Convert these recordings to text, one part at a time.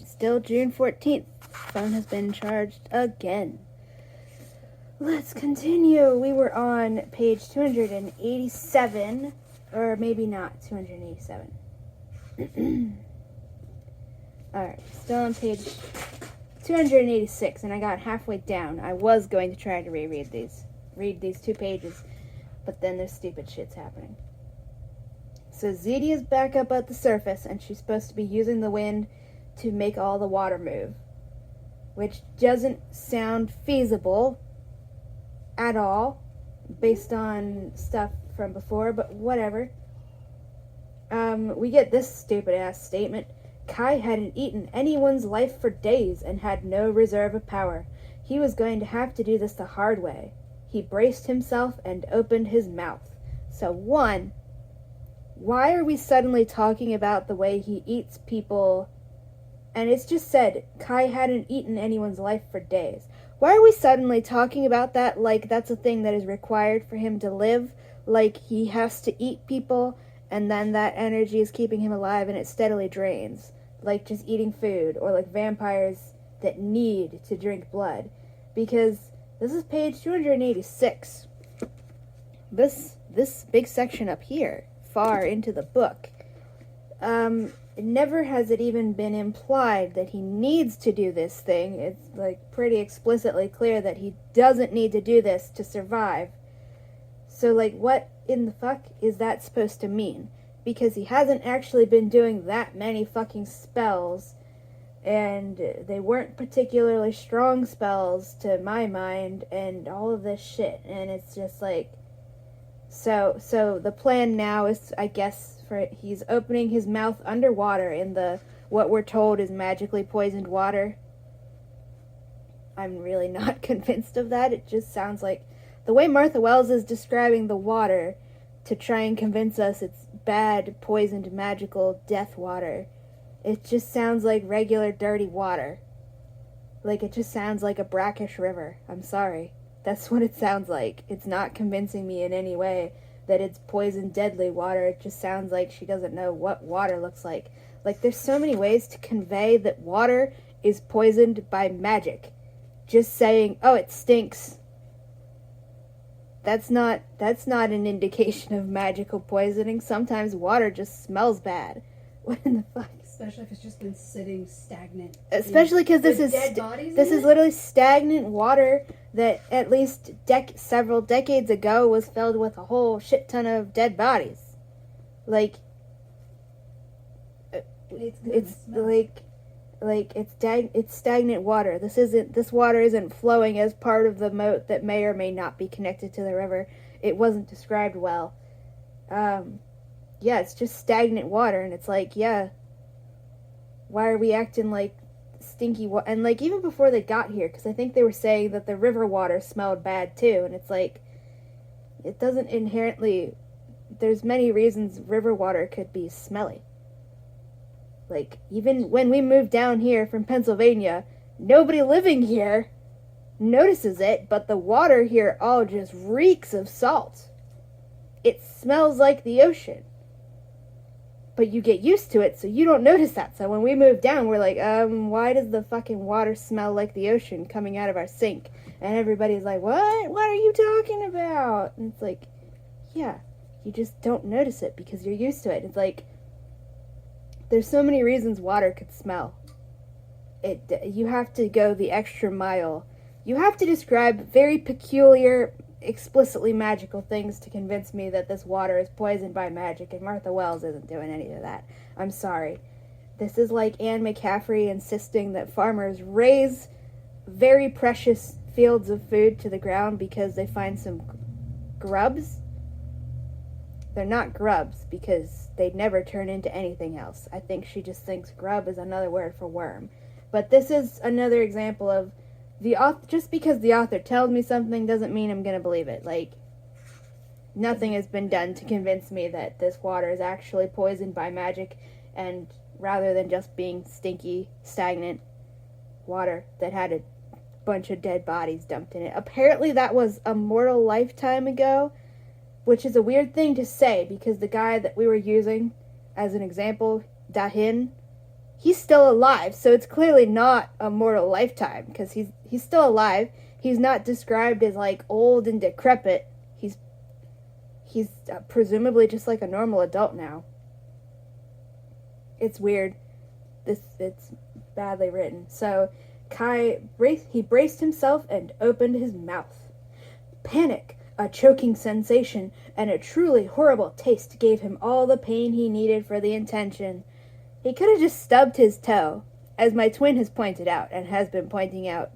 Still June 14th. Phone has been charged again. Let's continue. We were on page 287, or maybe not 287. Alright, still on page 286, and I got halfway down. I was going to try to read these 2 pages, but then there's stupid shit's happening. So Zedia's back up at the surface, and she's supposed to be using the wind to make all the water move, which doesn't sound feasible at all, based on stuff from before, but whatever. We get this stupid-ass statement. Kai hadn't eaten anyone's life for days and had no reserve of power. He was going to have to do this the hard way. He braced himself and opened his mouth. So, 1, why are we suddenly talking about the way he eats people? And it's just said, Kai hadn't eaten anyone's life for days. Why are we suddenly talking about that like that's a thing that is required for him to live? Like he has to eat people, and then that energy is keeping him alive and it steadily drains. Like just eating food, or like vampires that need to drink blood. Because this is page 286. This big section up here, far into the book, never has it even been implied that he needs to do this thing. It's like pretty explicitly clear that he doesn't need to do this to survive. So like what in the fuck is that supposed to mean? Because he hasn't actually been doing that many fucking spells, and they weren't particularly strong spells to my mind, and all of this shit, and it's just like, so the plan now is, I guess, he's opening his mouth underwater in what we're told is magically poisoned water. I'm really not convinced of that. It just sounds like the way Martha Wells is describing the water to try and convince us it's bad, poisoned, magical death water. It just sounds like regular dirty water. Like it just sounds like a brackish river. I'm sorry. That's what it sounds like. It's not convincing me in any way that it's poisoned, deadly water. It just sounds like she doesn't know what water looks like. Like, there's so many ways to convey that water is poisoned by magic. Just saying, oh, it stinks. That's not an indication of magical poisoning. Sometimes water just smells bad. What in the fuck? Especially if it's just been sitting stagnant. Especially because this is literally stagnant water that at least several decades ago was filled with a whole shit ton of dead bodies. Like, it's stagnant water. This water isn't flowing as part of the moat that may or may not be connected to the river. It wasn't described well. Yeah, it's just stagnant water, and it's like, yeah, why are we acting like stinky water? And like even before they got here, because I think they were saying that the river water smelled bad too, and it's like, it doesn't inherently, there's many reasons river water could be smelly. Like, even when we moved down here from Pennsylvania, nobody living here notices it, but the water here all just reeks of salt. It smells like the ocean. But you get used to it, so you don't notice that. So when we moved down, we're like, why does the fucking water smell like the ocean coming out of our sink? And everybody's like, what? What are you talking about? And it's like, yeah, you just don't notice it because you're used to it. It's like, there's so many reasons water could smell. You have to go the extra mile. You have to describe very peculiar, explicitly magical things to convince me that this water is poisoned by magic, and Martha Wells isn't doing any of that. I'm sorry. This is like Anne McCaffrey insisting that farmers raise very precious fields of food to the ground because they find some grubs. They're not grubs because they'd never turn into anything else. I think she just thinks grub is another word for worm. But this is another example of just because the author tells me something doesn't mean I'm going to believe it. Like, nothing has been done to convince me that this water is actually poisoned by magic, and rather than just being stinky, stagnant water that had a bunch of dead bodies dumped in it. Apparently that was a mortal lifetime ago, which is a weird thing to say because the guy that we were using as an example, Dahin, he's still alive, so it's clearly not a mortal lifetime, because he's still alive. He's not described as, like, old and decrepit. He's presumably just like a normal adult now. It's weird. It's badly written. So Kai braced himself and opened his mouth. Panic, a choking sensation, and a truly horrible taste gave him all the pain he needed for the intention. He could have just stubbed his toe, as my twin has pointed out and has been pointing out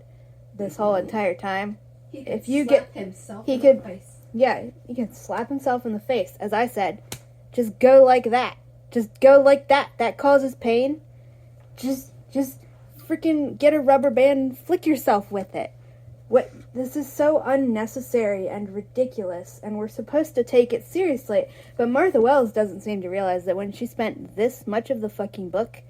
this whole entire time. He could slap himself in the face. Yeah, he can slap himself in the face. As I said, just go like that. Just go like that. That causes pain. Just freaking get a rubber band and flick yourself with it. What? This is so unnecessary and ridiculous, and we're supposed to take it seriously. But Martha Wells doesn't seem to realize that when she spent this much of the fucking book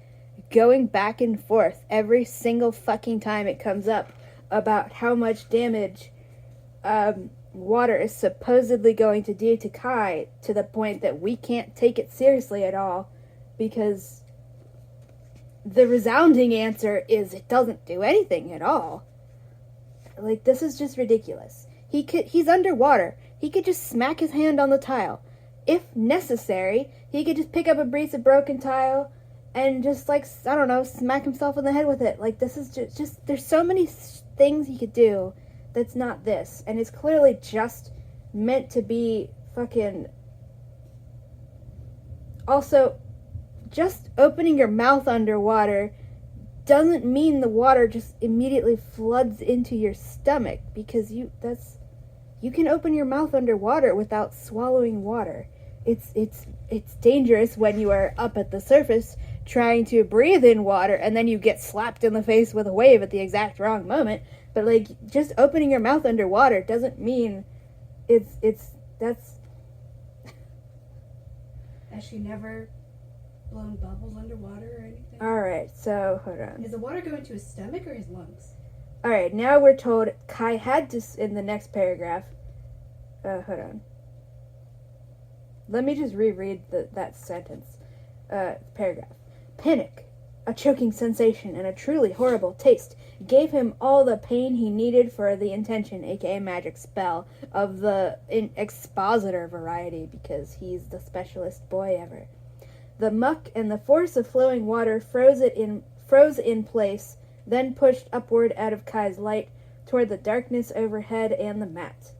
going back and forth every single fucking time it comes up about how much damage water is supposedly going to do to Kai, to the point that we can't take it seriously at all, because the resounding answer is it doesn't do anything at all. Like, this is just ridiculous. He's underwater. He could just smack his hand on the tile. If necessary, he could just pick up a piece of broken tile and just, like, I don't know, smack himself in the head with it. Like, this is just there's so many things he could do that's not this. And it's clearly just meant to be fucking... Also, just opening your mouth underwater doesn't mean the water just immediately floods into your stomach, because you can open your mouth underwater without swallowing water. It's dangerous when you are up at the surface trying to breathe in water and then you get slapped in the face with a wave at the exact wrong moment. But, like, just opening your mouth underwater doesn't mean that's... Has she never blown bubbles underwater or anything? Alright, so, hold on. Is the water going to his stomach or his lungs? Alright, now we're told Kai had to, in the next paragraph... hold on. Let me just reread that sentence. Paragraph. Panic, a choking sensation, and a truly horrible taste gave him all the pain he needed for the intention, aka magic spell, of the expositor variety, because he's the specialist boy ever. The muck and the force of flowing water froze in place, then pushed upward out of Kai's light toward the darkness overhead and the mat.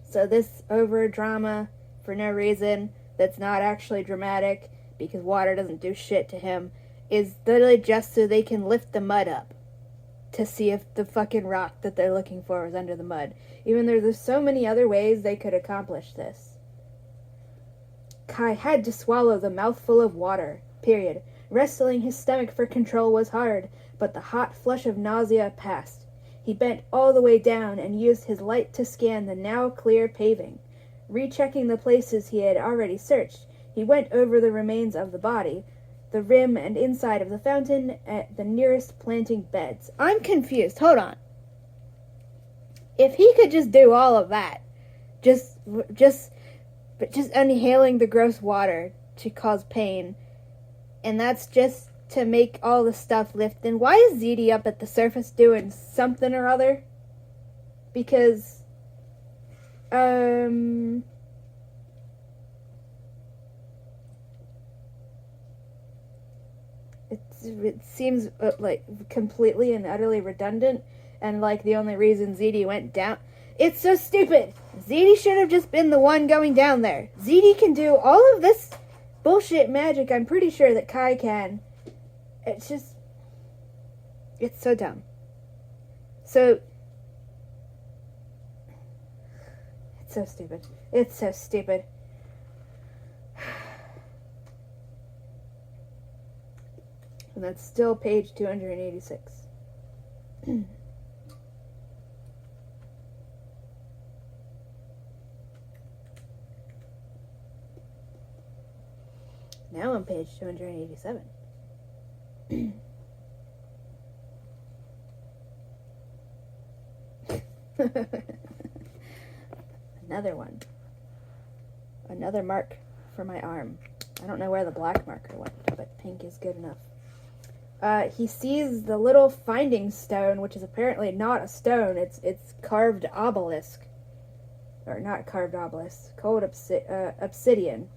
So this over drama for no reason, that's not actually dramatic, because water doesn't do shit to him, is literally just so they can lift the mud up to see if the fucking rock that they're looking for is under the mud. Even though there's so many other ways they could accomplish this. Kai had to swallow the mouthful of water, period. Wrestling his stomach for control was hard, but the hot flush of nausea passed. He bent all the way down and used his light to scan the now clear paving. Rechecking the places he had already searched, he went over the remains of the body, the rim and inside of the fountain, at the nearest planting beds. I'm confused. Hold on. If he could just do all of that, just inhaling the gross water to cause pain, and that's just to make all the stuff lift, then why is ZD up at the surface doing something or other? Because, it seems like completely and utterly redundant, and like the only reason ZD went down. It's so stupid. ZD should have just been the one going down there. ZD can do all of this bullshit magic. I'm pretty sure that Kai can. It's so dumb. So it's so stupid. It's so stupid. And that's still page 286. Now on page 287. Another one. Another mark for my arm. I don't know where the black marker went. but pink is good enough. He sees the little finding stone, which is apparently not a stone. It's carved obelisk. Or not carved obelisk. Called obsidian.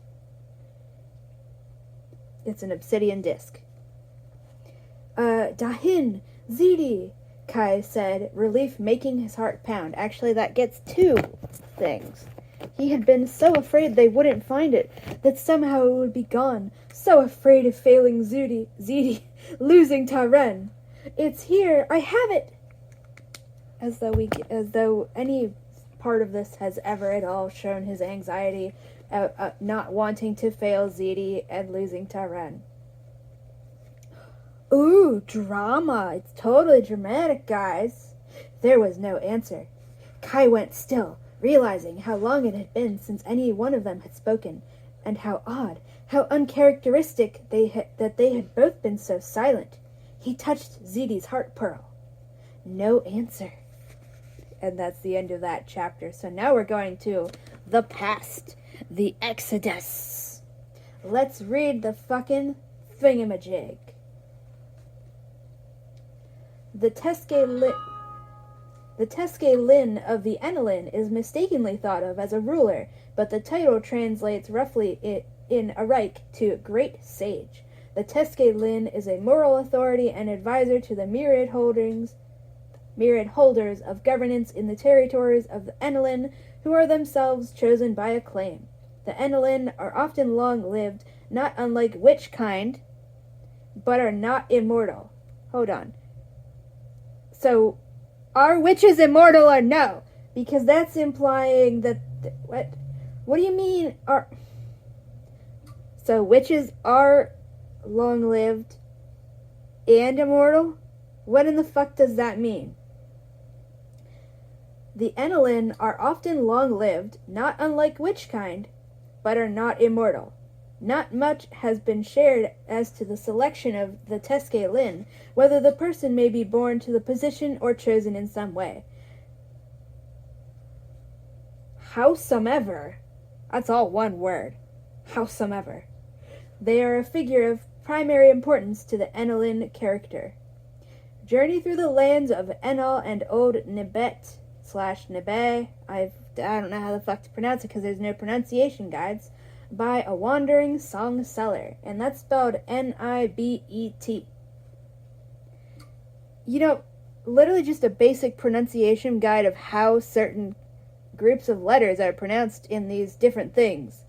It's an obsidian disc. Dahin, Zidi, Kai said, relief making his heart pound. Actually, that gets two things. He had been so afraid they wouldn't find it, that somehow it would be gone. So afraid of failing Zidi, losing Taren. It's here, I have it! As though any part of this has ever at all shown his anxiety, not wanting to fail Zidi and losing Taren. Ooh, drama. It's totally dramatic, guys. There was no answer. Kai went still, realizing how long it had been since any one of them had spoken, and how odd, how uncharacteristic that they had both been so silent. He touched Zidi's heart pearl. No answer. And that's the end of that chapter. So now we're going to the past, the Exodus. Let's read the fucking thingamajig. The Teske Lin of the Enelin is mistakenly thought of as a ruler, but the title translates roughly in Araic to Great Sage. The Teske Lin is a moral authority and advisor to the myriad holders of governance in the territories of the Enelin, who are themselves chosen by acclaim. The Enelin are often long-lived, not unlike witch kind, but are not immortal. Hold on. So, are witches immortal or no? Because that's implying that... What? What do you mean? So, witches are long-lived and immortal? What in the fuck does that mean? The Enelin are often long-lived, not unlike witch kind, but are not immortal. Not much has been shared as to the selection of the Teske Lin, whether the person may be born to the position or chosen in some way. Howsomever, that's all one word, howsomever, they are a figure of primary importance to the Enelin character. Journey through the lands of Enal and Old Nibet / Nebe, I don't know how the fuck to pronounce it because there's no pronunciation guides, by a wandering song seller, and that's spelled Nibet. You know, literally just a basic pronunciation guide of how certain groups of letters are pronounced in these different things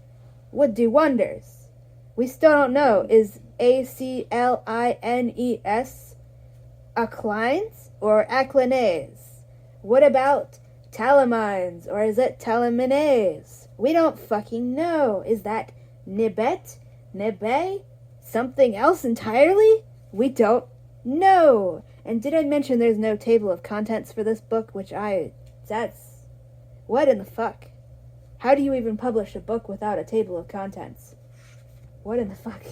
would do wonders. We still don't know, is Aclines Aclines or Aclines? What about Talamines, or is it Talamines? We don't fucking know. Is that Nibet? Nebe? Something else entirely? We don't know. And did I mention there's no table of contents for this book, that's... What in the fuck? How do you even publish a book without a table of contents? What in the fuck?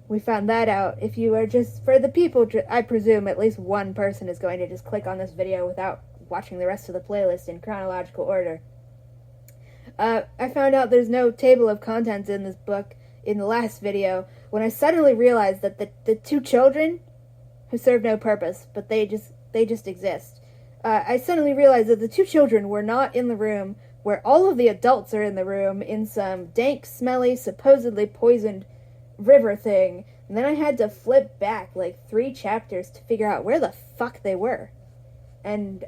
We found that out. If you are just... For the people, I presume at least one person is going to just click on this video without watching the rest of the playlist in chronological order. I found out there's no table of contents in this book in the last video when I suddenly realized that the two children who serve no purpose, but they just exist. I suddenly realized that the two children were not in the room where all of the adults are in the room in some dank, smelly, supposedly poisoned river thing. And then I had to flip back like 3 chapters to figure out where the fuck they were. And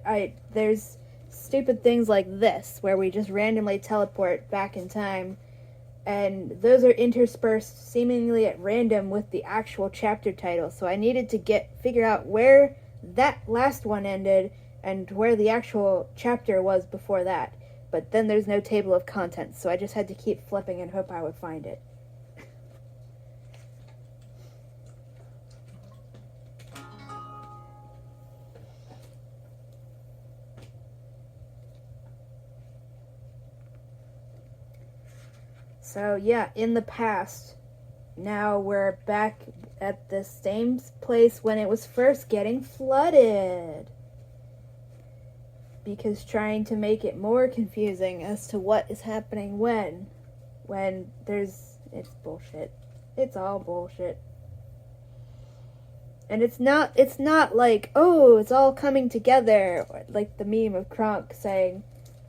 there's stupid things like this, where we just randomly teleport back in time, and those are interspersed seemingly at random with the actual chapter title, so I needed to figure out where that last one ended, and where the actual chapter was before that, but then there's no table of contents, so I just had to keep flipping and hope I would find it. So yeah, in the past, now we're back at the same place when it was first getting flooded. Because trying to make it more confusing as to what is happening when it's bullshit. It's all bullshit. And it's not like, oh, it's all coming together, like the meme of Kronk saying,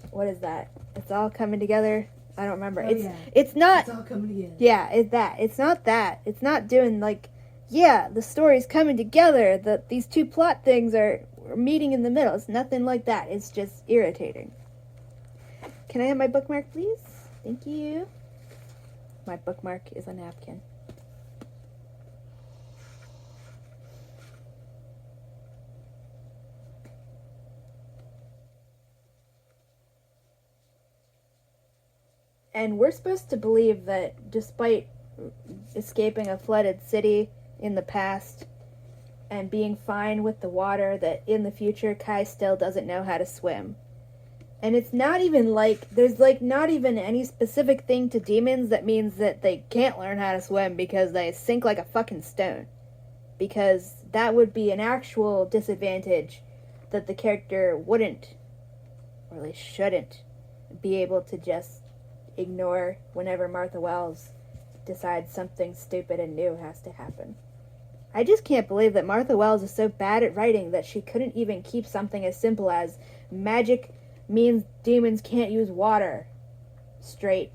what is that? It's all coming together. I don't remember. Oh, it's yeah. it's not. It's all coming together. Yeah, it's that. It's not that. It's not doing like, yeah, the story's coming together. That these two plot things are meeting in the middle. It's nothing like that. It's just irritating. Can I have my bookmark, please? Thank you. My bookmark is a napkin. And we're supposed to believe that despite escaping a flooded city in the past and being fine with the water, that in the future Kai still doesn't know how to swim. And it's not even like, there's like not even any specific thing to demons that means that they can't learn how to swim because they sink like a fucking stone. Because that would be an actual disadvantage that the character wouldn't, or at least shouldn't, be able to just ignore whenever Martha Wells decides something stupid and new has to happen. I just can't believe that Martha Wells is so bad at writing that she couldn't even keep something as simple as magic means demons can't use water straight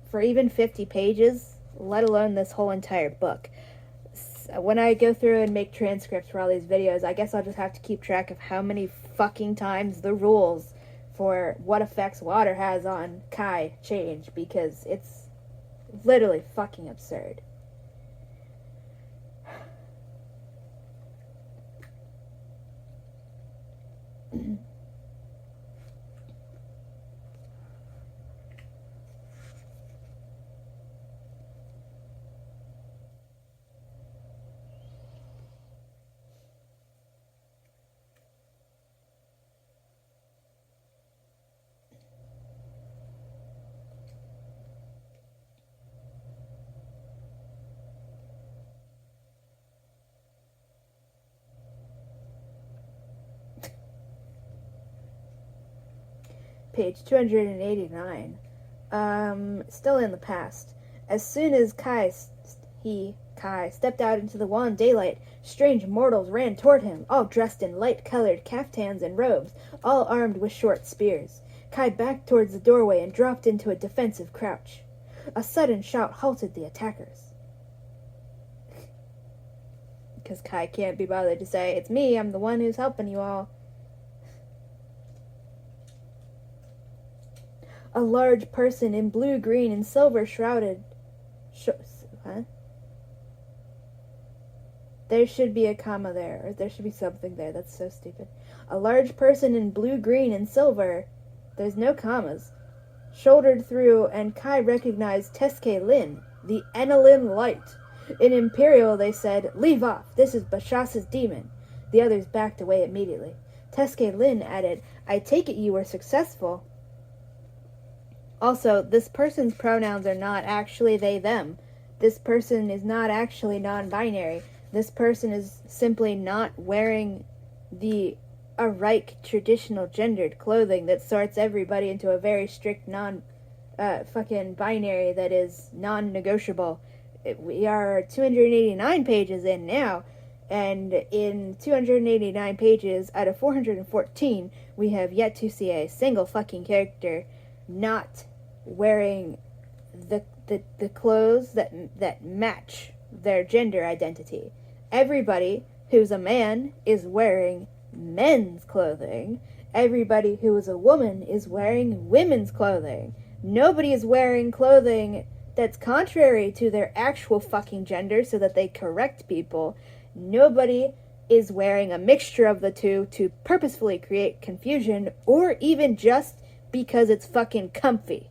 for even 50 pages, let alone this whole entire book. When I go through and make transcripts for all these videos, I guess I'll just have to keep track of how many fucking times the rules for what effects water has on Kai change, because it's literally fucking absurd. Page 289. Still in the past. As soon as Kai stepped out into the wan daylight, strange mortals ran toward him, all dressed in light-colored caftans and robes, all armed with short spears. Kai backed towards the doorway and dropped into a defensive crouch. A sudden shout halted the attackers. Because Kai can't be bothered to say, "It's me, I'm the one who's helping you all." A large person in blue, green, and silver shrouded... There should be a comma there, or there should be something there. That's so stupid. A large person in blue, green, and silver... There's no commas. Shouldered through, and Kai recognized Teske Lin, the Enelin Light. In Imperial, they said, "Leave off, this is Bashas's demon." The others backed away immediately. Teske Lin added, "I take it you were successful." Also, this person's pronouns are not actually they, them. This person is not actually non-binary. This person is simply not wearing the Arike traditional gendered clothing that sorts everybody into a very strict fucking binary that is non-negotiable. We are 289 pages in now, and in 289 pages out of 414, we have yet to see a single fucking character not wearing the clothes that match their gender identity. Everybody who's a man is wearing men's clothing. Everybody who is a woman is wearing women's clothing. Nobody is wearing clothing that's contrary to their actual fucking gender so that they correct people. Nobody is wearing a mixture of the two to purposefully create confusion, or even just because it's fucking comfy.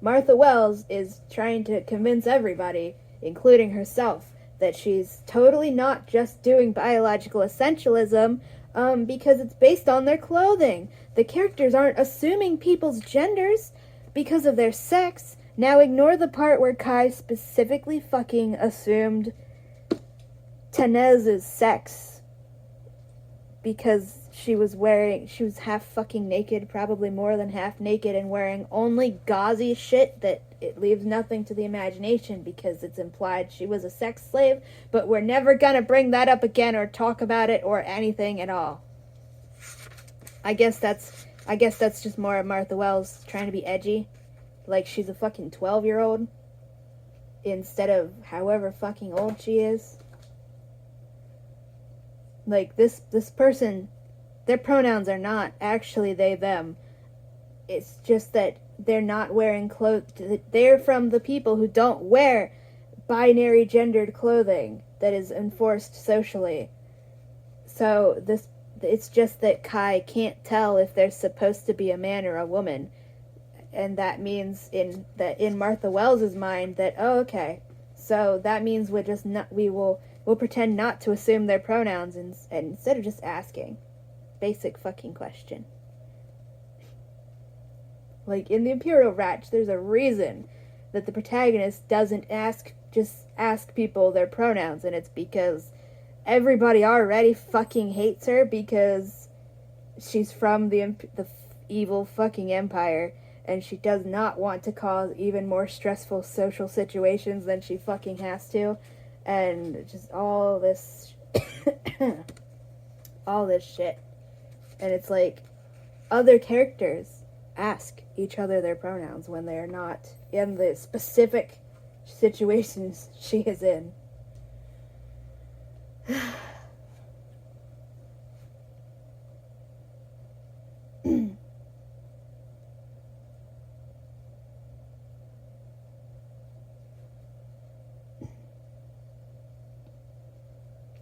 Martha Wells is trying to convince everybody, including herself, that she's totally not just doing biological essentialism because it's based on their clothing. The characters aren't assuming people's genders because of their sex. Now ignore the part where Kai specifically fucking assumed Tenez's sex because she was half fucking naked, probably more than half naked, and wearing only gauzy shit that it leaves nothing to the imagination because it's implied she was a sex slave, but we're never gonna bring that up again or talk about it or anything at all. I guess that's just more of Martha Wells trying to be edgy. Like she's a fucking 12-year-old instead of however fucking old she is. Like this person, their pronouns are not actually they, them. It's just that they're not wearing clothes. They're from the people who don't wear binary gendered clothing that is enforced socially. So it's just that Kai can't tell if they're supposed to be a man or a woman. And that means in Martha Wells's mind that, oh, okay, so that means we'll pretend not to assume their pronouns and instead of just asking. Basic fucking question. Like, in the Imperial Ratch, there's a reason that the protagonist doesn't just ask people their pronouns, and it's because everybody already fucking hates her because she's from the evil fucking Empire, and she does not want to cause even more stressful social situations than she fucking has to, and just all this all this shit. And it's like, other characters ask each other their pronouns when they're not in the specific situations she is in.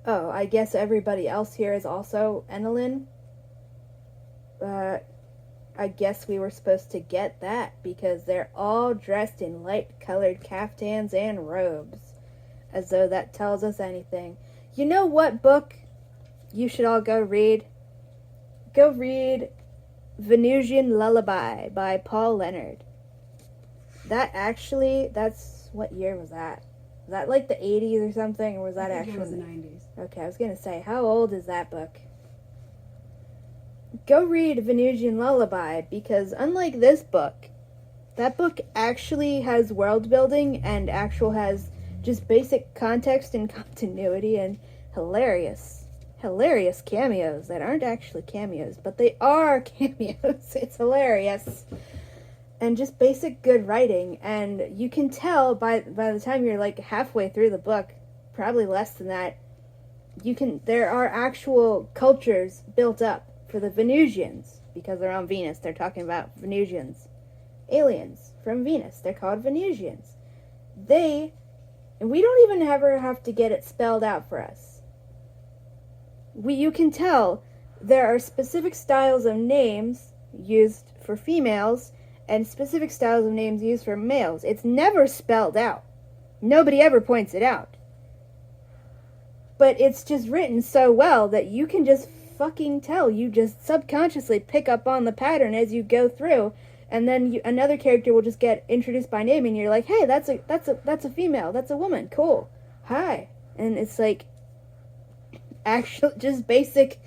Oh, I guess everybody else here is also Enelin. I guess we were supposed to get that because they're all dressed in light-colored caftans and robes. As though that tells us anything. You know what book you should all go read? Go read Venusian Lullaby by Paul Leonard. That's what year was that? Was that like the 80s or something? Or was that I think actually? it was the 90s. Okay, I was going to say, how old is that book? Go read Venusian Lullaby, because unlike this book, that book actually has world building and has just basic context and continuity and hilarious cameos that aren't actually cameos, but they are cameos. It's hilarious. And just basic good writing, and you can tell by the time you're like halfway through the book, probably less than that, there are actual cultures built up for the Venusians, because they're on Venus. They're talking about Venusians. Aliens from Venus. They're called Venusians. And we don't even ever have to get it spelled out for us. You can tell there are specific styles of names used for females and specific styles of names used for males. It's never spelled out. Nobody ever points it out. But it's just written so well that you can just fucking tell. You just subconsciously pick up on the pattern as you go through, and then another character will just get introduced by name, and you're like, hey, that's a female, that's a woman, cool, hi. And it's like, actual, just basic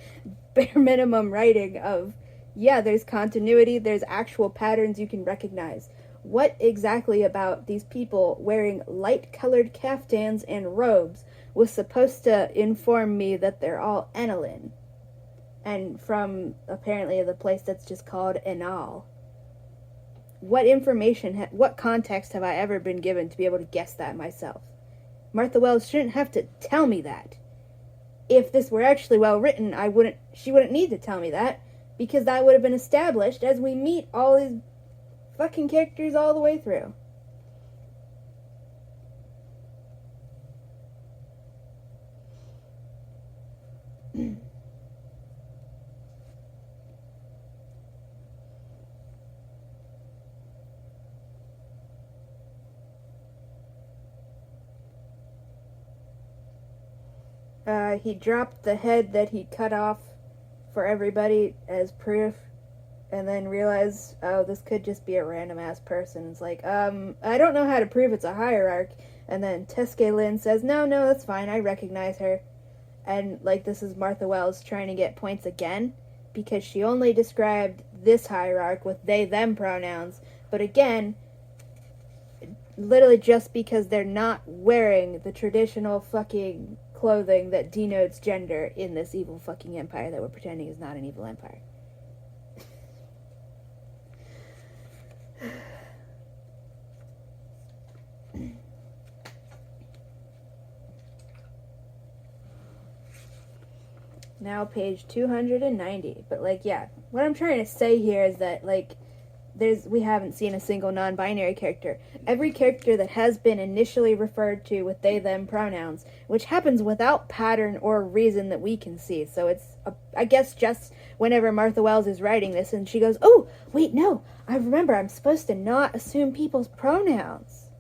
bare minimum writing of, yeah, there's continuity, there's actual patterns you can recognize. What exactly about these people wearing light-colored caftans and robes was supposed to inform me that they're all Enelin? And from, apparently, the place that's just called Enal. What information, what context have I ever been given to be able to guess that myself? Martha Wells shouldn't have to tell me that. If this were actually well written, she wouldn't need to tell me that, because that would have been established as we meet all these fucking characters all the way through. He dropped the head that he cut off for everybody as proof, and then realized, oh, this could just be a random ass person. It's like, I don't know how to prove it's a hierarch. And then Teske Lynn says, no, that's fine, I recognize her. And, like, this is Martha Wells trying to get points again, because she only described this hierarch with they, them pronouns. But again, literally just because they're not wearing the traditional fucking clothing that denotes gender in this evil fucking empire that we're pretending is not an evil empire. Now page 290. But like, yeah, what I'm trying to say here is that like we haven't seen a single non-binary character. Every character that has been initially referred to with they them pronouns, which happens without pattern or reason that we can see. So it's I guess just whenever Martha Wells is writing this and she goes, "Oh, wait, no. I remember I'm supposed to not assume people's pronouns."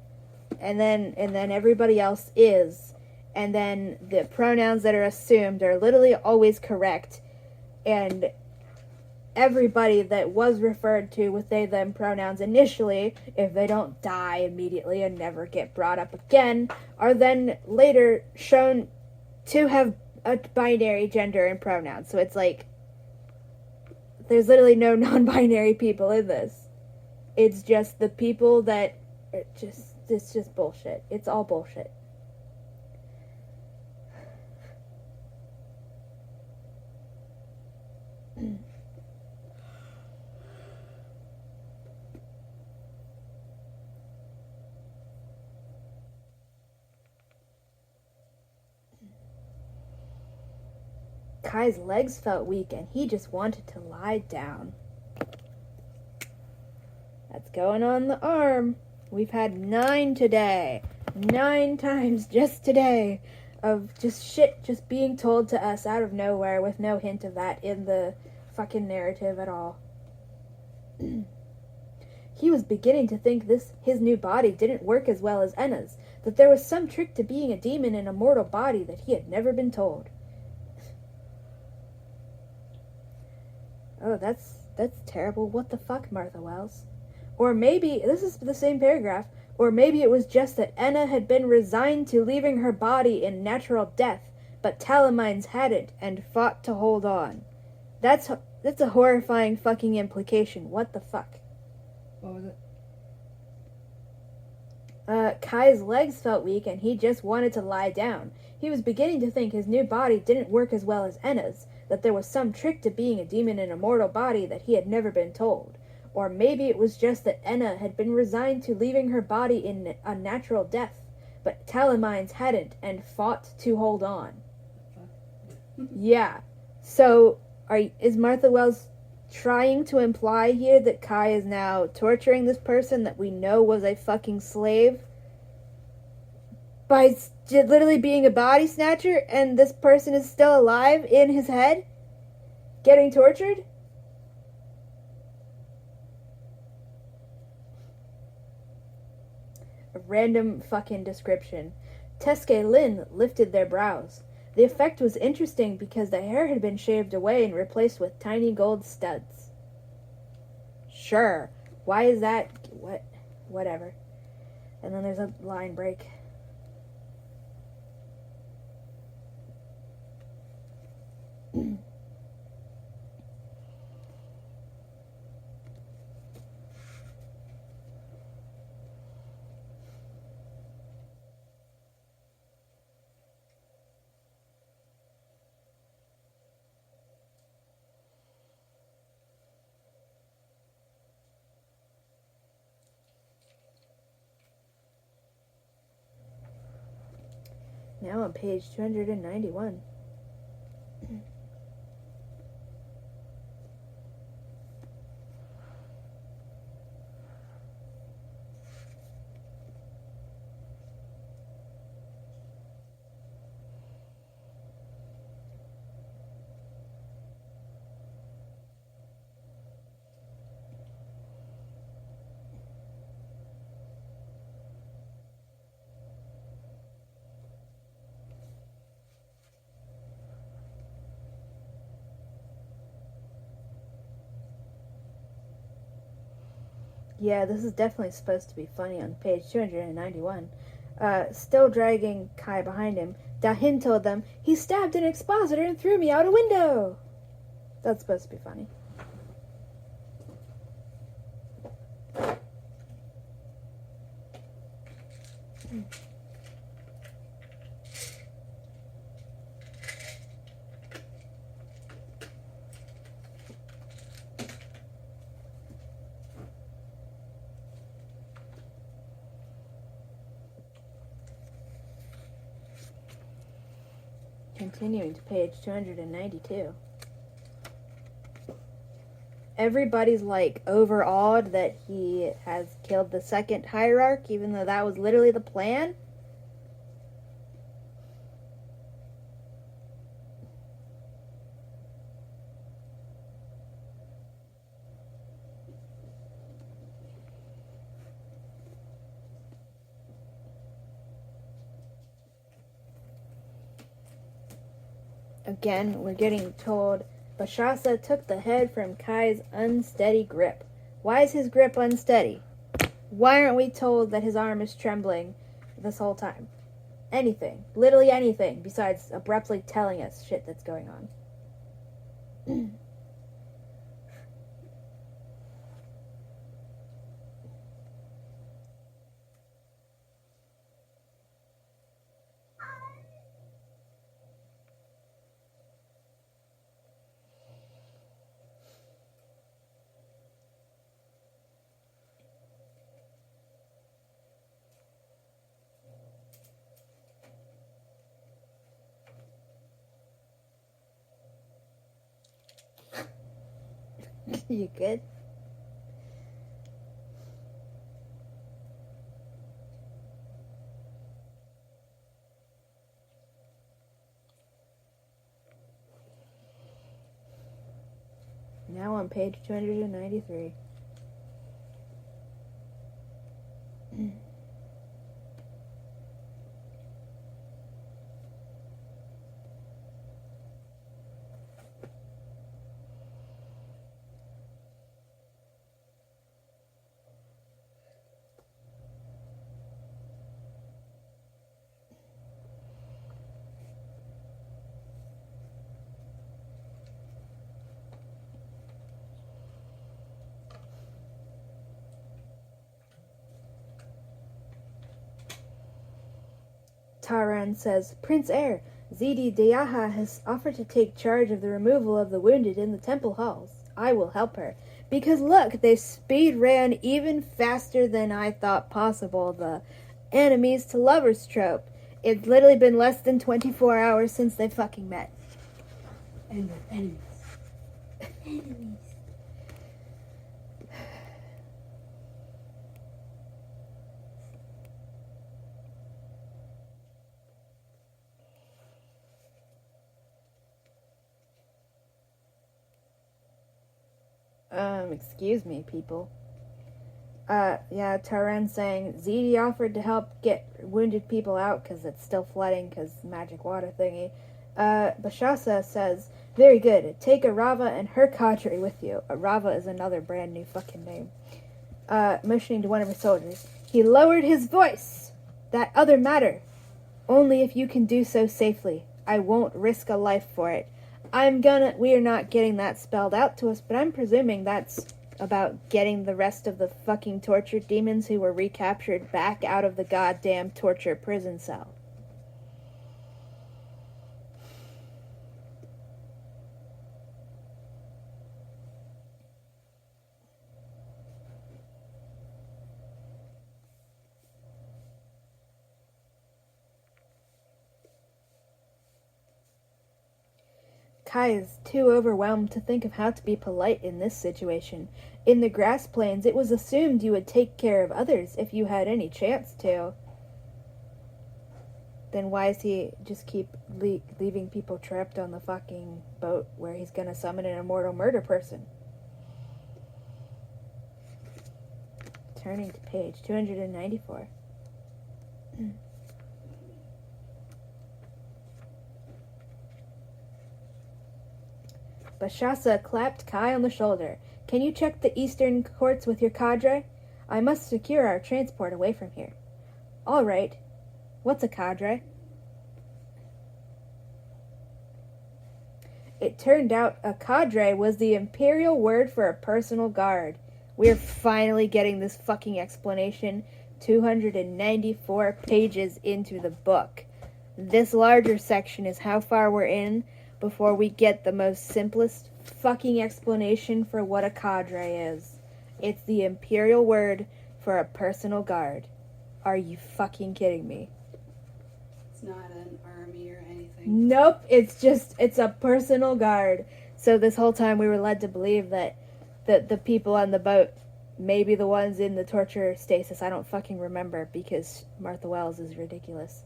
And then everybody else is. And then the pronouns that are assumed are literally always correct. And everybody that was referred to with they them pronouns initially, if they don't die immediately and never get brought up again, are then later shown to have a binary gender and pronouns. So it's like there's literally no non-binary people in this. It's just the people that it's just bullshit. It's all bullshit. Kai's legs felt weak and he just wanted to lie down. That's going on the arm. We've had 9 today. 9 times just today of just shit just being told to us out of nowhere with no hint of that in the fucking narrative at all. He was beginning to think his new body didn't work as well as Enna's, that there was some trick to being a demon in a mortal body that he had never been told. Oh, that's terrible. What the fuck, Martha Wells? Or maybe, this is the same paragraph, or maybe it was just that Enna had been resigned to leaving her body in natural death, but Talamines hadn't, and fought to hold on. That's a horrifying fucking implication. What the fuck? What was it? Kai's legs felt weak, and he just wanted to lie down. He was beginning to think his new body didn't work as well as Enna's, that there was some trick to being a demon in a mortal body that he had never been told. Or maybe it was just that Enna had been resigned to leaving her body in a natural death, but Talamines hadn't, and fought to hold on. Yeah. So, is Martha Wells trying to imply here that Kai is now torturing this person that we know was a fucking slave? By literally being a body snatcher, and this person is still alive in his head? Getting tortured? A random fucking description. Teske Lin lifted their brows. The effect was interesting because the hair had been shaved away and replaced with tiny gold studs. Sure. Why is that? Whatever. And then there's a line break. Now on page 291. Yeah, this is definitely supposed to be funny on page 291. Still dragging Kai behind him, Dahin told them, "He stabbed an expositor and threw me out a window." That's supposed to be funny. Continuing to page 292. Everybody's like overawed that he has killed the second hierarch, even though that was literally the plan. Again, we're getting told Bashasa took the head from Kai's unsteady grip. Why is his grip unsteady? Why aren't we told that his arm is trembling this whole time? Anything. Literally anything besides abruptly telling us shit that's going on. You good? Now on page 293. Taran says, Prince Heir, Zidi Dayaha has offered to take charge of the removal of the wounded in the temple halls. I will help her. Because look, they speed ran even faster than I thought possible, the enemies to lovers trope. It's literally been less than 24 hours since they fucking met. And with enemies. Enemies. Excuse me, people. Yeah, Taran saying, Zidi offered to help get wounded people out because it's still flooding because magic water thingy. Bashasa says, very good, take Arava and her cadre with you. Arava is another brand new fucking name. Motioning to one of his soldiers. He lowered his voice! That other matter. Only if you can do so safely. I won't risk a life for it. We are not getting that spelled out to us, but I'm presuming that's about getting the rest of the fucking tortured demons who were recaptured back out of the goddamn torture prison cell. Kai is too overwhelmed to think of how to be polite in this situation. In the grass plains, it was assumed you would take care of others if you had any chance to. Then why does he just keep leaving people trapped on the fucking boat where he's gonna summon an immortal murder person? Turning to page 294. Bashasa clapped Kai on the shoulder. Can you check the eastern courts with your cadre? I must secure our transport away from here. All right. What's a cadre? It turned out a cadre was the imperial word for a personal guard. We're finally getting this fucking explanation. 294 pages into the book. This larger section is how far we're in before we get the most simplest fucking explanation for what a cadre is. It's the Imperial word for a personal guard. Are you fucking kidding me? It's not an army or anything. Nope, it's a personal guard. So this whole time we were led to believe that the people on the boat may be the ones in the torture stasis. I don't fucking remember because Martha Wells is ridiculous.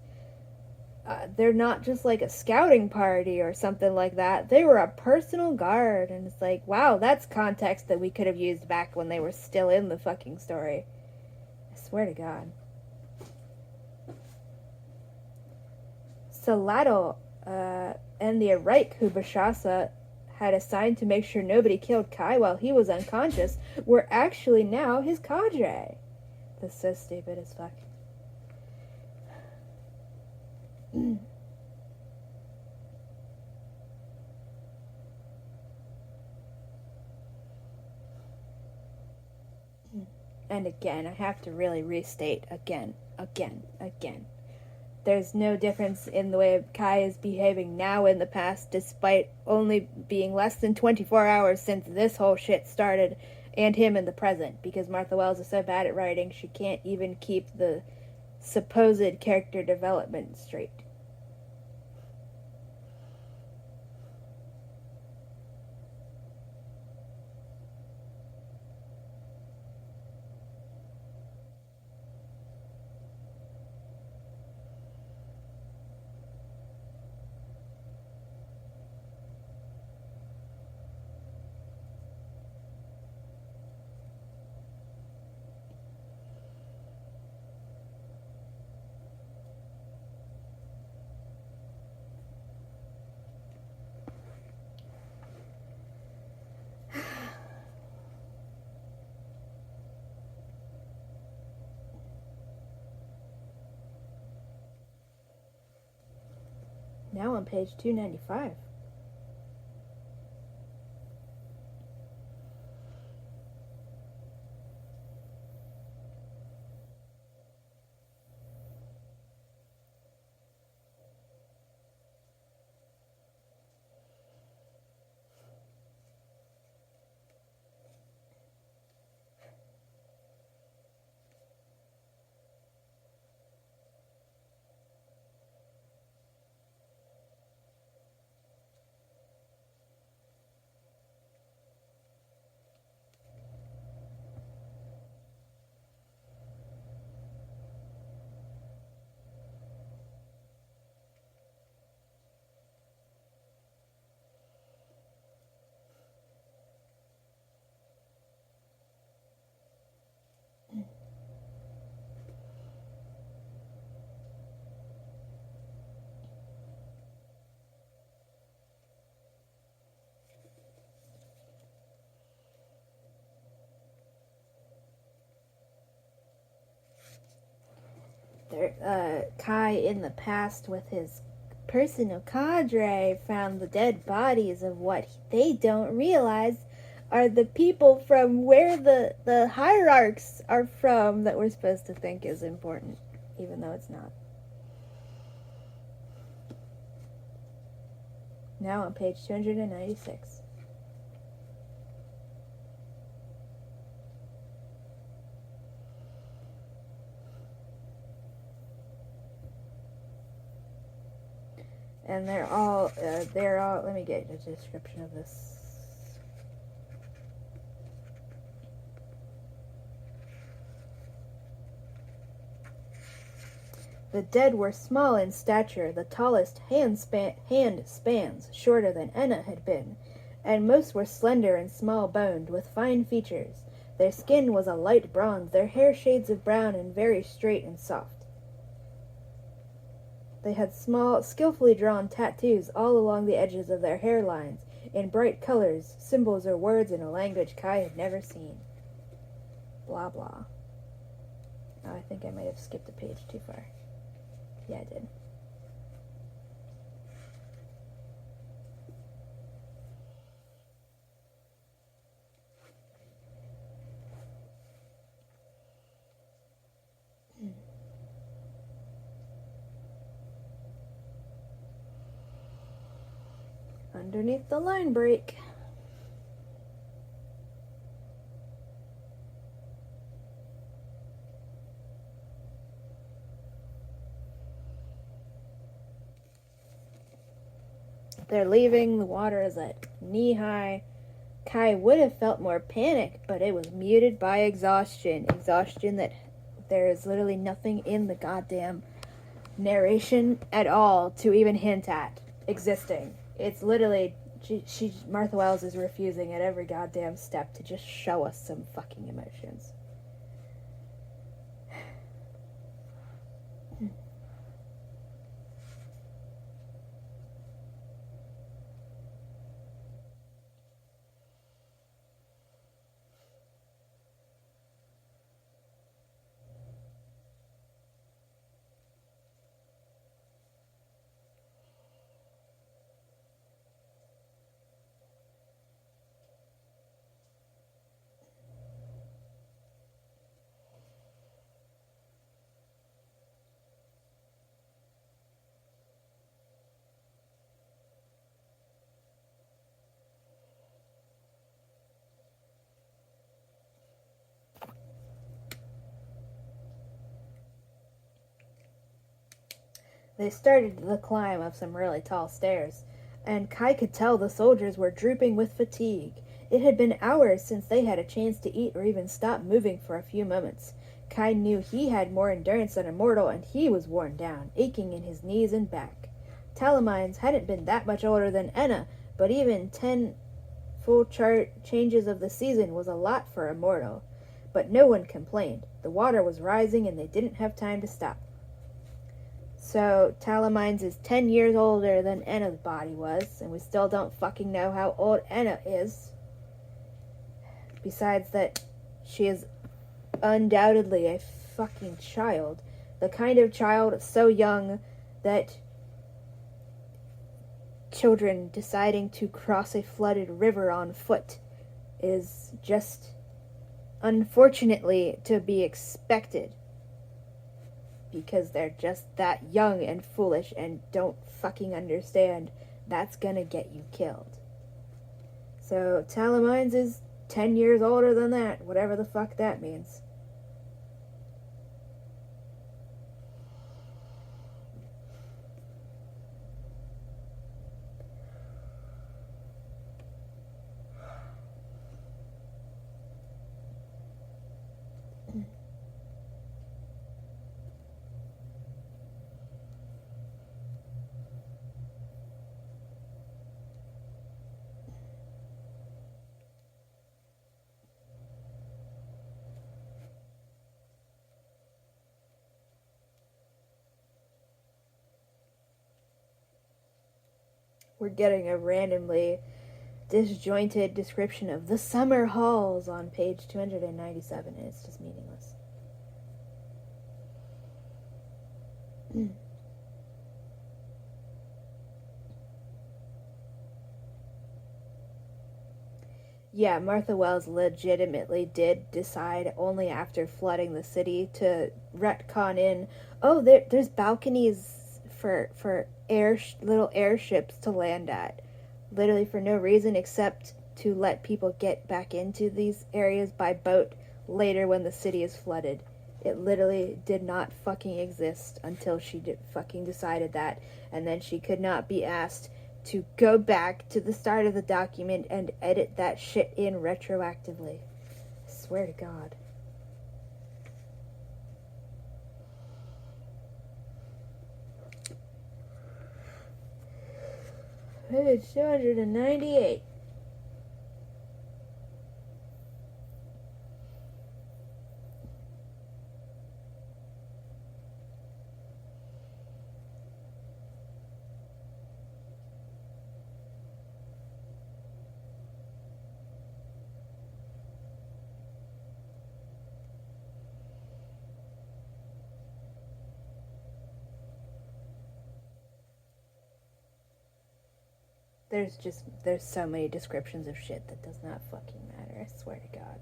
They're not just like a scouting party or something like that. They were a personal guard, and it's like, wow, that's context that we could have used back when they were still in the fucking story. I swear to God. Salato and the Reich who Bashasa had assigned to make sure nobody killed Kai while he was unconscious were actually now his cadre. That's so stupid as fuck. And again, I have to really restate again. There's no difference in the way Kai is behaving now in the past, despite only being less than 24 hours since this whole shit started, and him in the present, because Martha Wells is so bad at writing, she can't even keep the supposed character development straight. Now on page 295. Kai in the past with his personal cadre found the dead bodies of what they don't realize are the people from where the hierarchs are from that we're supposed to think is important, even though it's not. Now on page 296. And they're all, let me get a description of this. The dead were small in stature, the tallest hand spans shorter than Enna had been, and most were slender and small-boned, with fine features. Their skin was a light bronze, their hair shades of brown and very straight and soft. They had small, skillfully drawn tattoos all along the edges of their hairlines, in bright colors, symbols or words in a language Kai had never seen. Blah, blah. Oh, I think I might have skipped a page too far. Yeah, I did. underneath the line break. They're leaving. The water is at knee high. Kai would have felt more panic, but it was muted by exhaustion. Exhaustion that there is literally nothing in the goddamn narration at all to even hint at existing. It's literally Martha Wells is refusing at every goddamn step to just show us some fucking emotions. They started the climb of some really tall stairs, and Kai could tell the soldiers were drooping with fatigue. It had been hours since they had a chance to eat or even stop moving for a few moments. Kai knew he had more endurance than a mortal, and he was worn down, aching in his knees and back. Talamines hadn't been that much older than Enna, but even 10 full changes of the season was a lot for a mortal. But no one complained. The water was rising, and they didn't have time to stop. So, Talamines is 10 years older than Enna's body was, and we still don't fucking know how old Enna is. Besides that, she is undoubtedly a fucking child. The kind of child so young that children deciding to cross a flooded river on foot is just, unfortunately, to be expected. Because they're just that young and foolish and don't fucking understand that's gonna get you killed. So Talamines is 10 years older than that, whatever the fuck that means. We're getting a randomly disjointed description of the summer halls on page 297, and it's just meaningless. Yeah, Martha Wells legitimately did decide only after flooding the city to retcon in, oh, there's balconies for little airships to land at, literally for no reason except to let people get back into these areas by boat later when the city is flooded. It literally did not fucking exist until she fucking decided that, and then she could not be asked to go back to the start of the document and edit that shit in retroactively. I swear to God. Page 298. There's so many descriptions of shit that does not fucking matter, I swear to God.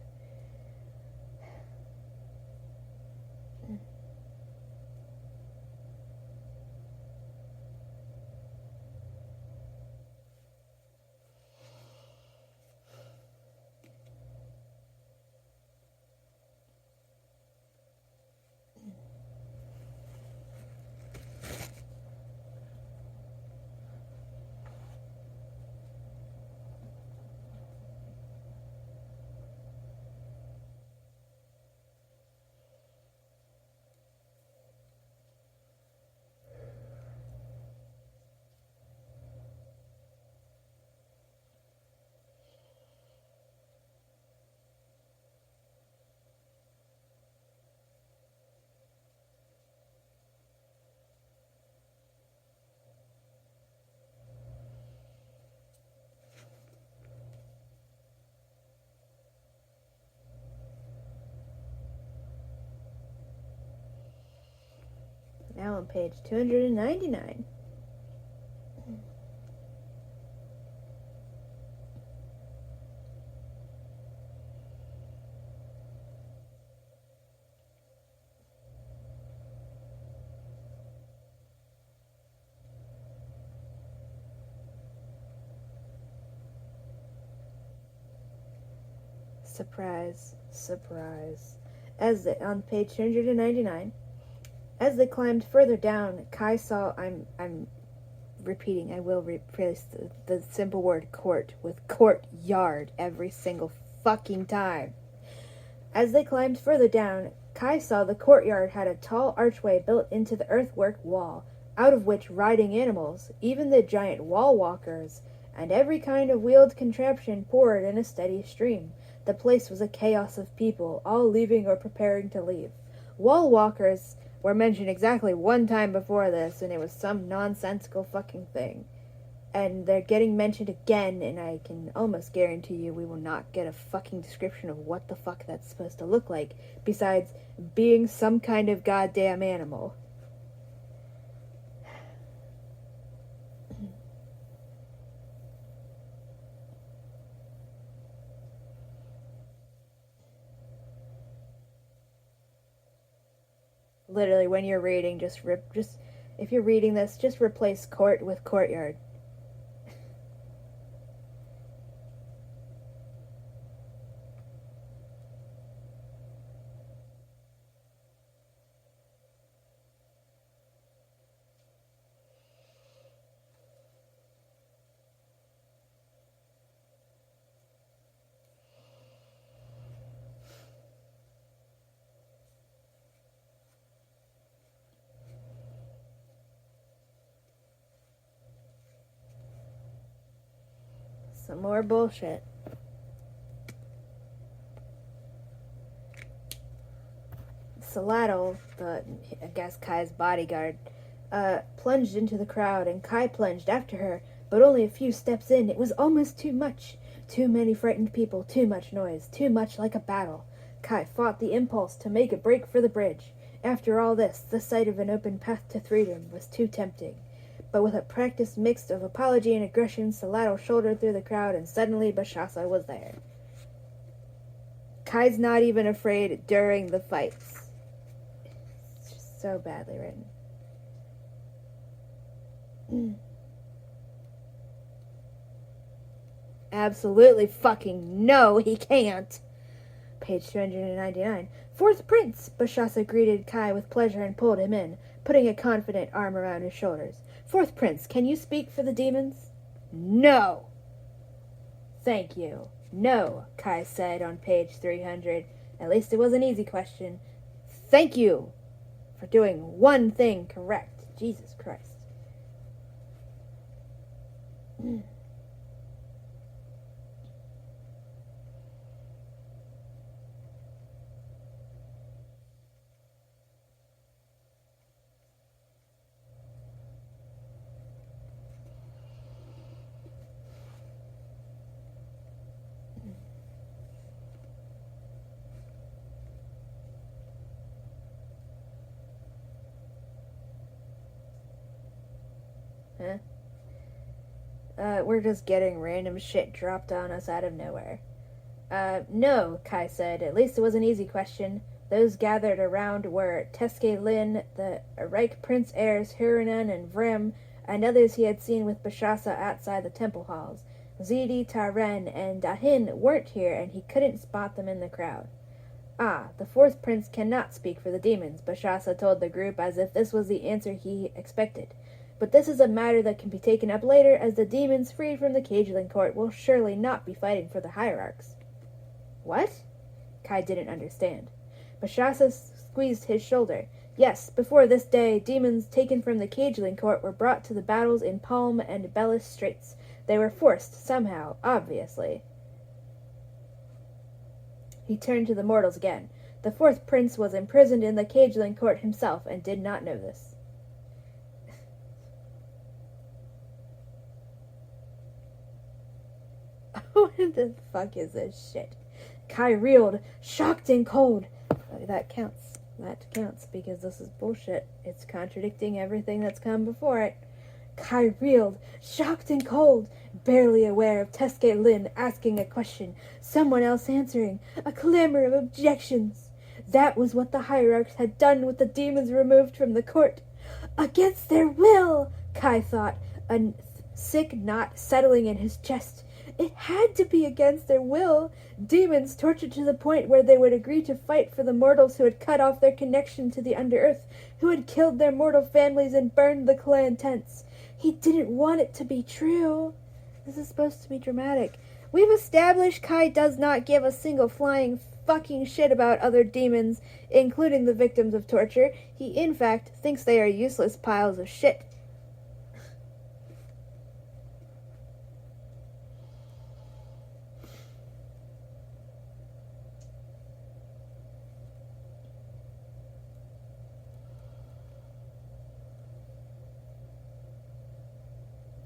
Now on page 299. Surprise, surprise. On page 299, as they climbed further down, Kai saw. I'm repeating. I will replace the simple word court with courtyard every single fucking time. As they climbed further down, Kai saw the courtyard had a tall archway built into the earthwork wall, out of which riding animals, even the giant wall walkers, and every kind of wheeled contraption poured in a steady stream. The place was a chaos of people, all leaving or preparing to leave. Wall walkers were mentioned exactly one time before this, and it was some nonsensical fucking thing. And they're getting mentioned again, and I can almost guarantee you we will not get a fucking description of what the fuck that's supposed to look like, besides being some kind of goddamn animal. Literally, when you're reading, if you're reading this, just replace court with courtyard. Some more bullshit. Saladel, I guess Kai's bodyguard, plunged into the crowd, and Kai plunged after her, but only a few steps in, it was almost too much. Too many frightened people, too much noise, too much like a battle. Kai fought the impulse to make a break for the bridge. After all this, the sight of an open path to freedom was too tempting. But with a practice mix of apology and aggression, Saladel shouldered through the crowd, and suddenly Bashasa was there. Kai's not even afraid during the fights. It's just so badly written. Absolutely fucking no, he can't. Page 299. Fourth Prince! Bashasa greeted Kai with pleasure and pulled him in, putting a confident arm around his shoulders. Fourth Prince, can you speak for the demons? No! Thank you. No, Kai said on page 300. At least it was an easy question. Thank you for doing one thing correct. Jesus Christ. Huh? We're just getting random shit dropped on us out of nowhere. No, Kai said. At least it was an easy question. Those gathered around were Teske Lin, the Reich Prince heirs Huranan and Vrem, and others he had seen with Bashasa outside the temple halls. Zidi, Taren, and Dahin weren't here, and he couldn't spot them in the crowd. Ah, the fourth prince cannot speak for the demons, Bashasa told the group as if this was the answer he expected. But this is a matter that can be taken up later, as the demons freed from the Cageling court will surely not be fighting for the hierarchs. What? Kai didn't understand. Bashasa squeezed his shoulder. Yes, before this day, demons taken from the Cageling court were brought to the battles in Palm and Bellis Straits. They were forced, somehow, obviously. He turned to the mortals again. The fourth prince was imprisoned in the Cageling court himself, and did not know this. What the fuck is this shit? Kai reeled, shocked and cold. That counts. That counts, because this is bullshit. It's contradicting everything that's come before it. Kai reeled, shocked and cold, barely aware of Teske Lin asking a question, someone else answering, a clamor of objections. That was what the hierarchs had done with the demons removed from the court. Against their will, Kai thought, a sick knot settling in his chest. It had to be against their will. Demons tortured to the point where they would agree to fight for the mortals who had cut off their connection to the underearth, who had killed their mortal families and burned the clan tents. He didn't want it to be true. This is supposed to be dramatic. We've established Kai does not give a single flying fucking shit about other demons, including the victims of torture. He, in fact, thinks they are useless piles of shit.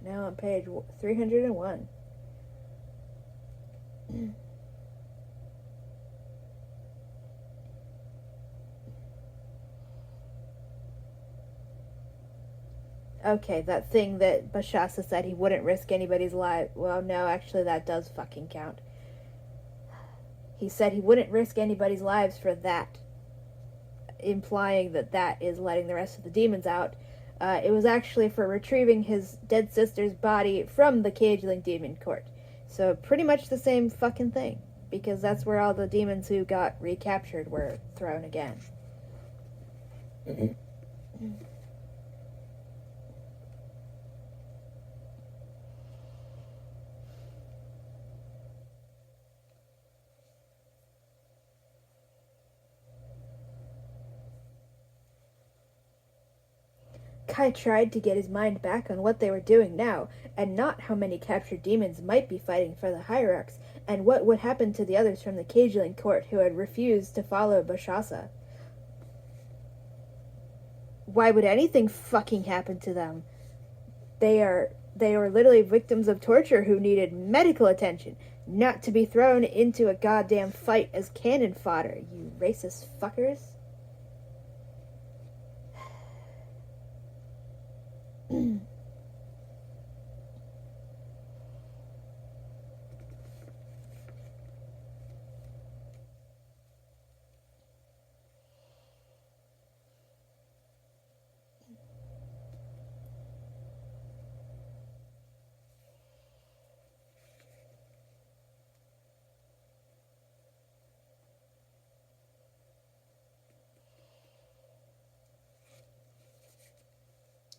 Now on page 301. Okay, that thing that Bashasa said he wouldn't risk anybody's life. Well, no, actually that does fucking count. He said he wouldn't risk anybody's lives for that, implying that that is letting the rest of the demons out. It was actually for retrieving his dead sister's body from the Cageling Demon Court. So pretty much the same fucking thing, because that's where all the demons who got recaptured were thrown again. Kai tried to get his mind back on what they were doing now, and not how many captured demons might be fighting for the hierarchs, and what would happen to the others from the Cageling court who had refused to follow Bashasa. Why would anything fucking happen to them? They were literally victims of torture who needed medical attention, not to be thrown into a goddamn fight as cannon fodder, you racist fuckers.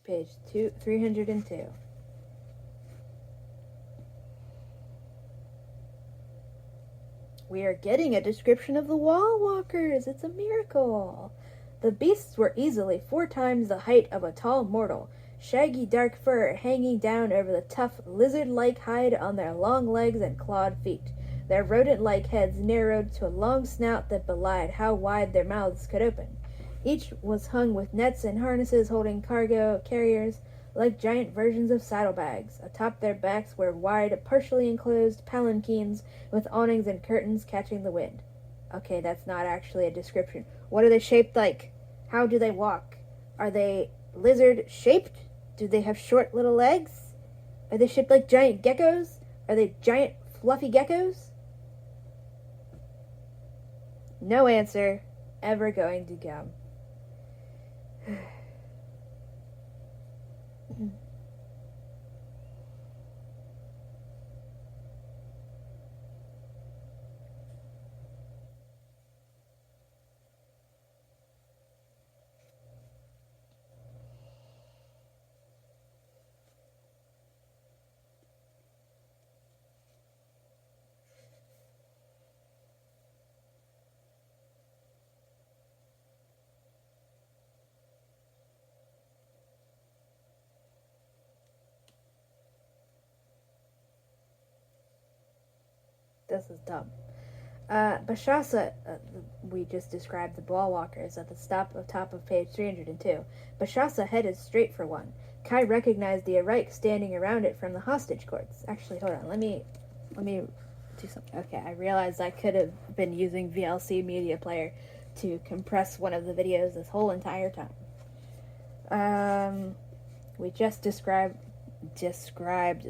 Page 302. We are getting a description of the wall walkers. It's a miracle. The beasts were easily 4 times the height of a tall mortal, shaggy dark fur hanging down over the tough lizard-like hide on their long legs and clawed feet. Their rodent-like heads narrowed to a long snout that belied how wide their mouths could open. Each was hung with nets and harnesses holding cargo carriers, like giant versions of saddlebags. Atop their backs were wide, partially enclosed palanquins with awnings and curtains catching the wind. Okay, that's not actually a description. What are they shaped like? How do they walk? Are they lizard-shaped? Do they have short little legs? Are they shaped like giant geckos? Are they giant fluffy geckos? No answer ever going to come. This is dumb. Bashasa, we just described the ball walkers at the top of page 302. Bashasa headed straight for one. Kai recognized the Arike standing around it from the hostage courts. Actually, hold on, let me do something. Okay, I realized I could have been using VLC Media Player, to compress one of the videos this whole entire time. We just described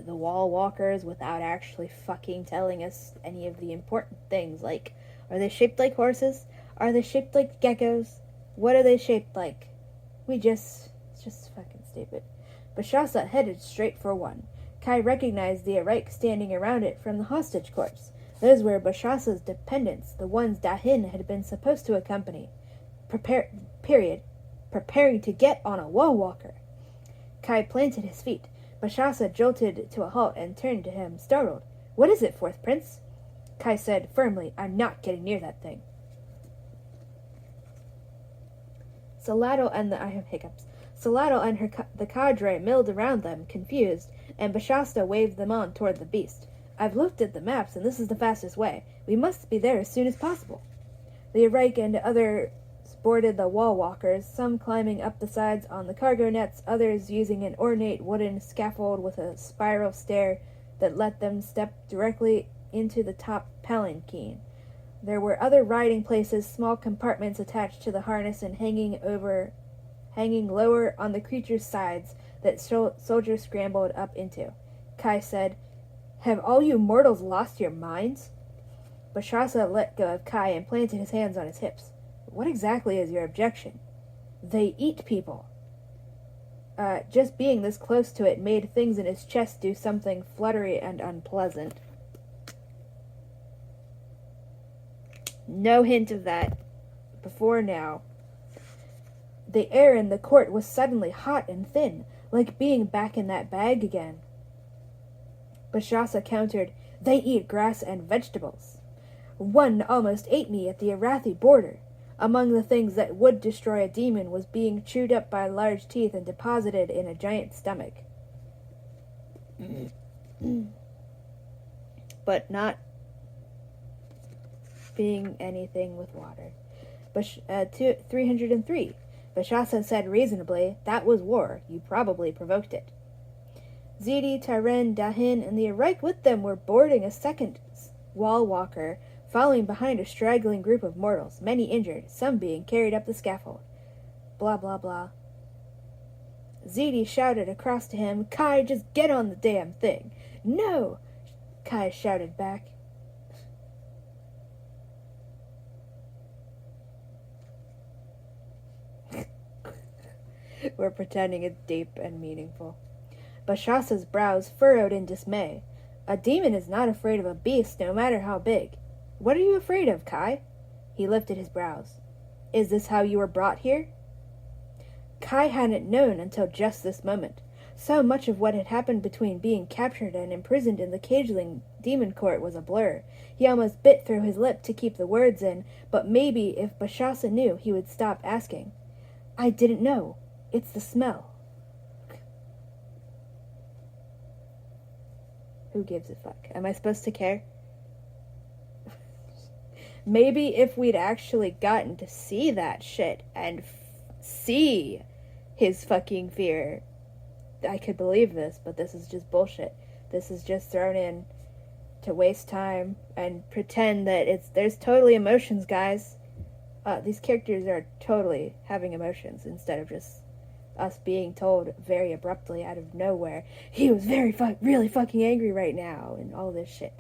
the wall walkers without actually fucking telling us any of the important things, like, are they shaped like horses? Are they shaped like geckos? What are they shaped like? It's just fucking stupid. Bashasa headed straight for one. Kai recognized the Araik standing around it from the hostage corpse. Those were Bashasa's dependents, the ones Dahin had been supposed to accompany. Preparing to get on a wall walker. Kai planted his feet. Bashasa jolted to a halt and turned to him, startled. What is it, Fourth Prince? Kai said firmly, I'm not getting near that thing. Saladel and the cadre milled around them, confused, and Bashasta waved them on toward the beast. I've looked at the maps, and this is the fastest way. We must be there as soon as possible. The Araik and others boarded the wall walkers, some climbing up the sides on the cargo nets, others using an ornate wooden scaffold with a spiral stair that let them step directly into the top palanquin. There were other riding places, small compartments attached to the harness and hanging lower on the creature's sides that soldiers scrambled up into. Kai said, Have all you mortals lost your minds? Bashasa let go of Kai and planted his hands on his hips. What exactly is your objection? They eat people. Just being this close to it made things in his chest do something fluttery and unpleasant. No hint of that before now. The air in the court was suddenly hot and thin, like being back in that bag again. Bashasa countered, They eat grass and vegetables. One almost ate me at the Arathi border. Among the things that would destroy a demon was being chewed up by large teeth and deposited in a giant stomach. But not being anything with water. 303. Bashasa said reasonably, That was war. You probably provoked it. Zidi, Taren, Dahin, and the Araik with them were boarding a second wall walker, following behind a straggling group of mortals, many injured, some being carried up the scaffold. Blah, blah, blah. Zidi shouted across to him, Kai, just get on the damn thing. No! Kai shouted back. We're pretending it's deep and meaningful. Bashasa's brows furrowed in dismay. A demon is not afraid of a beast, no matter how big. What are you afraid of, Kai? He lifted his brows. Is this how you were brought here? Kai hadn't known until just this moment. So much of what had happened between being captured and imprisoned in the cageling demon court was a blur. He almost bit through his lip to keep the words in, but maybe if Bashasa knew, he would stop asking. I didn't know. It's the smell. Who gives a fuck? Am I supposed to care? Maybe if we'd actually gotten to see that shit and see his fucking fear, I could believe this, but this is just bullshit. This is just thrown in to waste time and pretend that there's totally emotions, guys. These characters are totally having emotions instead of just us being told very abruptly out of nowhere, he was really fucking angry right now, and all this shit.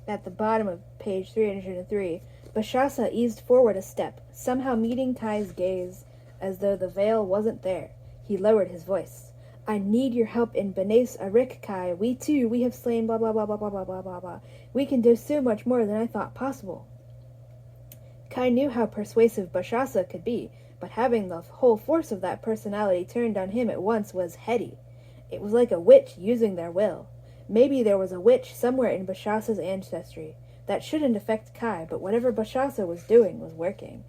At the bottom of page 303, Bashasa eased forward a step, somehow meeting Kai's gaze as though the veil wasn't there. He lowered his voice. I need your help in Benes Arik, Kai. We have slain blah blah blah blah blah blah blah blah blah. We can do so much more than I thought possible. Kai knew how persuasive Bashasa could be, but having the whole force of that personality turned on him at once was heady. It was like a witch using their will. Maybe there was a witch somewhere in Bashasa's ancestry. That shouldn't affect Kai, but whatever Bashasa was doing was working.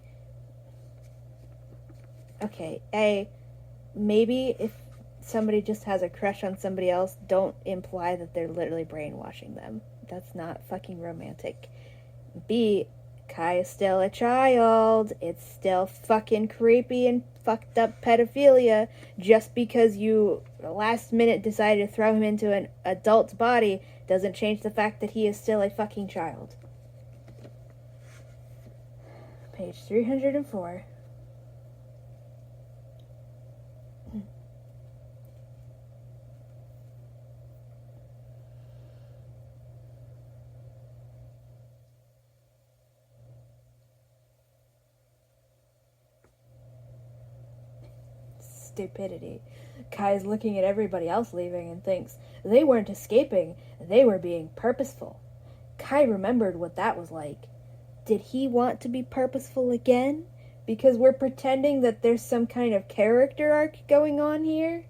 okay, maybe if somebody just has a crush on somebody else, don't imply that they're literally brainwashing them. That's not fucking romantic. B, Kai is still a child. It's still fucking creepy and fucked up pedophilia. Just because you last minute decided to throw him into an adult's body doesn't change the fact that he is still a fucking child. Page 304. Stupidity. Kai is looking at everybody else leaving and thinks they weren't escaping, they were being purposeful. Kai remembered what that was like. Did he want to be purposeful again? Because we're pretending that there's some kind of character arc going on here?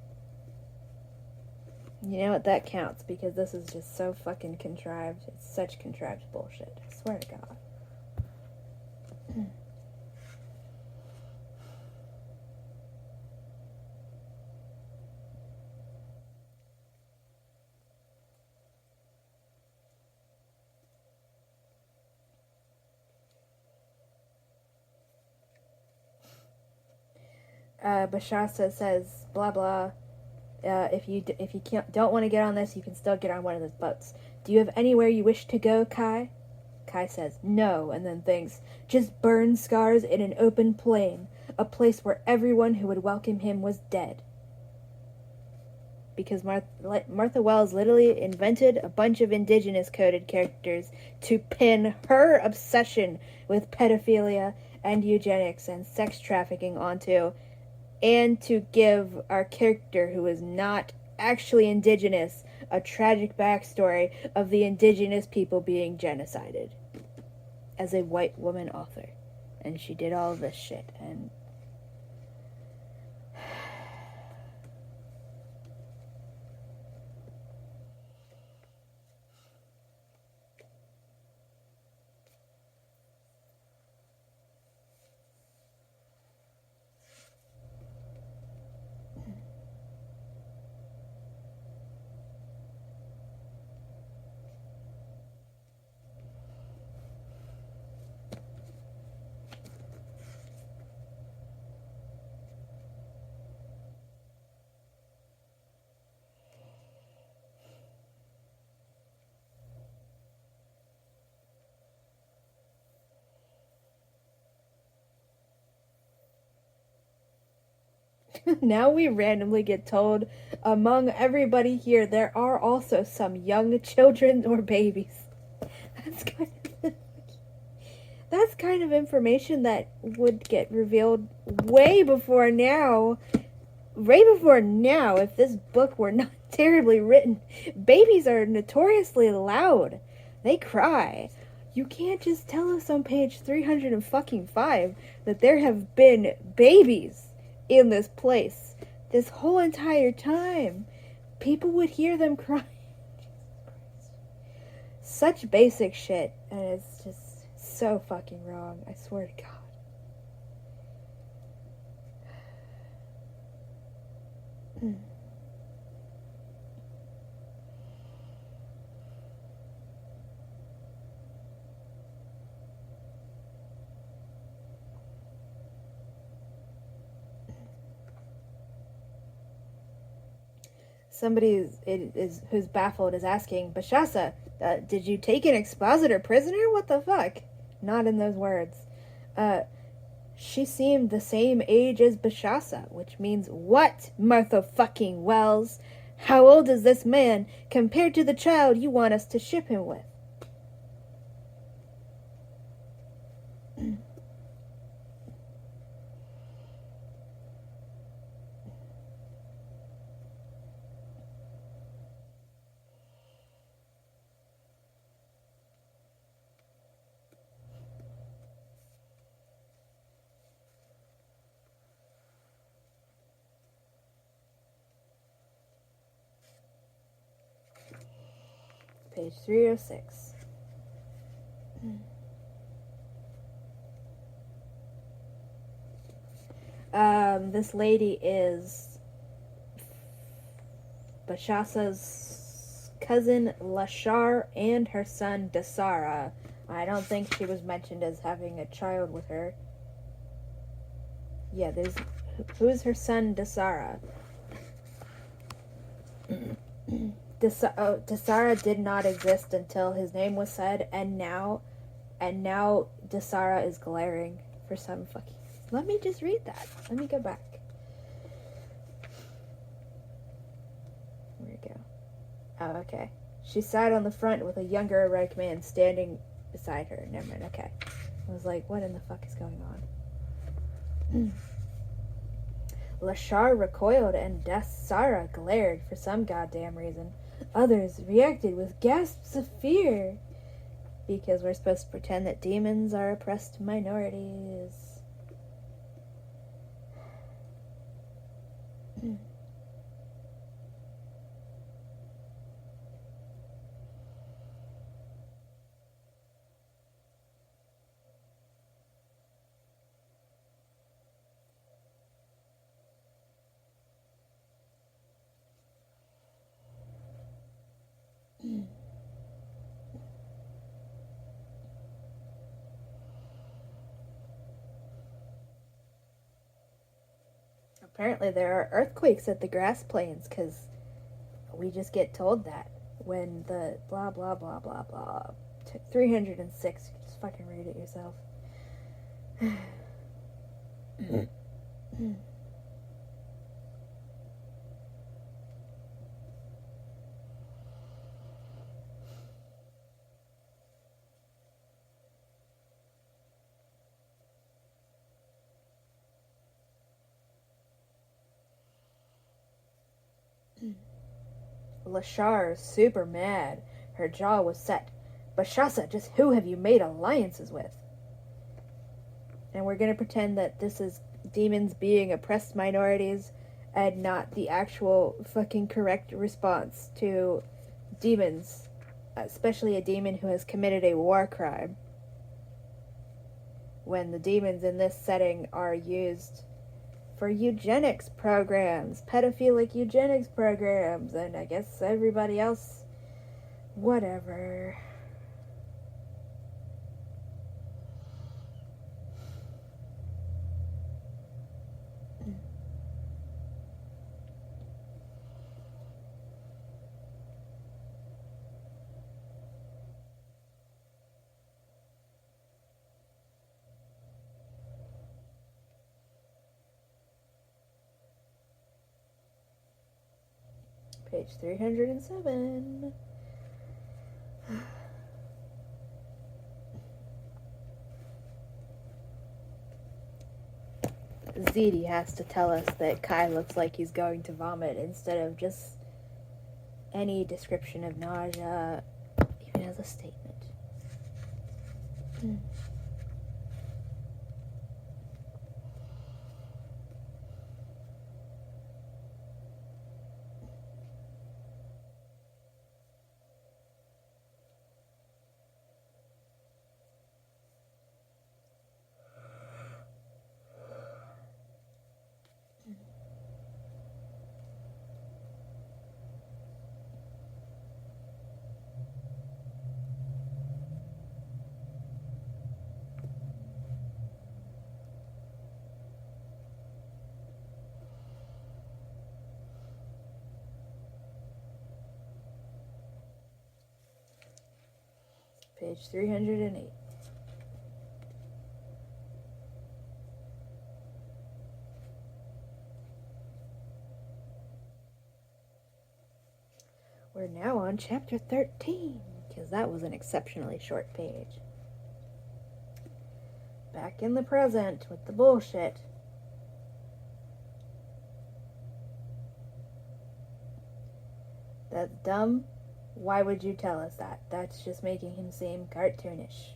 You know what? That counts, because this is just so fucking contrived. It's such contrived bullshit. I swear to God. Bashasa says, blah blah. If you don't want to get on this, you can still get on one of those boats. Do you have anywhere you wish to go, Kai? Kai says no, and then thinks, just burn scars in an open plain, a place where everyone who would welcome him was dead. Because Martha Wells literally invented a bunch of indigenous coded characters to pin her obsession with pedophilia and eugenics and sex trafficking onto, and to give our character, who is not actually indigenous, a tragic backstory of the indigenous people being genocided as a white woman author. And she did all of this shit, and now we randomly get told among everybody here there are also some young children or babies. That's kind of information that would get revealed way before now. Way before now, if this book were not terribly written. Babies are notoriously loud. They cry. You can't just tell us on page 305 that there have been babies in this place this whole entire time. People would hear them crying. Such basic shit, and it's just so fucking wrong. I swear to God. Somebody who's baffled is asking, Bashasa, did you take an expositor prisoner? What the fuck? Not in those words. She seemed the same age as Bashasa, which means what, Martha fucking Wells? How old is this man compared to the child you want us to ship him with? Page 306. This lady is Bashasa's cousin Lashar and her son Dasara. I don't think she was mentioned as having a child with her. Yeah, who's her son Dasara? Dasara did not exist until his name was said, and now Dasara is glaring for some fucking. Let me just read that. Let me go back. Where we go? Oh, okay. She sat on the front with a younger erect man standing beside her. Never mind. Okay. I was like, what in the fuck is going on? Lashar recoiled and Dasara glared for some goddamn reason. Others reacted with gasps of fear. Because we're supposed to pretend that demons are oppressed minorities. Apparently there are earthquakes at the grass plains because we just get told that when the blah blah blah blah blah 306. Just fucking read it yourself. Lashar, super mad. Her jaw was set. Bashasa, just who have you made alliances with? And we're gonna pretend that this is demons being oppressed minorities and not the actual fucking correct response to demons, especially a demon who has committed a war crime. When the demons in this setting are used for eugenics programs, pedophilic eugenics programs, and I guess everybody else, whatever. Page 307. Zedi has to tell us that Kai looks like he's going to vomit instead of just any description of nausea, even as a statement. Page 308. We're now on chapter 13, because that was an exceptionally short page. Back in the present with the bullshit. That's dumb. Why would you tell us that? That's just making him seem cartoonish.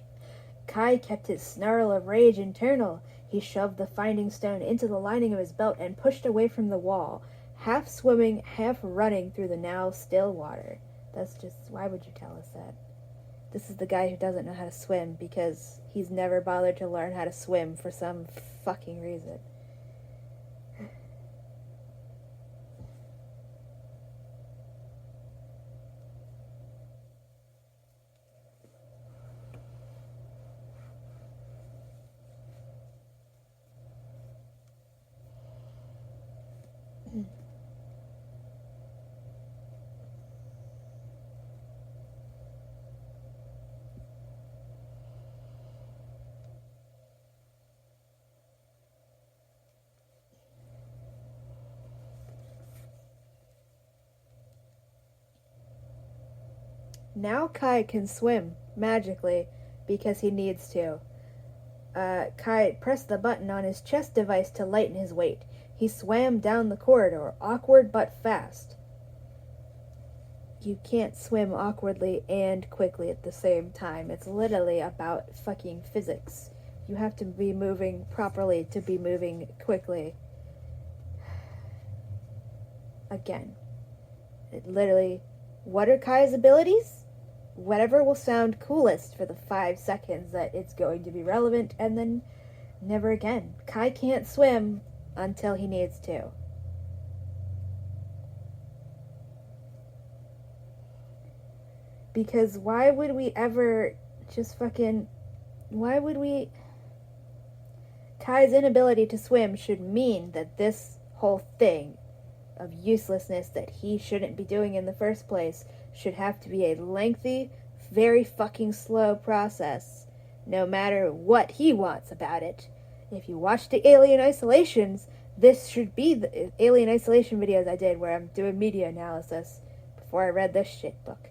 Kai kept his snarl of rage internal. He shoved the finding stone into the lining of his belt and pushed away from the wall, half swimming, half running through the now still water. That's just, why would you tell us that? This is the guy who doesn't know how to swim because he's never bothered to learn how to swim for some fucking reason. Now Kai can swim magically because he needs to. Kai pressed the button on his chest device to lighten his weight. He swam down the corridor, awkward but fast. You can't swim awkwardly and quickly at the same time. It's literally about fucking physics. You have to be moving properly to be moving quickly. Again, it literally, what are Kai's abilities? Whatever will sound coolest for the 5 seconds that it's going to be relevant, and then never again. Kai can't swim until he needs to. Because why would we ever just fucking... Why would we... Kai's inability to swim should mean that this whole thing of uselessness that he shouldn't be doing in the first place should have to be a lengthy, very fucking slow process, no matter what he wants about it. If you watch the Alien Isolations, this should be the Alien Isolation videos I did where I'm doing media analysis before I read this shit book.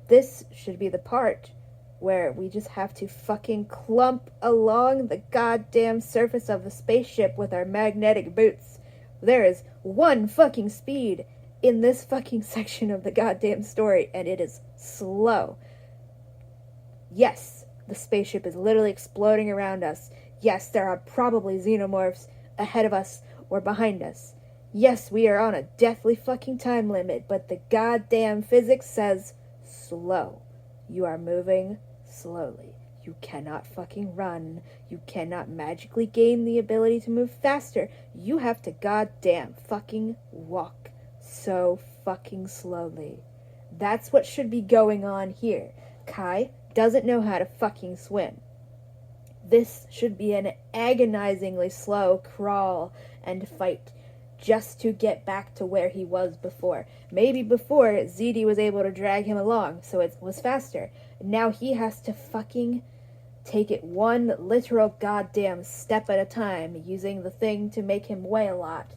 This should be the part where we just have to fucking clump along the goddamn surface of the spaceship with our magnetic boots. There is one fucking speed in this fucking section of the goddamn story, and it is slow. Yes, the spaceship is literally exploding around us. Yes, there are probably xenomorphs ahead of us or behind us. Yes, we are on a deathly fucking time limit, but the goddamn physics says slow. You are moving slowly. You cannot fucking run. You cannot magically gain the ability to move faster. You have to goddamn fucking walk so fucking slowly. That's what should be going on here. Kai doesn't know how to fucking swim. This should be an agonizingly slow crawl and fight just to get back to where he was before. Maybe before, ZD was able to drag him along, so it was faster. Now he has to fucking take it one literal goddamn step at a time, using the thing to make him weigh a lot.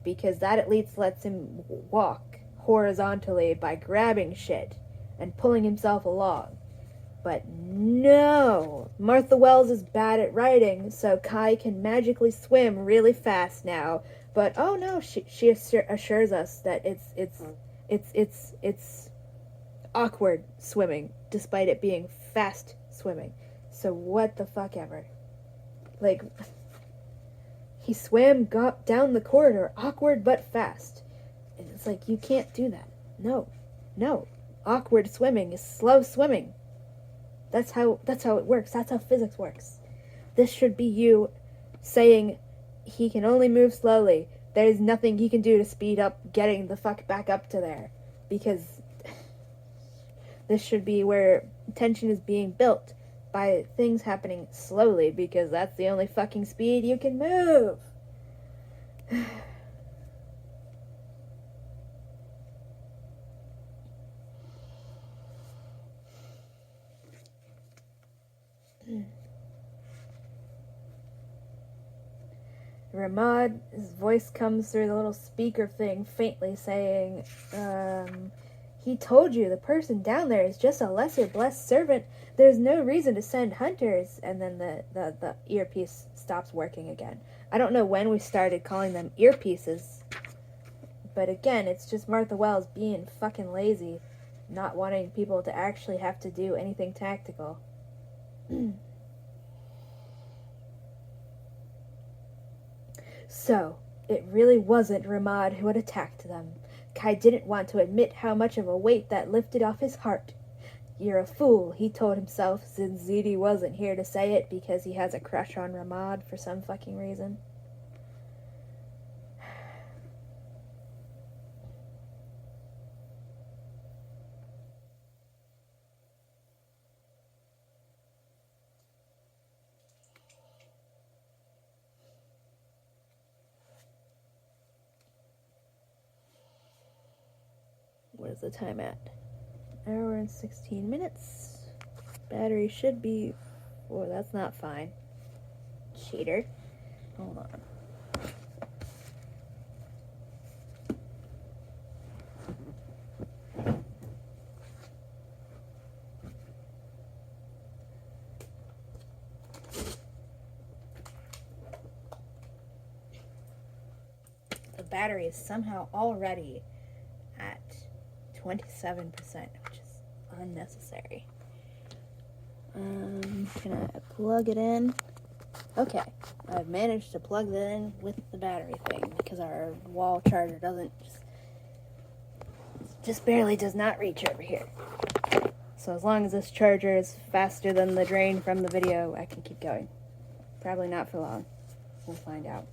Because that at least lets him walk horizontally by grabbing shit and pulling himself along. But no! Martha Wells is bad at writing, so Kai can magically swim really fast now. But oh no, she assures us that it's awkward swimming, despite it being fast swimming. So what the fuck ever. Like, he swam down the corridor, awkward but fast. And it's like, you can't do that. No. Awkward swimming is slow swimming. That's how it works. That's how physics works. This should be you saying he can only move slowly. There's nothing he can do to speed up getting the fuck back up to there. Because this should be where tension is being built by things happening slowly, because that's the only fucking speed you can move. Ramad's voice comes through the little speaker thing, faintly saying, he told you the person down there is just a lesser blessed servant. There's no reason to send hunters. And then the earpiece stops working again. I don't know when we started calling them earpieces. But again, it's just Martha Wells being fucking lazy, not wanting people to actually have to do anything tactical. So, it really wasn't Ramad who had attacked them. Kai didn't want to admit how much of a weight that lifted off his heart. You're a fool, he told himself, since ZD wasn't here to say it because he has a crush on Ramad for some fucking reason. What is the time at? Hour and 16 minutes. Battery should be... Oh, that's not fine. Cheater. Hold on. The battery is somehow already at 27%, which is unnecessary. Can I plug it in? Okay, I've managed to plug that in with the battery thing because our wall charger just barely does not reach over here. So as long as this charger is faster than the drain from the video, I can keep going. Probably not for long. We'll find out.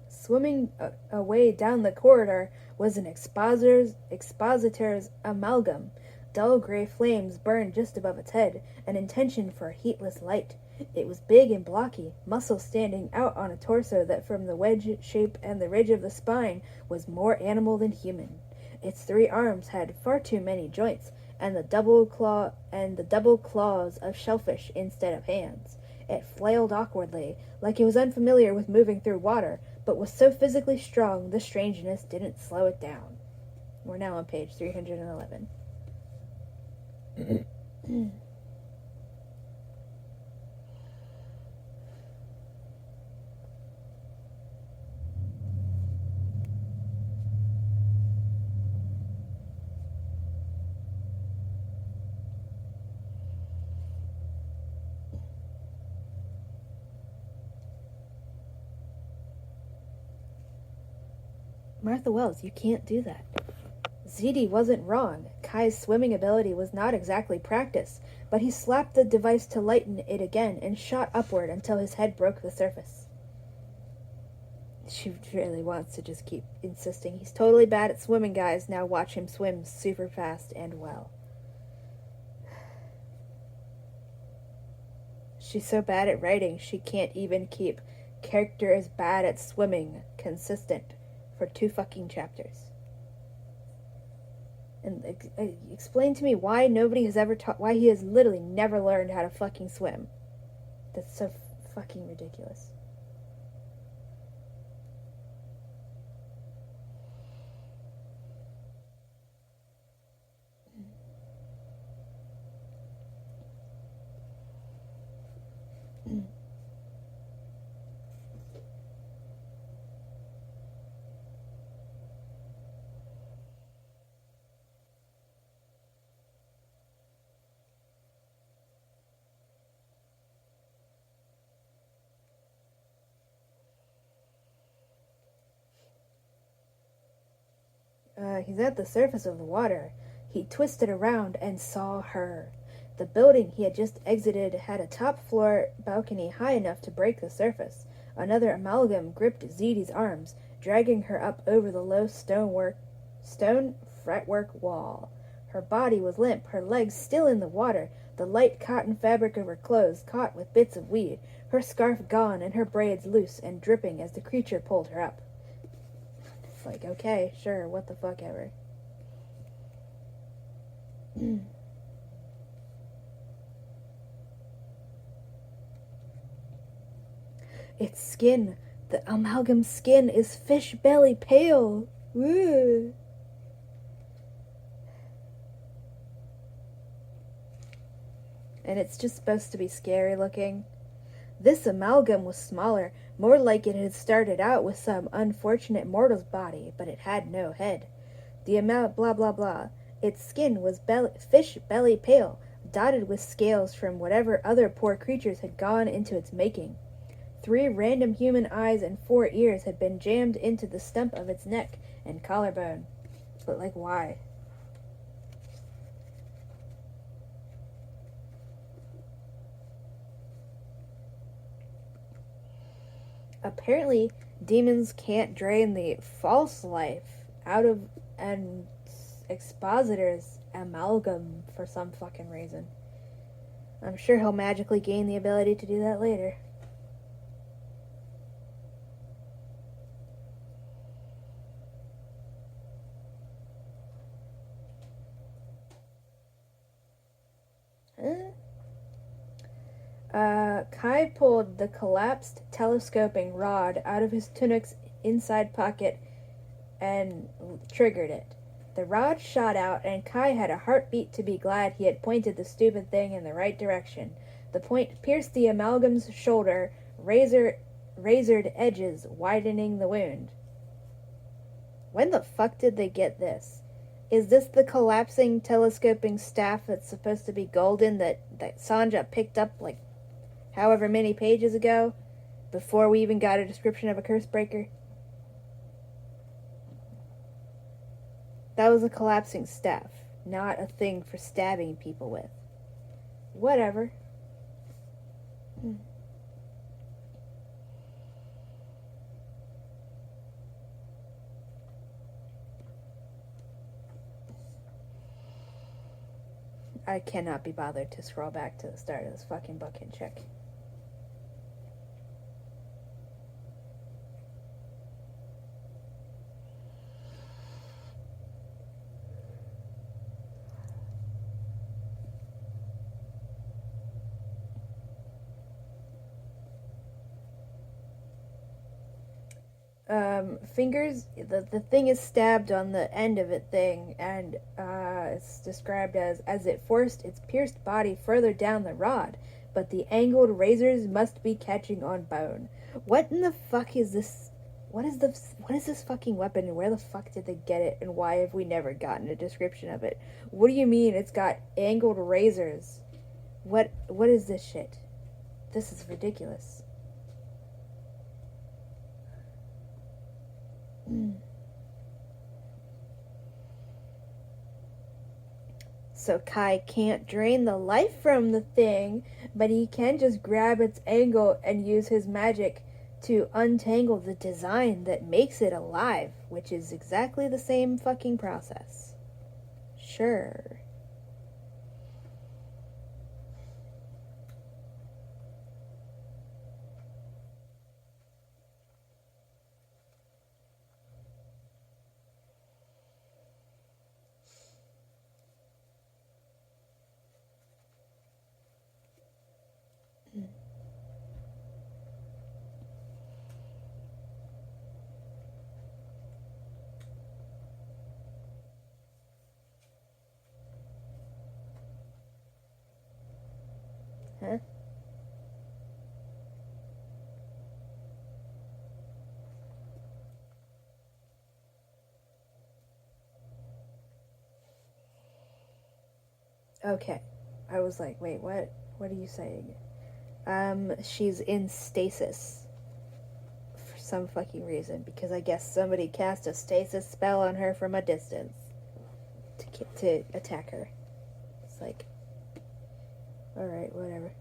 Swimming away down the corridor was an expositor's amalgam. Dull gray flames burned just above its head, an intention for a heatless light. It was big and blocky, muscles standing out on a torso that from the wedge shape and the ridge of the spine was more animal than human. Its 3 arms had far too many joints, and the double claws of shellfish instead of hands. It flailed awkwardly, like it was unfamiliar with moving through water, but was so physically strong the strangeness didn't slow it down. We're now on page 311. Martha Wells, you can't do that. Ziti wasn't wrong. Kai's swimming ability was not exactly practice, but he slapped the device to lighten it again and shot upward until his head broke the surface. She really wants to just keep insisting. He's totally bad at swimming, guys. Now watch him swim super fast and well. She's so bad at writing, she can't even keep character is bad at swimming consistent for 2 fucking chapters. And explain to me why nobody has ever taught, why he has literally never learned how to fucking swim. That's so fucking ridiculous. He's at the surface of the water. He twisted around and saw her. The building he had just exited had a top-floor balcony high enough to break the surface. Another amalgam gripped Ziti's arms, dragging her up over the low stone fretwork wall. Her body was limp, her legs still in the water, the light cotton fabric of her clothes caught with bits of weed, her scarf gone and her braids loose and dripping as the creature pulled her up. It's like, okay, sure, what the fuck ever. Its skin, the amalgam skin, is fish belly pale. Woo. And it's just supposed to be scary looking. This amalgam was smaller, more like it had started out with some unfortunate mortal's body, but it had no head. The amount blah blah blah. Its skin was fish belly pale, dotted with scales from whatever other poor creatures had gone into its making. 3 random human eyes and 4 ears had been jammed into the stump of its neck and collarbone. But, like, why? Apparently, demons can't drain the false life out of an expositor's amalgam for some fucking reason. I'm sure he'll magically gain the ability to do that later. Kai pulled the collapsed telescoping rod out of his tunic's inside pocket and triggered it. The rod shot out, and Kai had a heartbeat to be glad he had pointed the stupid thing in the right direction. The point pierced the amalgam's shoulder, razored edges widening the wound. When the fuck did they get this? Is this the collapsing telescoping staff that's supposed to be golden that Sanja picked up like however many pages ago, before we even got a description of a curse breaker? That was a collapsing staff, not a thing for stabbing people with. Whatever. I cannot be bothered to scroll back to the start of this fucking book and check. Fingers, the thing is stabbed on the end of it thing, and it's described as it forced its pierced body further down the rod, but the angled razors must be catching on bone. What in the fuck is this? What is this fucking weapon, and where the fuck did they get it, and why have we never gotten a description of it? What do you mean it's got angled razors? What is this shit? This is ridiculous. So Kai can't drain the life from the thing, but he can just grab its angle and use his magic to untangle the design that makes it alive, which is exactly the same fucking process. Sure. Huh? Okay. I was like, wait, what? What are you saying? She's in stasis. For some fucking reason. Because I guess somebody cast a stasis spell on her from a distance. To attack her. It's like, alright, whatever.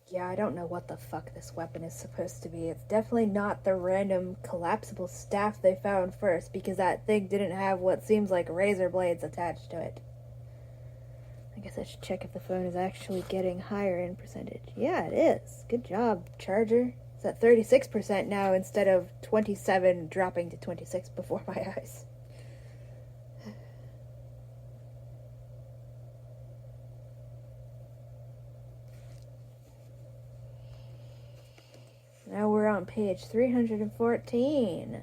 Yeah, I don't know what the fuck this weapon is supposed to be. It's definitely not the random collapsible staff they found first, because that thing didn't have what seems like razor blades attached to it. I guess I should check if the phone is actually getting higher in percentage. Yeah, it is. Good job, Charger. It's at 36% now instead of 27 dropping to 26 before my eyes. Now we're on page 314.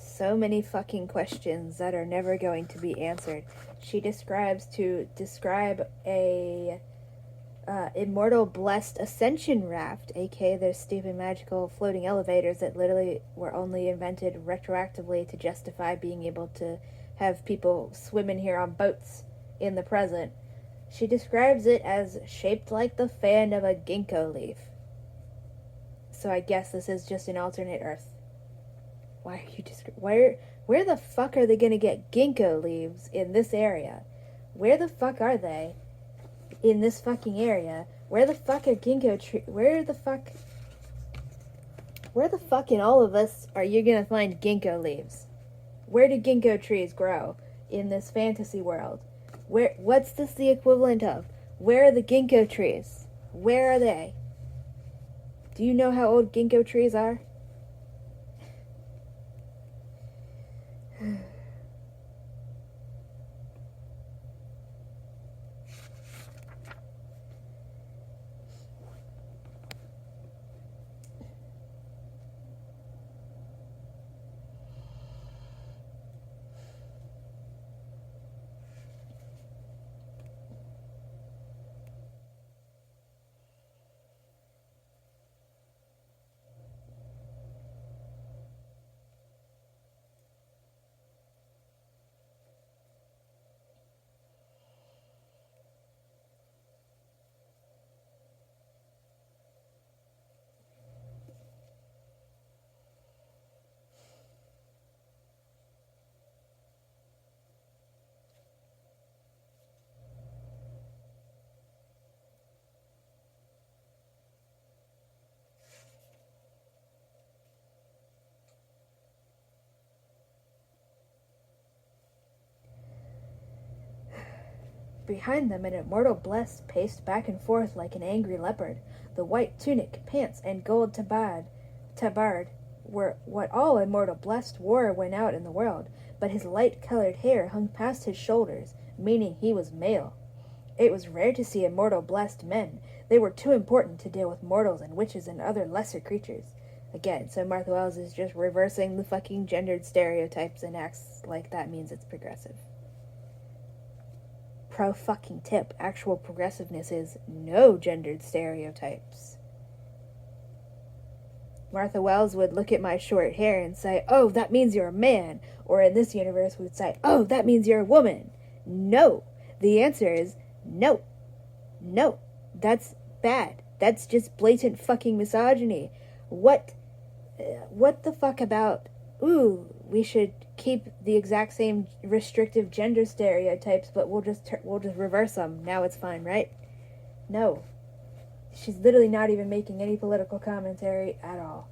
So many fucking questions that are never going to be answered. She describe a immortal blessed ascension raft, aka those stupid magical floating elevators that literally were only invented retroactively to justify being able to have people swim in here on boats in the present. She describes it as shaped like the fan of a ginkgo leaf. So I guess this is just an alternate Earth. Why are you where the fuck are they gonna get ginkgo leaves in this area? Where the fuck are they in this fucking area? Where the fuck are ginkgo trees? Where the fuck in all of us are you gonna find ginkgo leaves? Where do ginkgo trees grow in this fantasy world? What's this the equivalent of? Where are the ginkgo trees? Where are they? Do you know how old ginkgo trees are? Behind them, an immortal blessed paced back and forth like an angry leopard. The white tunic, pants, and gold tabard were what all immortal blessed wore when out in the world, but his light-colored hair hung past his shoulders, meaning he was male. It was rare to see immortal blessed men. They were too important to deal with mortals and witches and other lesser creatures. Again, so Martha Wells is just reversing the fucking gendered stereotypes and acts like that means it's progressive. Pro fucking tip. Actual progressiveness is no gendered stereotypes. Martha Wells would look at my short hair and say, "Oh, that means you're a man." Or in this universe would say, "Oh, that means you're a woman." No. The answer is no. No. That's bad. That's just blatant fucking misogyny. What the fuck about, ooh, we should keep the exact same restrictive gender stereotypes, but we'll just reverse them. Now it's fine, right? No. She's literally not even making any political commentary at all.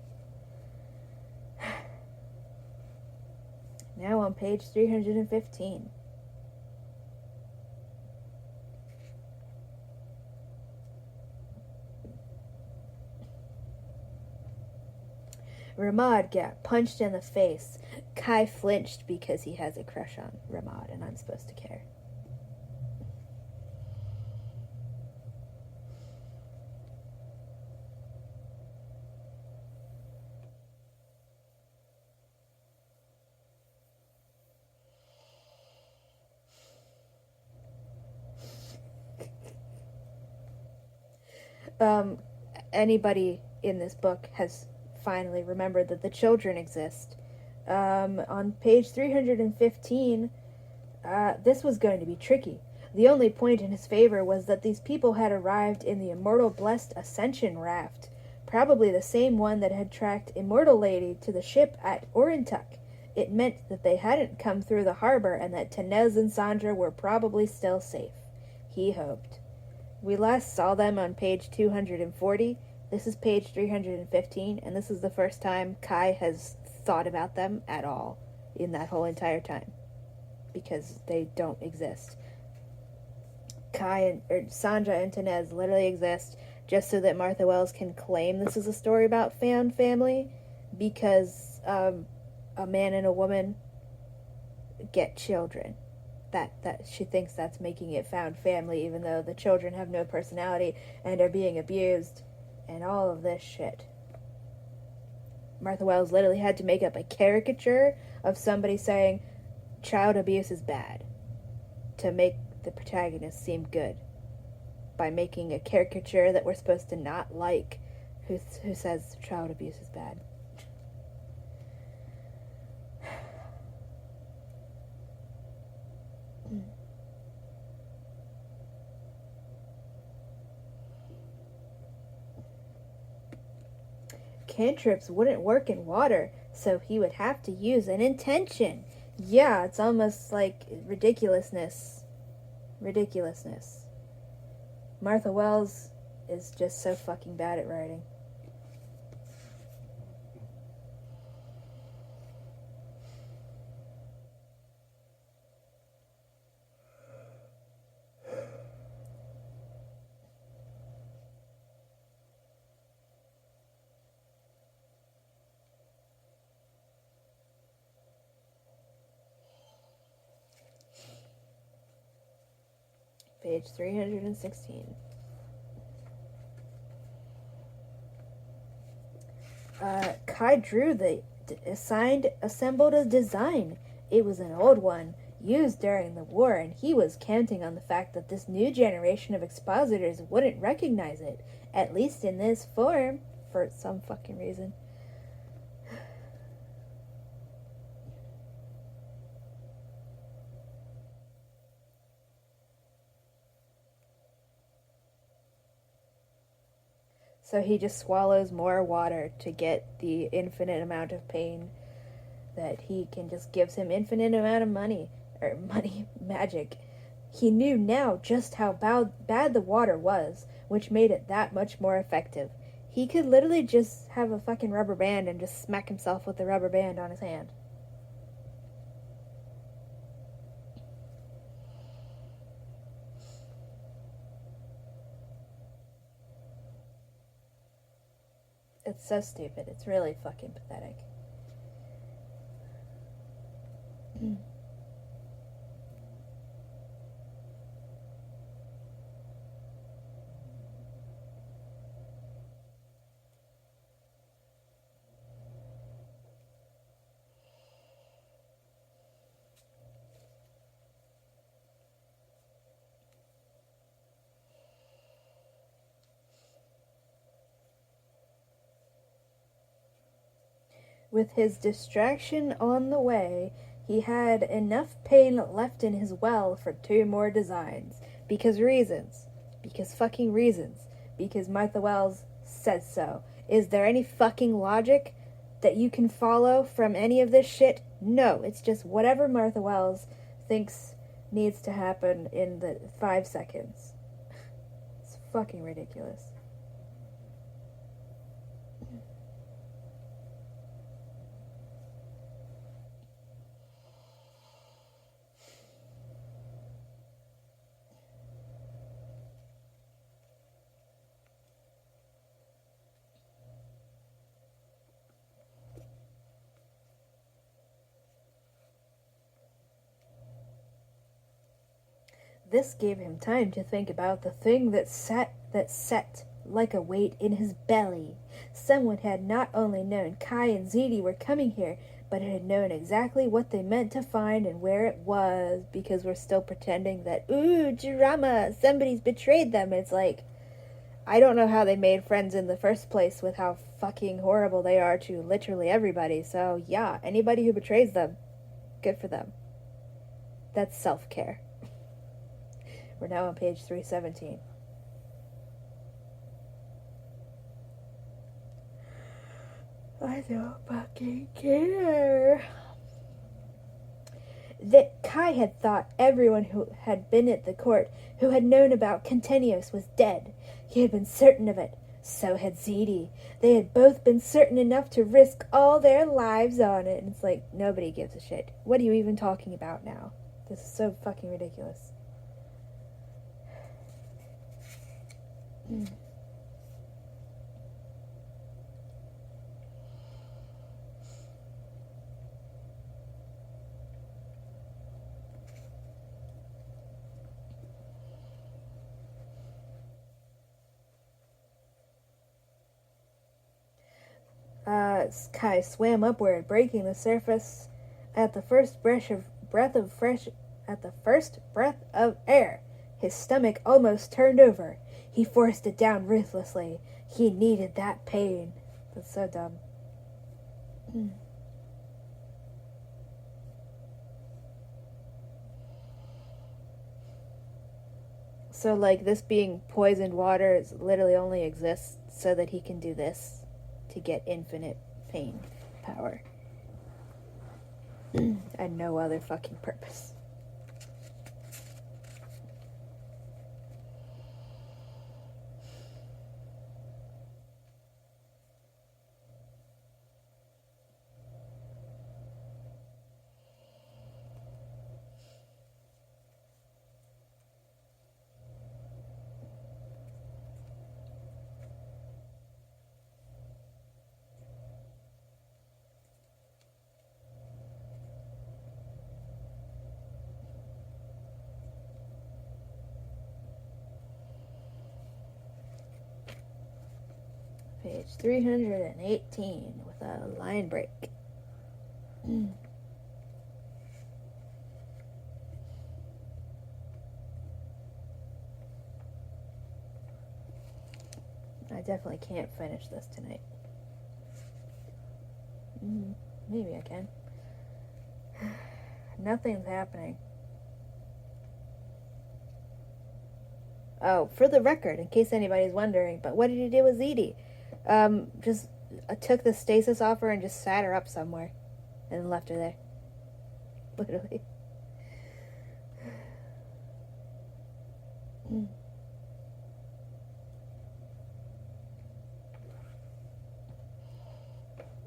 Now on page 315. Ramad got punched in the face. Kai flinched because he has a crush on Ramad, and I'm supposed to care. Anybody in this book has finally remembered that the children exist. On page 315, this was going to be tricky. The only point in his favor was that these people had arrived in the Immortal Blessed Ascension raft, probably the same one that had tracked Immortal Lady to the ship at Orintuck. It meant that they hadn't come through the harbor and that Tenez and Sandra were probably still safe. He hoped. We last saw them on page 240. This is page 315, and this is the first time Kai has thought about them at all in that whole entire time, because they don't exist. Sandra and Tenez literally exist just so that Martha Wells can claim this is a story about found family, because a man and a woman get children. That she thinks that's making it found family, even though the children have no personality and are being abused and all of this shit. Martha Wells literally had to make up a caricature of somebody saying child abuse is bad to make the protagonist seem good, by making a caricature that we're supposed to not like, who says child abuse is bad. Cantrips wouldn't work in water, so he would have to use an intention. Yeah, it's almost like ridiculousness. Martha Wells is just so fucking bad at writing. Page 316. Kai drew the assembled a design. It was an old one, used during the war, and he was counting on the fact that this new generation of expositors wouldn't recognize it, at least in this form, for some fucking reason. So he just swallows more water to get the infinite amount of pain that he can just gives him infinite amount of money, magic. He knew now just how bad the water was, which made it that much more effective. He could literally just have a fucking rubber band and just smack himself with the rubber band on his hand. It's so stupid. It's really fucking pathetic. With his distraction on the way, he had enough pain left in his well for 2 more designs. Because reasons. Because fucking reasons. Because Martha Wells says so. Is there any fucking logic that you can follow from any of this shit? No, it's just whatever Martha Wells thinks needs to happen in the 5 seconds. It's fucking ridiculous. This gave him time to think about the thing that set like a weight in his belly. Someone had not only known Kai and Ziti were coming here, but had known exactly what they meant to find and where it was, because we're still pretending that, ooh, drama, somebody's betrayed them. It's like, I don't know how they made friends in the first place with how fucking horrible they are to literally everybody. So, yeah, anybody who betrays them, good for them. That's self-care. We're now on page 317. I don't fucking care. That Kai had thought everyone who had been at the court who had known about Centenios was dead. He had been certain of it. So had Ziti. They had both been certain enough to risk all their lives on it. And it's like, nobody gives a shit. What are you even talking about now? This is so fucking ridiculous. Kai swam upward, breaking the surface at the first breath of air. His stomach almost turned over. He forced it down ruthlessly. He needed that pain. That's so dumb. So, like, this being poisoned water is literally only exists so that he can do this to get infinite pain power. And no other fucking purpose. Page 318 with a line break. I definitely can't finish this tonight. Maybe I can. Nothing's happening. Oh, for the record, in case anybody's wondering, but what did he do with Ziti? Just took the stasis off her and just sat her up somewhere. And then left her there. Literally.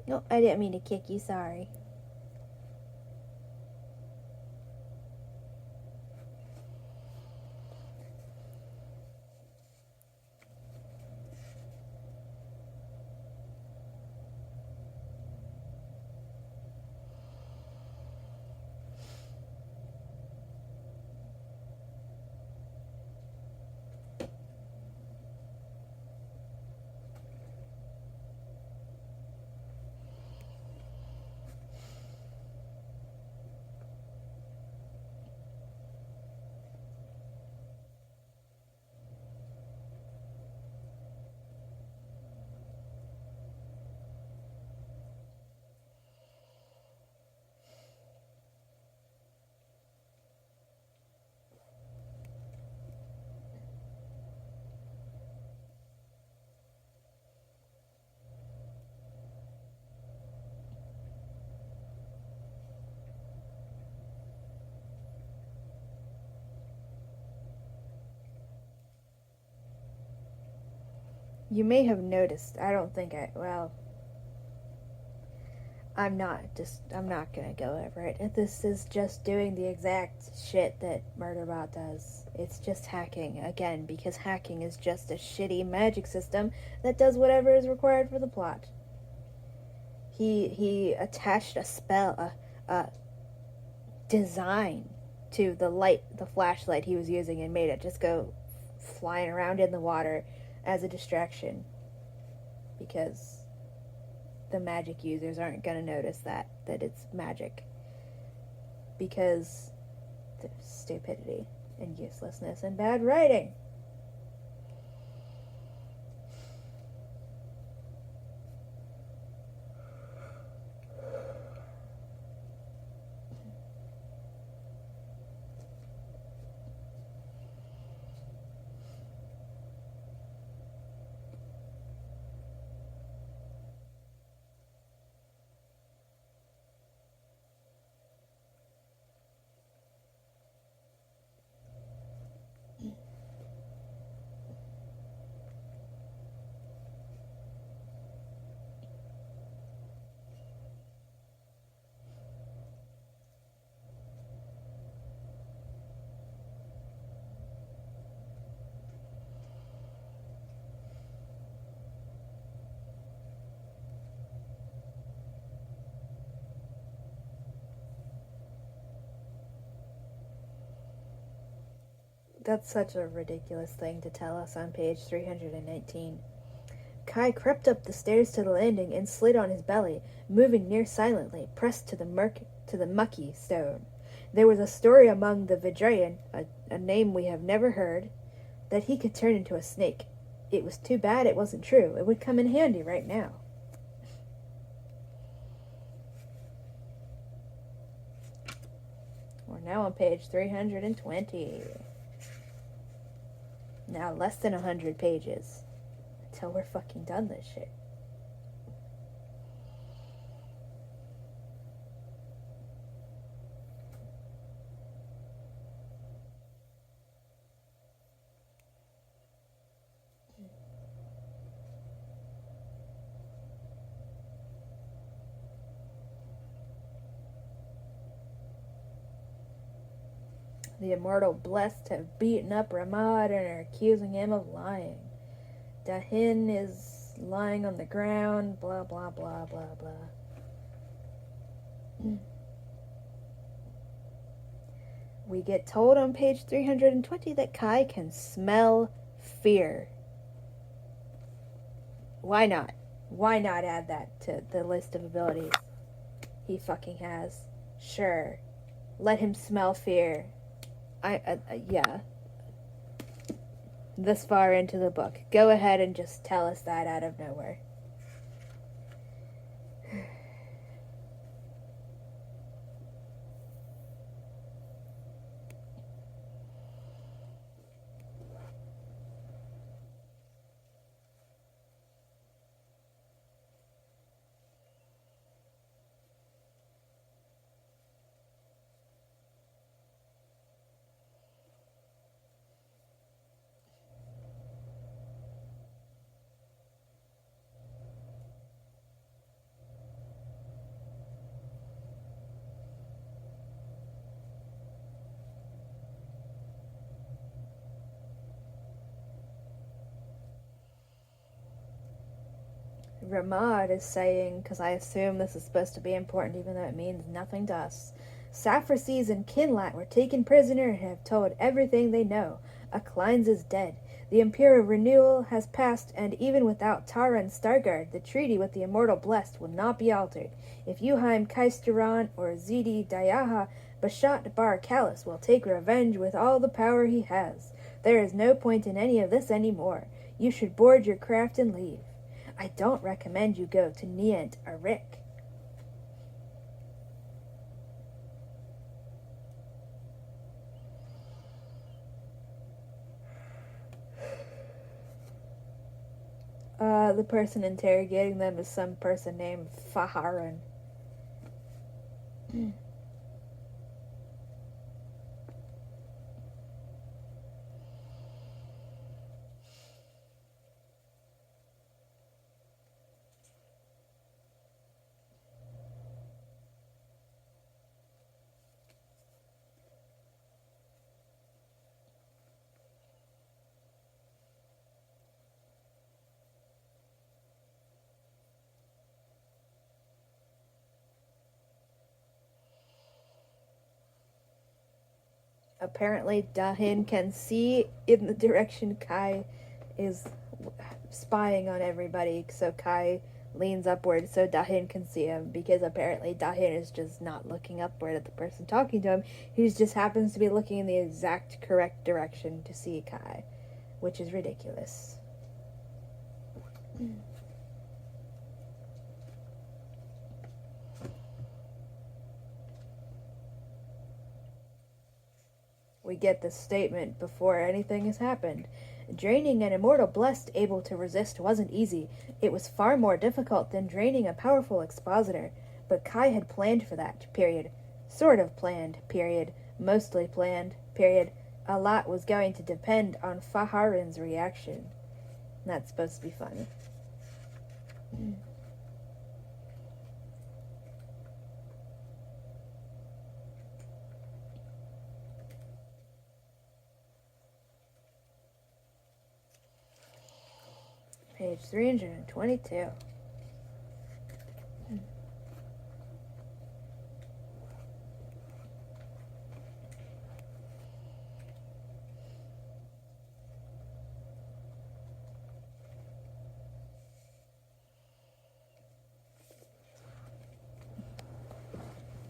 No, I didn't mean to kick you, sorry. You may have noticed, I don't think I'm not gonna go over it. This is just doing the exact shit that Murderbot does. It's just hacking, again, because hacking is just a shitty magic system that does whatever is required for the plot. He attached a spell, a design to the flashlight he was using, and made it just go flying around in the water as a distraction, because the magic users aren't going to notice that it's magic, because there's stupidity and uselessness and bad writing. That's such a ridiculous thing to tell us on page 319. Kai crept up the stairs to the landing and slid on his belly, moving near silently, pressed to the mucky stone. There was a story among the Vidrayan, a name we have never heard, that he could turn into a snake. It was too bad it wasn't true. It would come in handy right now. We're now on page 320. Now less than 100 pages. Until we're fucking done this shit. The immortal blessed have beaten up Ramad and are accusing him of lying. Dahin is lying on the ground, blah, blah, blah, blah, blah. We get told on page 320 that Kai can smell fear. Why not? Why not add that to the list of abilities he fucking has? Sure. Let him smell fear. Yeah. This far into the book. Go ahead and just tell us that out of nowhere. Ramad is saying, because I assume this is supposed to be important even though it means nothing to us. Saphraces and Kinlat were taken prisoner and have told everything they know. Aklines is dead. The Imperial renewal has passed, and even without Tara and Stargard, the treaty with the Immortal Blessed will not be altered. If Yuheim Kaisteran or Zedi Dayaha, Bashat Bar Kalis will take revenge with all the power he has. There is no point in any of this anymore. You should board your craft and leave. I don't recommend you go to Nient Arik. The person interrogating them is some person named Faharan. Apparently, Dahin can see in the direction Kai is spying on everybody, so Kai leans upward so Dahin can see him, because apparently Dahin is just not looking upward at the person talking to him. He just happens to be looking in the exact correct direction to see Kai, which is ridiculous. We get this statement before anything has happened. Draining an immortal blessed able to resist wasn't easy. It was far more difficult than draining a powerful expositor. But Kai had planned for that, period. Sort of planned, period. Mostly planned, period. A lot was going to depend on Faharin's reaction. That's supposed to be funny. Page 322.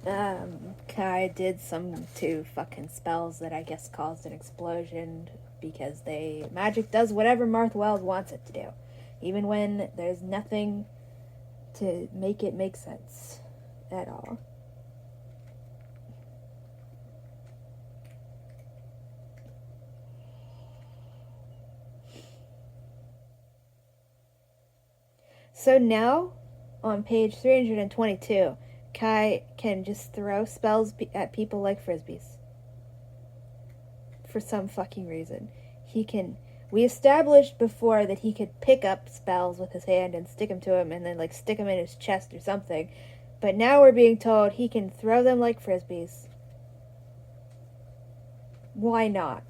Kai did some 2 fucking spells that I guess caused an explosion because magic does whatever Marth Wells wants it to do, even when there's nothing to make it make sense at all. So now, on page 322, Kai can just throw spells at people like frisbees. For some fucking reason. We established before that he could pick up spells with his hand and stick them to him and then, like, stick them in his chest or something. But now we're being told he can throw them like frisbees. Why not?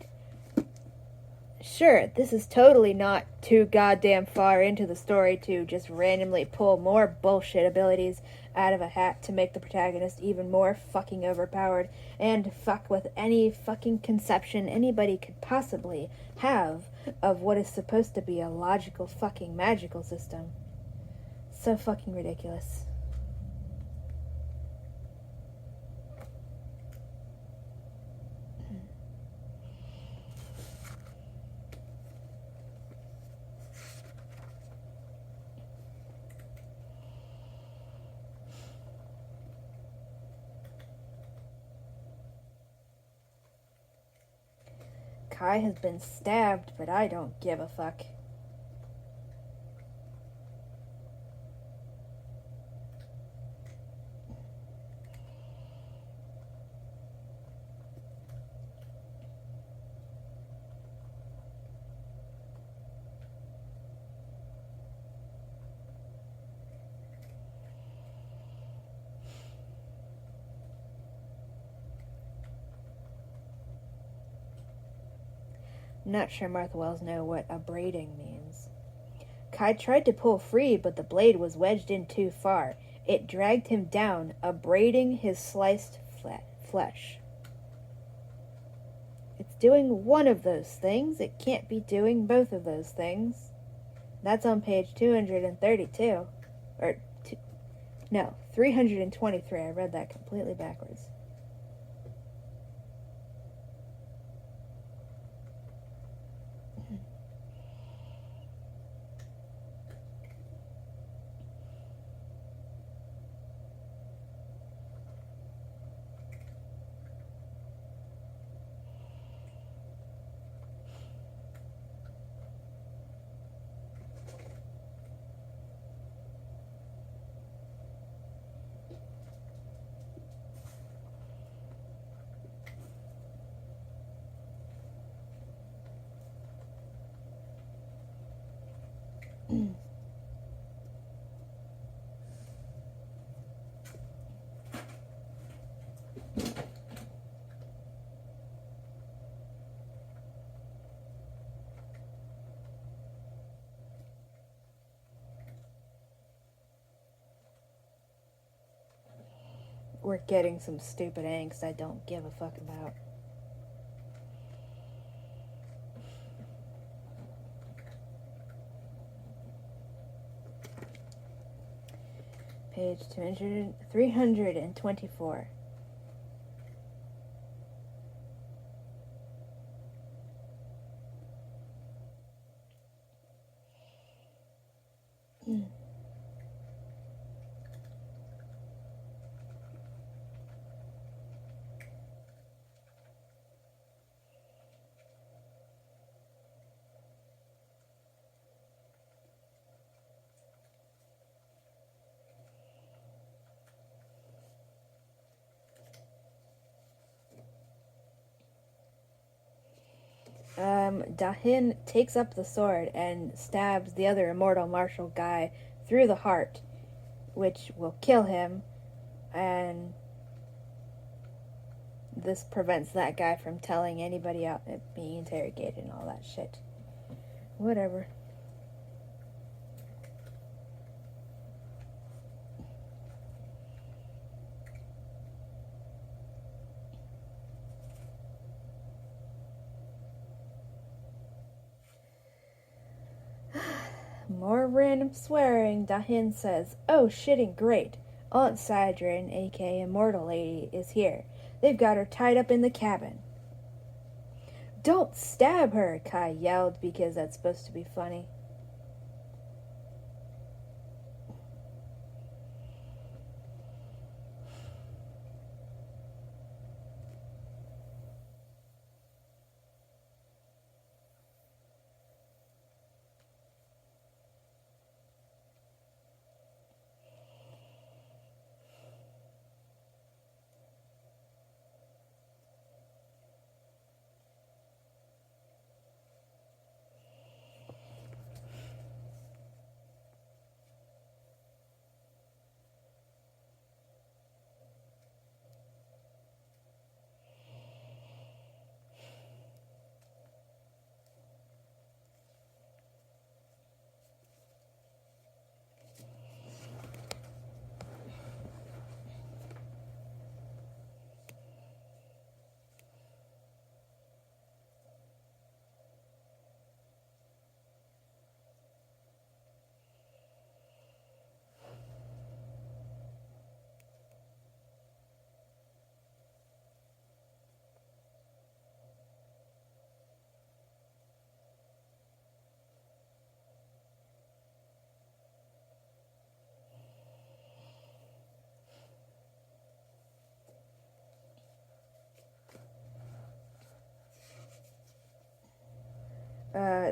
Sure, this is totally not too goddamn far into the story to just randomly pull more bullshit abilities out of a hat to make the protagonist even more fucking overpowered and fuck with any fucking conception anybody could possibly have of what is supposed to be a logical fucking magical system. So fucking ridiculous. Kai has been stabbed, but I don't give a fuck. I'm not sure Martha Wells know what abrading means. Kai tried to pull free, but the blade was wedged in too far. It dragged him down, abrading his sliced flesh. It's doing one of those things. It can't be doing both of those things. That's on page 232. Or, no, 323. I read that completely backwards. We're getting some stupid angst I don't give a fuck about. Page 324. Dahin takes up the sword and stabs the other immortal martial guy through the heart, which will kill him, and this prevents that guy from telling anybody out being interrogated and all that shit. Whatever. More random swearing. Dahin says, "Oh, shitting great. Aunt Sidrin, aka Immortal Lady, is here. They've got her tied up in the cabin. Don't stab her, Kai yelled, because that's supposed to be funny.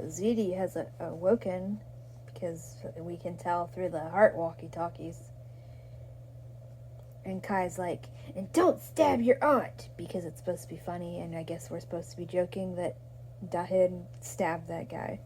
Zeddy has awoken, because we can tell through the heart walkie-talkies. And Kai's like, and don't stab your aunt, because it's supposed to be funny, and I guess we're supposed to be joking that Dahid stabbed that guy.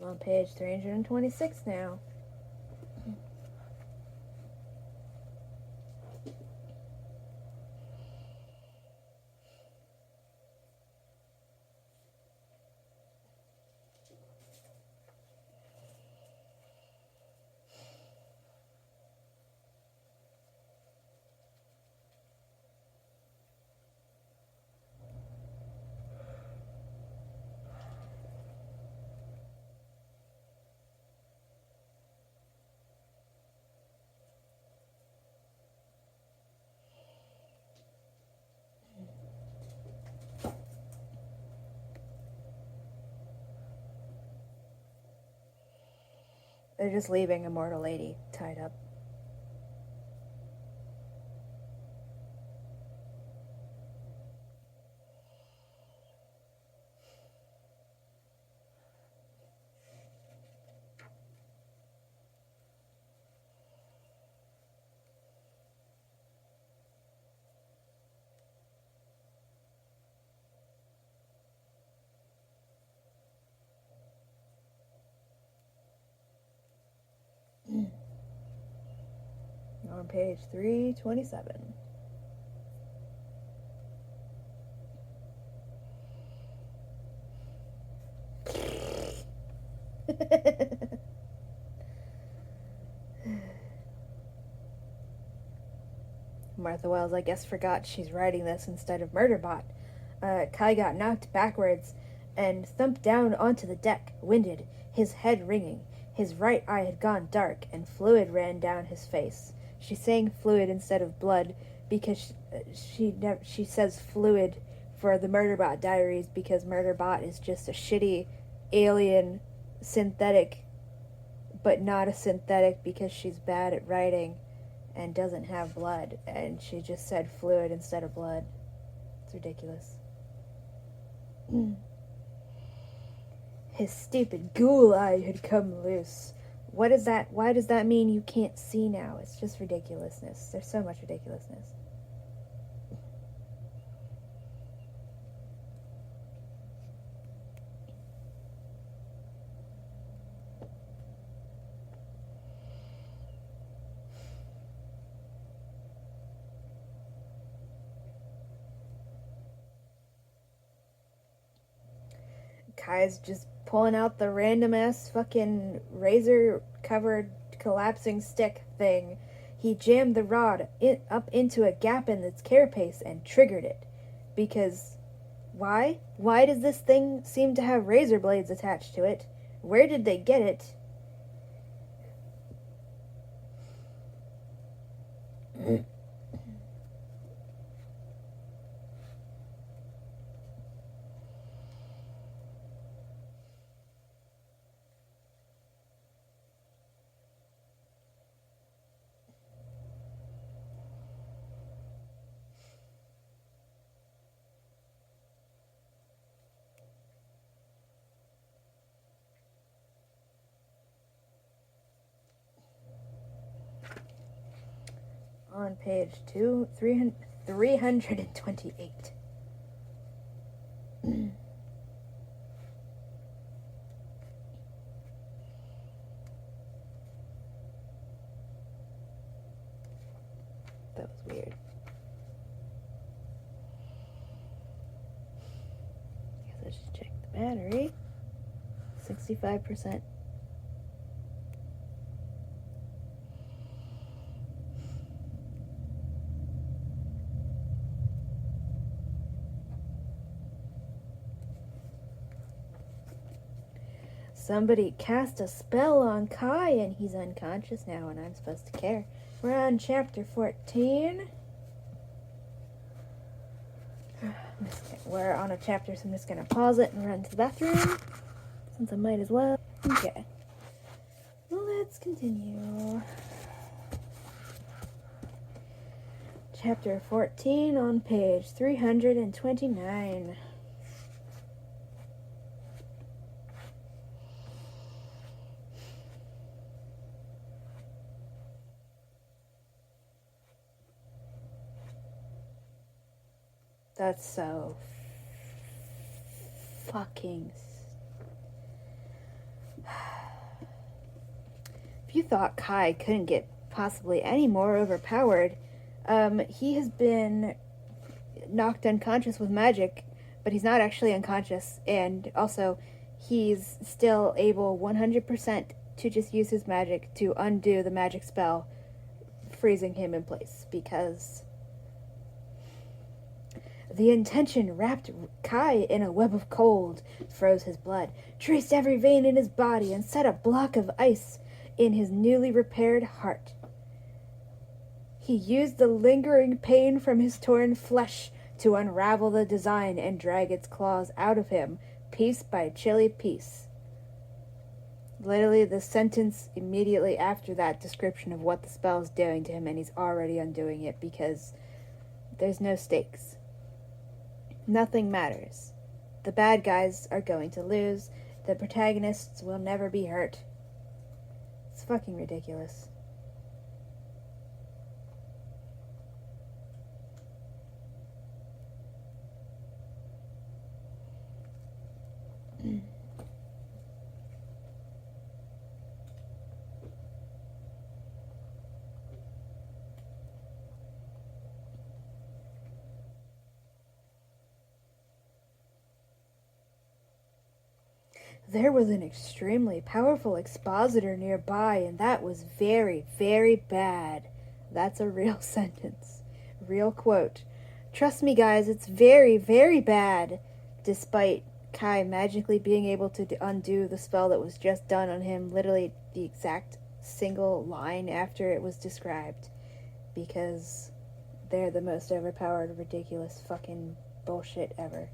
I'm on page 326 now. They're just leaving Immortal Lady tied up. On page 327. Martha Wells, I guess, forgot she's writing this instead of Murderbot. Kai got knocked backwards and thumped down onto the deck, winded, his head ringing. His right eye had gone dark, and fluid ran down his face. She's saying fluid instead of blood because she says fluid for the Murderbot Diaries because Murderbot is just a shitty alien synthetic, but not a synthetic because she's bad at writing and doesn't have blood, and she just said fluid instead of blood. It's ridiculous. His stupid ghoul eye had come loose. What is that? Why does that mean you can't see now? It's just ridiculousness. There's so much ridiculousness. Kai's just pulling out the random ass fucking razor covered collapsing stick thing. He jammed the rod up into a gap in its carapace and triggered it. Because why? Why does this thing seem to have razor blades attached to it? Where did they get it? On page 328. That was weird. Guess I should check the battery. 65%. Somebody cast a spell on Kai and he's unconscious now and I'm supposed to care. We're on chapter 14. We're on a chapter, so I'm just going to pause it and run to the bathroom. Since I might as well. Okay. Well, let's continue. Chapter 14 on page 329. That's so fucking... If you thought Kai couldn't get possibly any more overpowered, he has been knocked unconscious with magic, but he's not actually unconscious, and also he's still able 100% to just use his magic to undo the magic spell, freezing him in place, because the intention wrapped Kai in a web of cold, froze his blood, traced every vein in his body, and set a block of ice in his newly repaired heart. He used the lingering pain from his torn flesh to unravel the design and drag its claws out of him, piece by chilly piece. Literally, the sentence immediately after that description of what the spell is doing to him, and he's already undoing it because there's no stakes. Nothing matters. The bad guys are going to lose. The protagonists will never be hurt. It's fucking ridiculous. There was an extremely powerful expositor nearby, and that was very, very bad. That's a real sentence. Real quote. Trust me, guys, it's very, very bad. Despite Kai magically being able to undo the spell that was just done on him, literally the exact single line after it was described. Because they're the most overpowered, ridiculous fucking bullshit ever.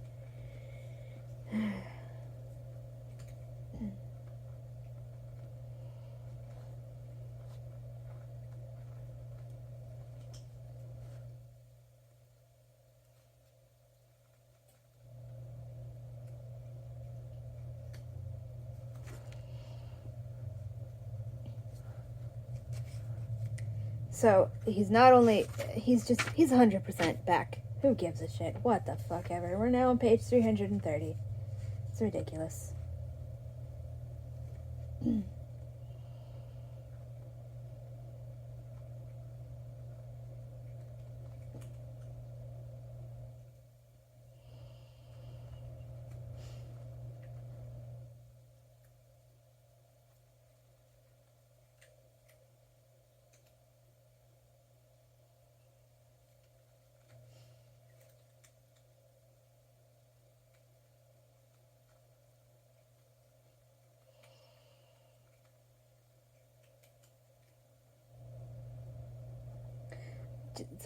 So, he's 100% back. Who gives a shit? What the fuck ever. We're now on page 330. It's ridiculous.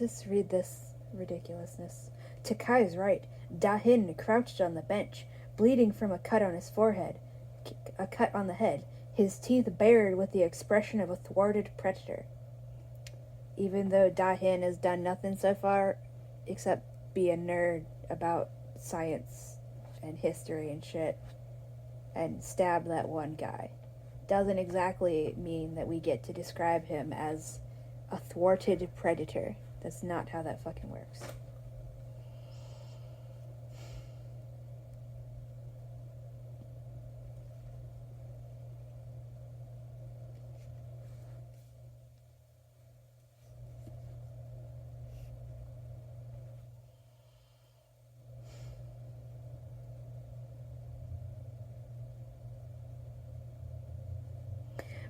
Just read this ridiculousness. To Kai's right, Dahin crouched on the bench, bleeding from a cut on his forehead, a cut on the head, his teeth bared with the expression of a thwarted predator. Even though Dahin has done nothing so far except be a nerd about science and history and shit and stab that one guy, doesn't exactly mean that we get to describe him as a thwarted predator. That's not how that fucking works.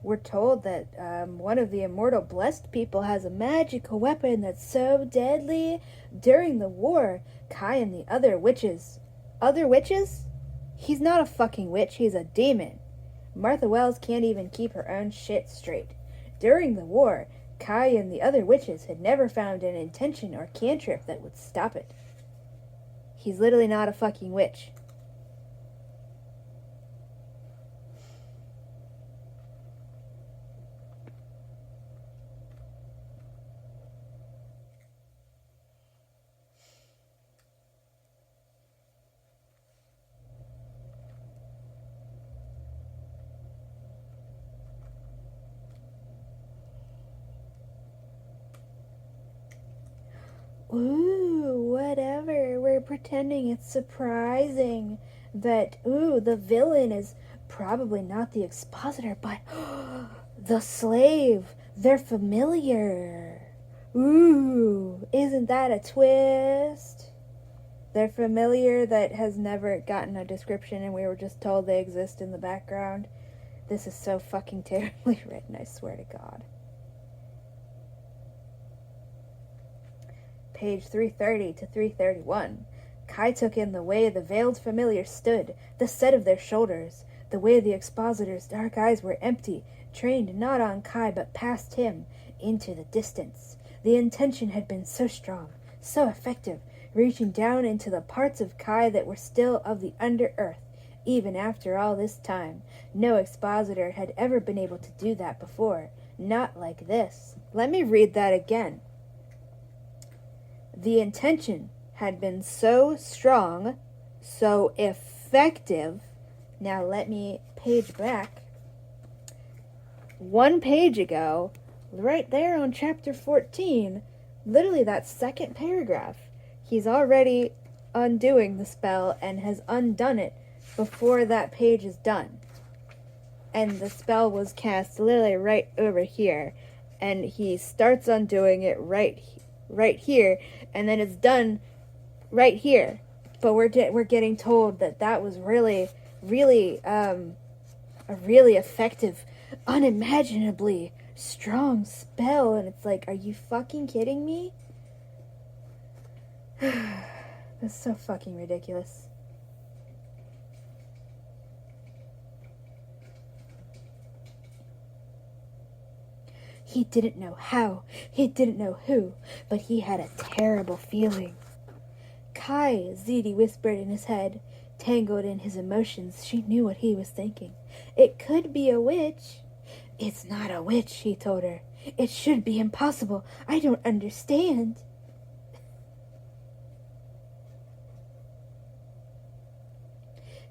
We're told that one of the immortal blessed people has a magical weapon that's so deadly. During the war, Kai and the other witches... Other witches? He's not a fucking witch, he's a demon. Martha Wells can't even keep her own shit straight. During the war, Kai and the other witches had never found an intention or cantrip that would stop it. He's literally not a fucking witch. Ooh, whatever. We're pretending it's surprising that, the villain is probably not the expositor, but the slave. They're familiar. Ooh, isn't that a twist? They're familiar that has never gotten a description and we were just told they exist in the background. This is so fucking terribly written, I swear to God. Page 330 to 331. Kai took in the way the veiled familiar stood, the set of their shoulders, the way the expositor's dark eyes were empty, trained not on Kai but past him, into the distance. The intention had been so strong, so effective, reaching down into the parts of Kai that were still of the under-earth, even after all this time. No expositor had ever been able to do that before, not like this. Let me read that again. The intention had been so strong, so effective. Now let me page back. 1 page ago, right there on chapter 14, literally that second paragraph, he's already undoing the spell and has undone it before that page is done. And the spell was cast literally right over here, and he starts undoing it right here, and then it's done right here. But we're getting told that was really a really effective, unimaginably strong spell, and it's like, are you fucking kidding me? That's so fucking ridiculous. He didn't know how, he didn't know who, but he had a terrible feeling. Kai, Zedi whispered in his head. Tangled in his emotions, she knew what he was thinking. It could be a witch. It's not a witch, he told her. It should be impossible. I don't understand.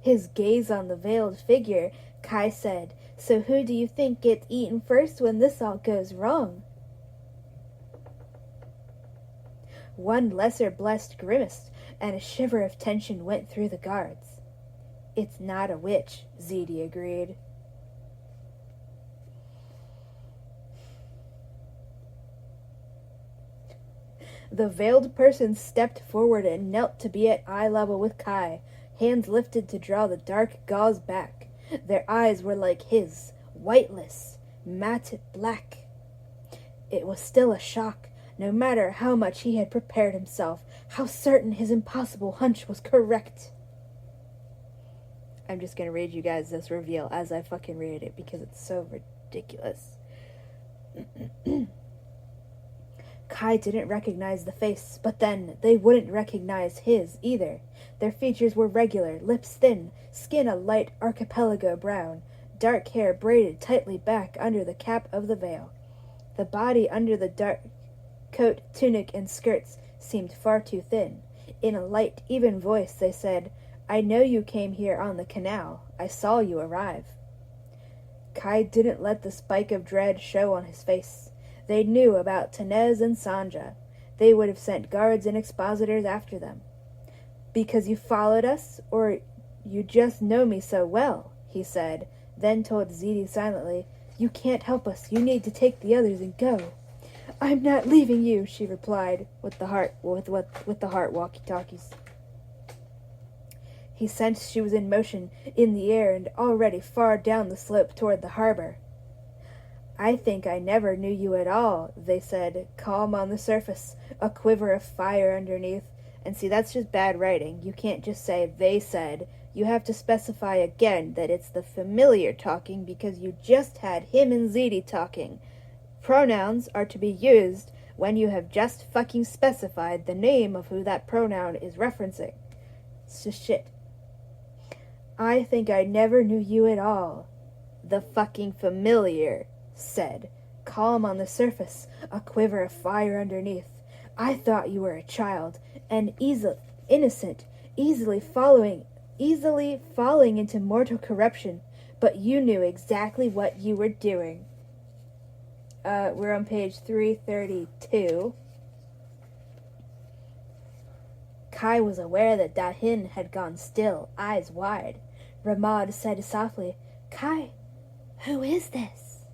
His gaze on the veiled figure, Kai said, "So who do you think gets eaten first when this all goes wrong?" One lesser blessed grimaced, and a shiver of tension went through the guards. "It's not a witch," Zedi agreed. The veiled person stepped forward and knelt to be at eye level with Kai, hands lifted to draw the dark gauze back. Their eyes were like his, whiteless, matte black. It was still a shock, no matter how much he had prepared himself, how certain his impossible hunch was correct. I'm just gonna read you guys this reveal as I fucking read it because it's so ridiculous. Kai didn't recognize the face, but then they wouldn't recognize his either. Their features were regular, lips thin, skin a light archipelago brown, dark hair braided tightly back under the cap of the veil. The body under the dark coat, tunic, and skirts seemed far too thin. In a light, even voice, they said, "I know you came here on the canal. I saw you arrive." Kai didn't let the spike of dread show on his face. They knew about Tenez and Sanja. They would have sent guards and expositors after them. "Because you followed us, or you just know me so well," he said, then told Ziti silently, "You can't help us. You need to take the others and go." "I'm not leaving you," she replied, with the heart walkie-talkies. He sensed she was in motion, in the air, and already far down the slope toward the harbor. "I think I never knew you at all," they said, calm on the surface, a quiver of fire underneath. And see, that's just bad writing. You can't just say, "they said." You have to specify again that it's the familiar talking, because you just had him and Ziti talking. Pronouns are to be used when you have just fucking specified the name of who that pronoun is referencing. It's just shit. "I think I never knew you at all," the fucking familiar said, calm on the surface, a quiver of fire underneath. "I thought you were a child, and innocent, easily falling into mortal corruption, but you knew exactly what you were doing." We're on page 332. Kai was aware that Dahin had gone still, eyes wide. Ramad said softly, "Kai, who is this?"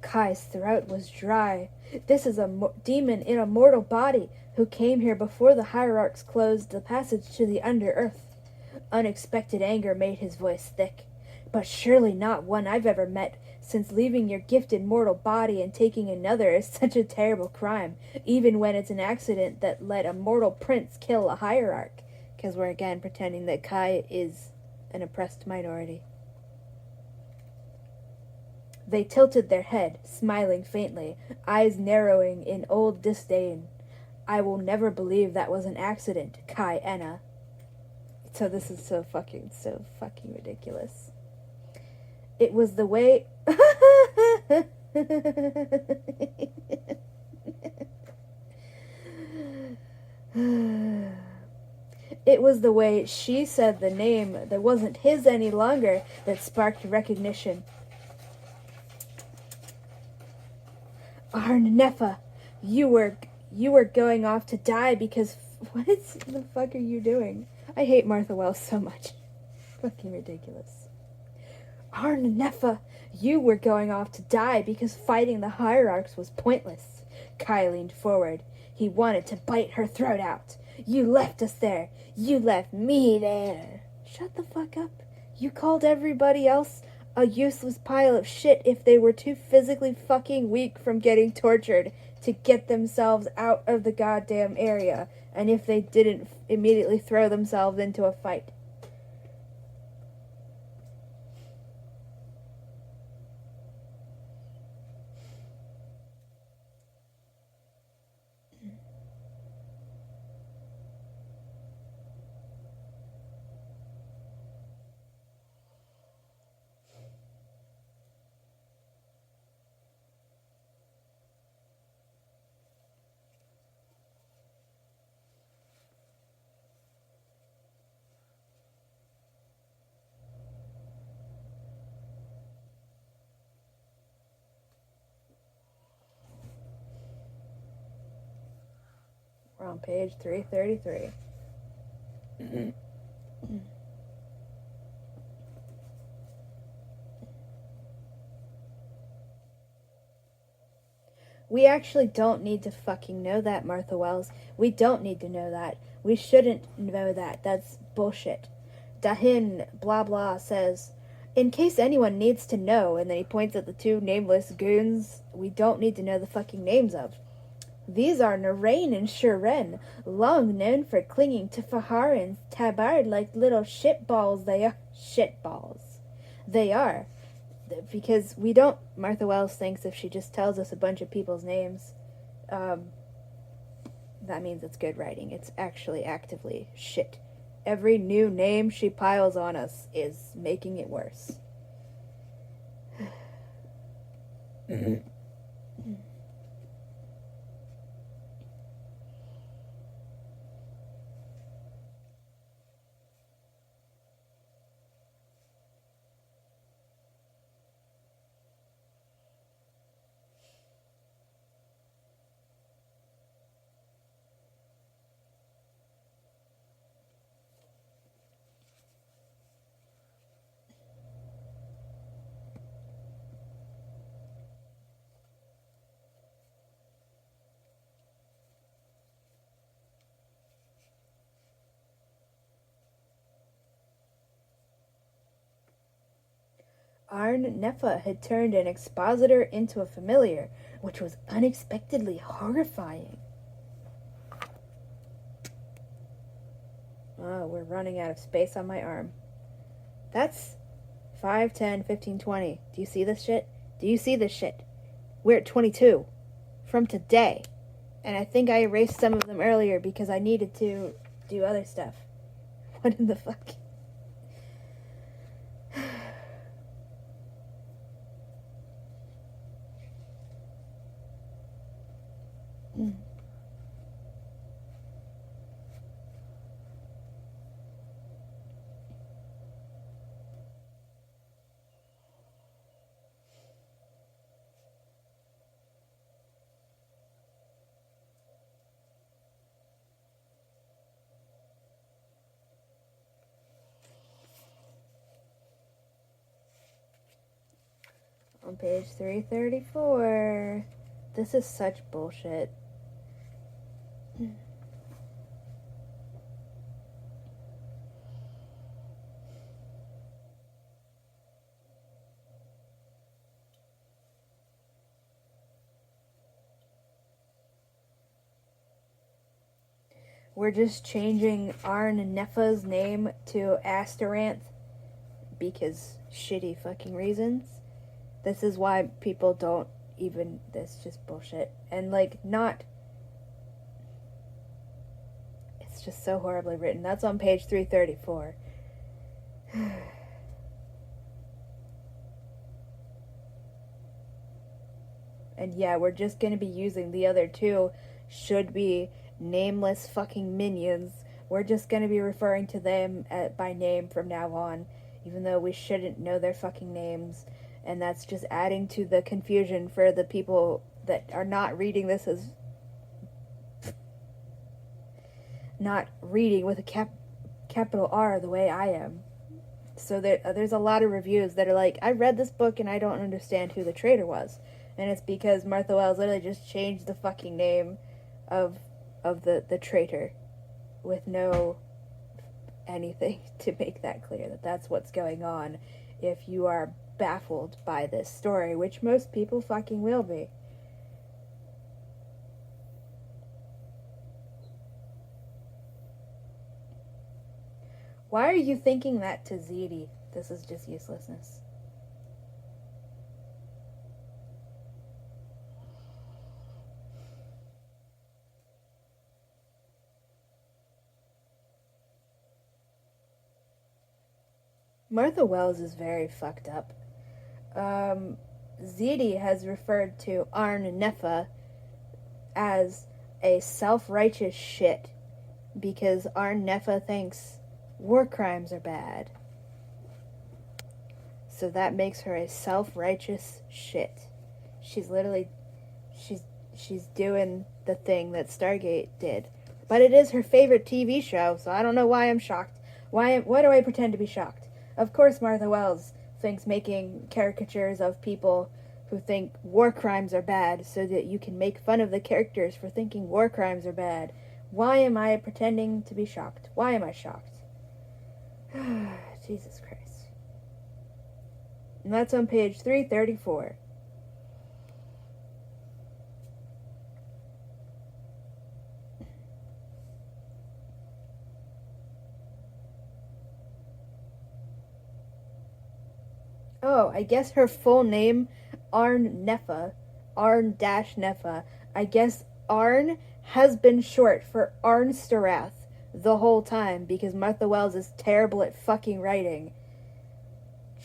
Kai's throat was dry. "This is a demon in a mortal body who came here before the hierarchs closed the passage to the under-earth." Unexpected anger made his voice thick. "But surely not one I've ever met, since leaving your gifted mortal body and taking another is such a terrible crime, even when it's an accident that let a mortal prince kill a hierarch." Because we're again pretending that Kai is an oppressed minority. They tilted their head, smiling faintly, eyes narrowing in old disdain. "I will never believe that was an accident, Kai Enna." So this is so fucking ridiculous. "It was the way..." "It was the way she said the name that wasn't his any longer that sparked recognition." "Arn Nefa, you were going off to die because..." What the fuck are you doing? I hate Martha Wells so much. Fucking ridiculous. "Arn Nefa, you were going off to die because fighting the hierarchs was pointless." Kai leaned forward. He wanted to bite her throat out. "You left us there. You left me there." Shut the fuck up. You called everybody else a useless pile of shit if they were too physically fucking weak from getting tortured to get themselves out of the goddamn area, and if they didn't immediately throw themselves into a fight. We're on page 333. We actually don't need to fucking know that, Martha Wells. We don't need to know that. We shouldn't know that. That's bullshit. Dahin blah blah says, "In case anyone needs to know," and then he points at the two nameless goons we don't need to know the fucking names of. "These are Narain and Shiren, long known for clinging to Fahar and Tabard like little shitballs they are." Shitballs. They are. because we don't. Martha Wells thinks if she just tells us a bunch of people's names, that means it's good writing. It's actually actively shit. Every new name she piles on us is making it worse. Arn Neffa had turned an expositor into a familiar, which was unexpectedly horrifying. Oh, we're running out of space on my arm. That's 5, 10, 15, 20. Do you see this shit? Do you see this shit? We're at 22 from today. And I think I erased some of them earlier because I needed to do other stuff. What in the fuck? On page 334. This is such bullshit. We're just changing Arn Neffa's name to Astaranth because shitty fucking reasons. This is why people don't even. That's just bullshit. And, like, not. It's just so horribly written. That's on page 334. And yeah, we're just gonna be using the other two should be nameless fucking minions. We're just gonna be referring to them by name from now on, even though we shouldn't know their fucking names. And that's just adding to the confusion for the people that are not reading this as not reading with a capital R the way I am. So there's a lot of reviews that are like, I read this book and I don't understand who the traitor was. And it's because Martha Wells literally just changed the fucking name of the traitor with no anything to make that clear that that's what's going on if you are baffled by this story, which most people fucking will be. Why are you thinking that to Ziti? This is just uselessness. Martha Wells is very fucked up. Ziti has referred to Arn Neffa as a self-righteous shit because Arn Neffa thinks war crimes are bad. So that makes her a self-righteous shit. She's literally she's doing the thing that Stargate did. But it is her favorite TV show, so I don't know why I'm shocked. Why do I pretend to be shocked? Of course Martha Wells thinks making caricatures of people who think war crimes are bad so that you can make fun of the characters for thinking war crimes are bad. Why am I pretending to be shocked? Why am I shocked? Jesus Christ. And that's on page 334. Oh, I guess her full name, Arn Neffa. Arn-Neffa. I guess Arn has been short for Arnsterath the whole time because Martha Wells is terrible at fucking writing.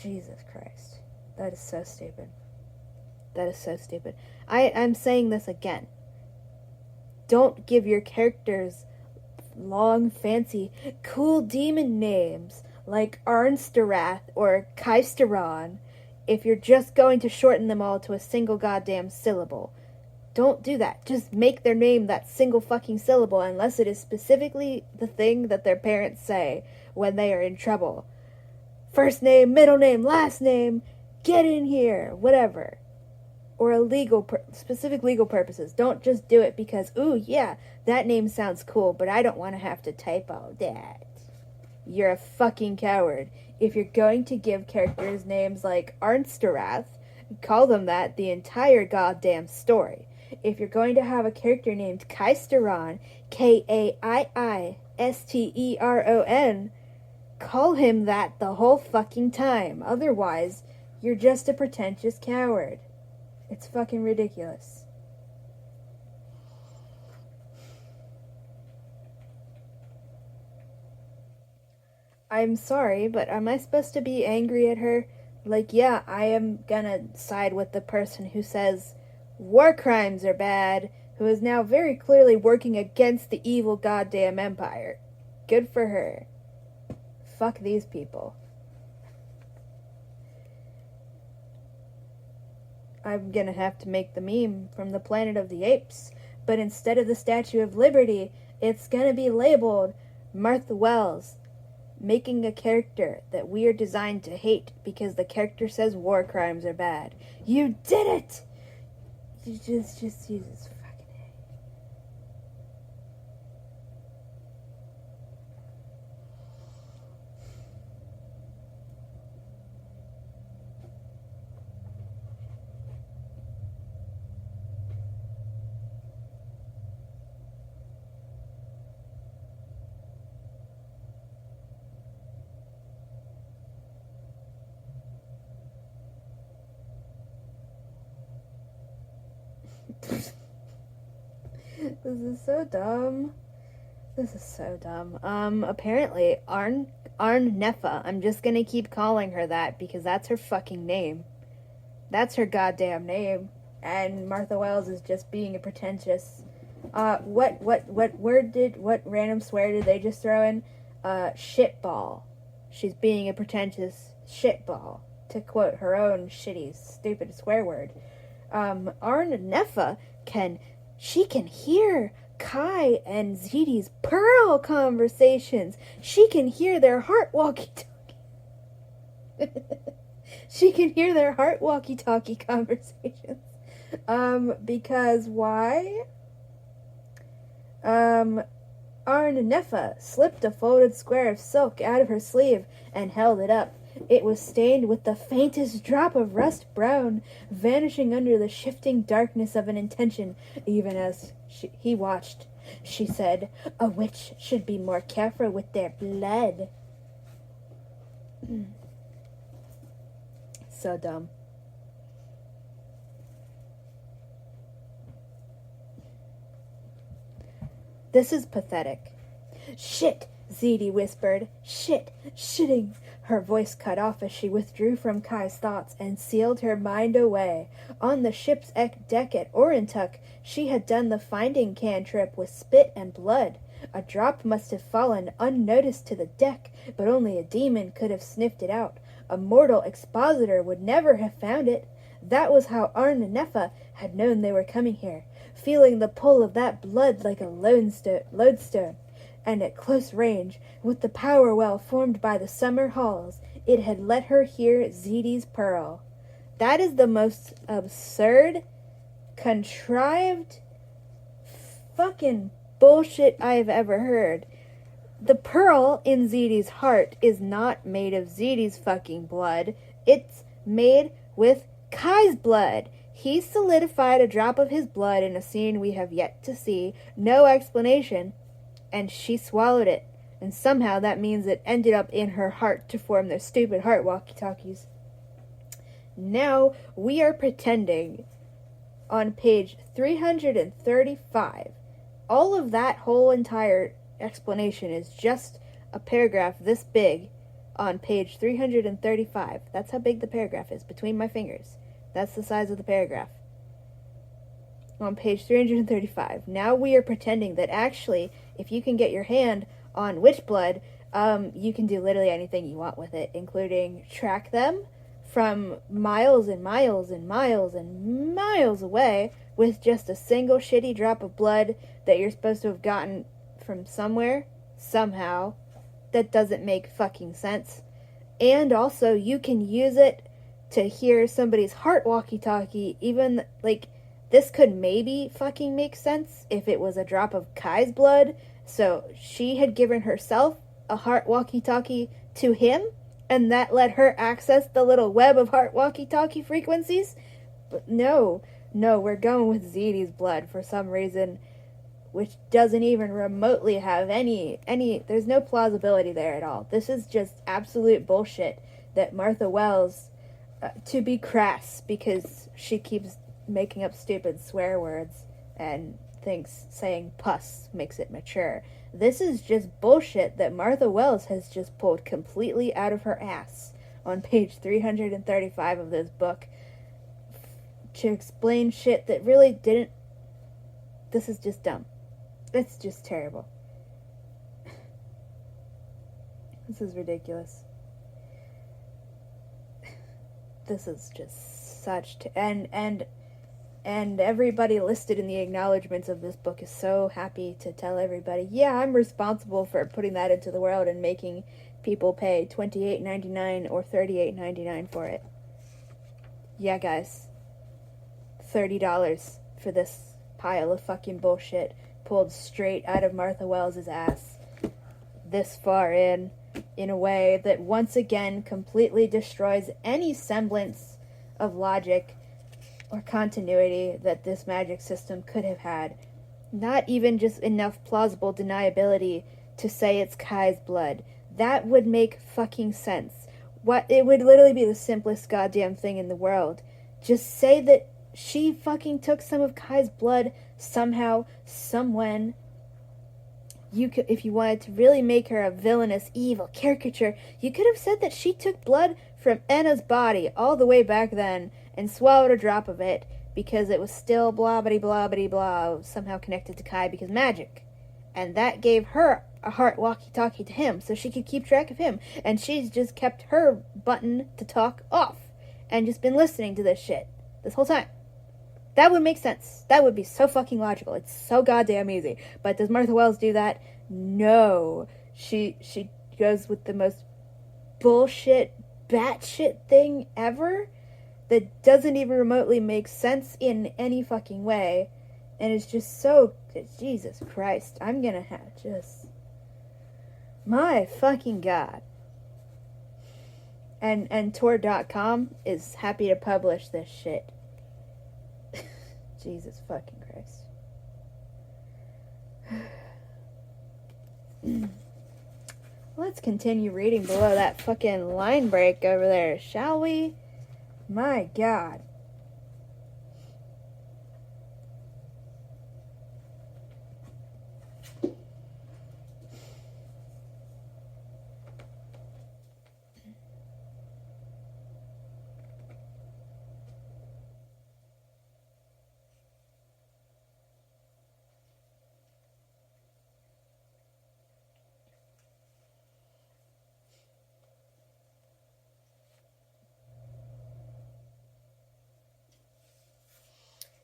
Jesus Christ. That is so stupid. That is so stupid. I'm saying this again. Don't give your characters long, fancy, cool demon names like Arnsterath or Kaisteron if you're just going to shorten them all to a single goddamn syllable. Don't do that. Just make their name that single fucking syllable unless it is specifically the thing that their parents say when they are in trouble. First name, middle name, last name, get in here, whatever. Or specific legal purposes. Don't just do it because, ooh, yeah, that name sounds cool, but I don't want to have to type all that. You're a fucking coward. If you're going to give characters names like Arnsterath, call them that the entire goddamn story. If you're going to have a character named Kaisteron, Kaiisteron, call him that the whole fucking time. Otherwise, you're just a pretentious coward. It's fucking ridiculous. I'm sorry, but am I supposed to be angry at her? Like, yeah, I am gonna side with the person who says war crimes are bad, who is now very clearly working against the evil goddamn empire. Good for her. Fuck these people. I'm gonna have to make the meme from the Planet of the Apes, but instead of the Statue of Liberty, it's gonna be labeled Martha Wells, making a character that we are designed to hate because the character says war crimes are bad. You did it! You just Jesus fucking A. This is so dumb. This is so dumb. Apparently, Arn Neffa, I'm just gonna keep calling her that because that's her fucking name. That's her goddamn name. And Martha Wells is just being a pretentious, what random swear did they just throw in? Shitball. She's being a pretentious shitball, to quote her own shitty, stupid swear word. Arn Neffa can hear Kai and Ziti's Pearl conversations. She can hear their heart walkie-talkie. She can hear their heart walkie-talkie conversations. Because why? Arn Neffa slipped a folded square of silk out of her sleeve and held it up. It was stained with the faintest drop of rust brown, vanishing under the shifting darkness of an intention, even as he watched. She said, "A witch should be more careful with their blood." So dumb. This is pathetic. "Shit," Ziti whispered. Shitting. Her voice cut off as she withdrew from Kai's thoughts and sealed her mind away. On the ship's deck at Orintuk, she had done the finding can trip with spit and blood. A drop must have fallen unnoticed to the deck, but only a demon could have sniffed it out. A mortal expositor would never have found it. That was how Arn Neffa had known they were coming here, feeling the pull of that blood like a lodestone. And at close range, with the power well formed by the summer halls, it had let her hear Ziti's Pearl. That is the most absurd, contrived, fucking bullshit I've ever heard. The pearl in Ziti's heart is not made of Ziti's fucking blood. It's made with Kai's blood. He solidified a drop of his blood in a scene we have yet to see. No explanation. And she swallowed it, and somehow that means it ended up in her heart to form their stupid heart walkie-talkies. Now we are pretending on page 335. All of that whole entire explanation is just a paragraph this big on page 335. That's how big the paragraph is, between my fingers. That's the size of the paragraph. On page 335. Now we are pretending that actually, if you can get your hand on witch blood, you can do literally anything you want with it, including track them from miles and miles and miles and miles away with just a single shitty drop of blood that you're supposed to have gotten from somewhere, somehow. That doesn't make fucking sense. And also, you can use it to hear somebody's heart walkie-talkie, even, like, this could maybe fucking make sense if it was a drop of Kai's blood, so she had given herself a heart walkie-talkie to him, and that let her access the little web of heart walkie-talkie frequencies. But no, we're going with Zeddy's blood for some reason, which doesn't even remotely have any, there's no plausibility there at all. This is just absolute bullshit that Martha Wells, to be crass, because she keeps making up stupid swear words and thinks saying puss makes it mature. This is just bullshit that Martha Wells has just pulled completely out of her ass on page 335 of this book to explain shit that really didn't. This is just dumb. It's just terrible. This is ridiculous. This is just such and everybody listed in the acknowledgments of this book is so happy to tell everybody, yeah, I'm responsible for putting that into the world and making people pay $28.99 or $38.99 for it. Yeah, guys. $30 for this pile of fucking bullshit pulled straight out of Martha Wells' ass this far in a way that once again completely destroys any semblance of logic or continuity that this magic system could have had. Not even just enough plausible deniability to say it's Kai's blood. That would make fucking sense. It would literally be the simplest goddamn thing in the world. Just say that she fucking took some of Kai's blood somehow, somewhen. You could, if you wanted to really make her a villainous, evil caricature, you could have said that she took blood from Enna's body all the way back then and swallowed a drop of it because it was still blah, somehow connected to Kai because magic. And that gave her a heart walkie-talkie to him so she could keep track of him. And she's just kept her button to talk off and just been listening to this shit this whole time. That would make sense. That would be so fucking logical. It's so goddamn easy. But does Martha Wells do that? No. She goes with the most bullshit, batshit thing ever that doesn't even remotely make sense in any fucking way. And it's just so... Jesus Christ. I'm gonna have just... My fucking God. And Tor.com is happy to publish this shit. Jesus fucking Christ. Let's continue reading below that fucking line break over there, shall we? My God.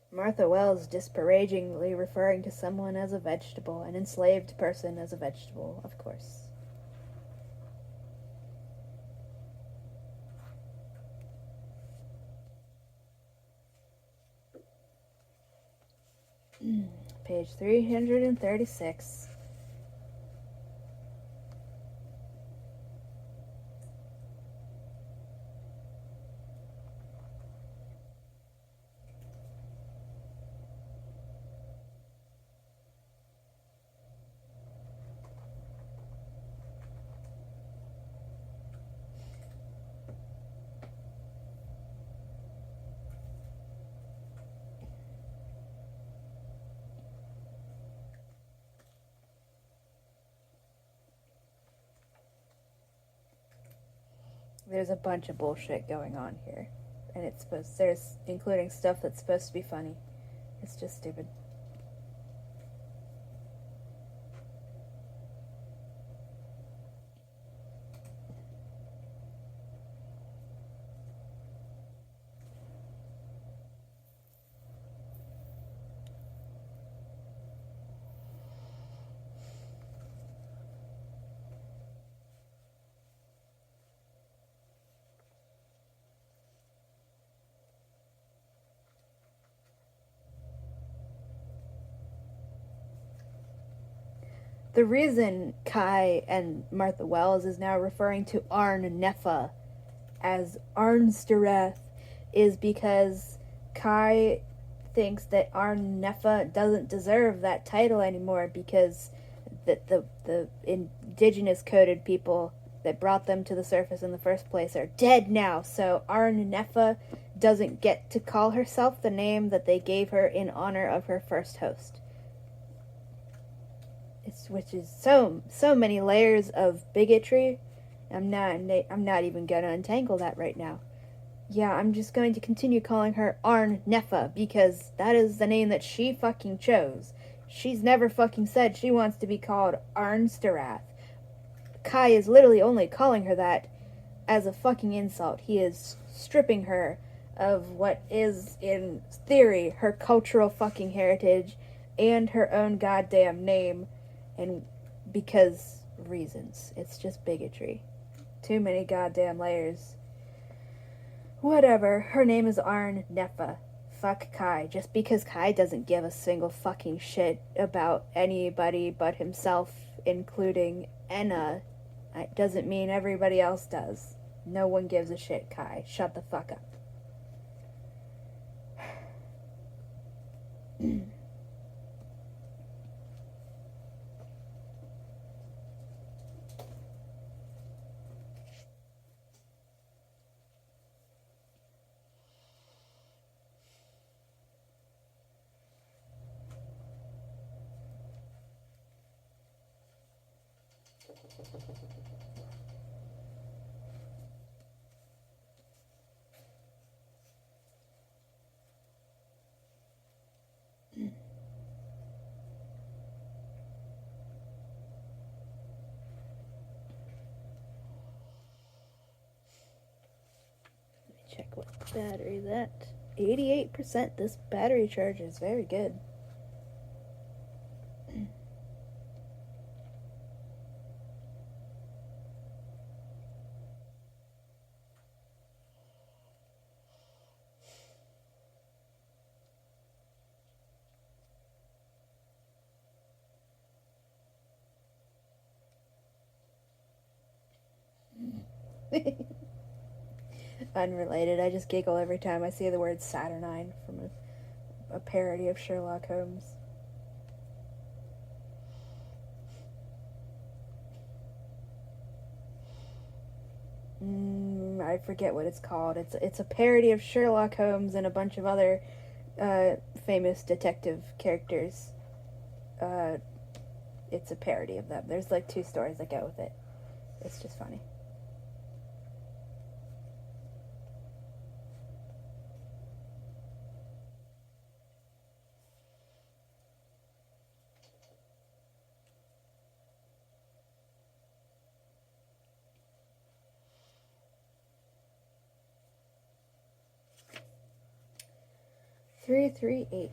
Martha Wells disparagingly referring to someone as a vegetable, an enslaved person as a vegetable, of course. Page 336. There's a bunch of bullshit going on here. And there's including stuff that's supposed to be funny. It's just stupid. The reason Kai and Martha Wells is now referring to Arn Neffa as Arnsterath is because Kai thinks that Arn Neffa doesn't deserve that title anymore because the indigenous coded people that brought them to the surface in the first place are dead now. So Arn Neffa doesn't get to call herself the name that they gave her in honor of her first host. Which is so many layers of bigotry. I'm not even gonna untangle that right now. Yeah, I'm just going to continue calling her Arn Neffa because that is the name that she fucking chose. She's never fucking said she wants to be called Arnsterath. Kai is literally only calling her that as a fucking insult. He is stripping her of what is, in theory, her cultural fucking heritage and her own goddamn name. And because reasons. It's just bigotry. Too many goddamn layers. Whatever. Her name is Arn Neffa. Fuck Kai. Just because Kai doesn't give a single fucking shit about anybody but himself, including Enna, it doesn't mean everybody else does. No one gives a shit, Kai. Shut the fuck up. Check what battery's at. 88%. This battery charge is very good. Unrelated. I just giggle every time I see the word Saturnine from a parody of Sherlock Holmes. I forget what it's called. It's a parody of Sherlock Holmes and a bunch of other famous detective characters. It's a parody of them. There's like 2 stories that go with it. It's just funny. Three, 8.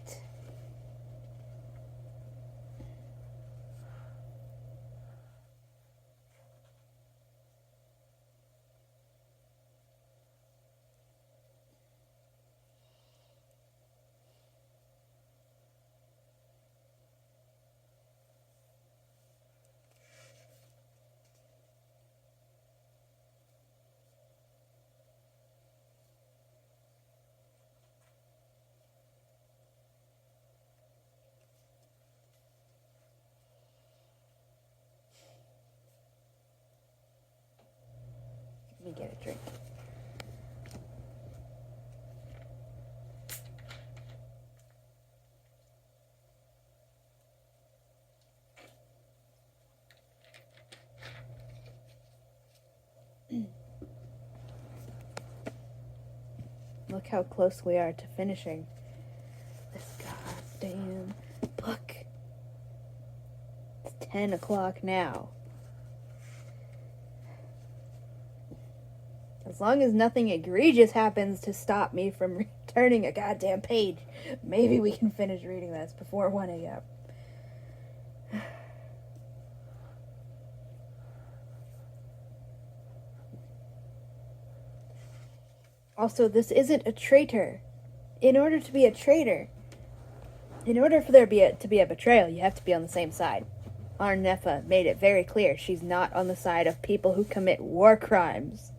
Let me get a drink. Look how close we are to finishing this goddamn book. It's 10 o'clock now. As long as nothing egregious happens to stop me from returning a goddamn page, maybe we can finish reading this before 1 a.m. Also, this isn't a traitor. In order to be a traitor, in order for there to be a betrayal, you have to be on the same side. Arnefa made it very clear she's not on the side of people who commit war crimes.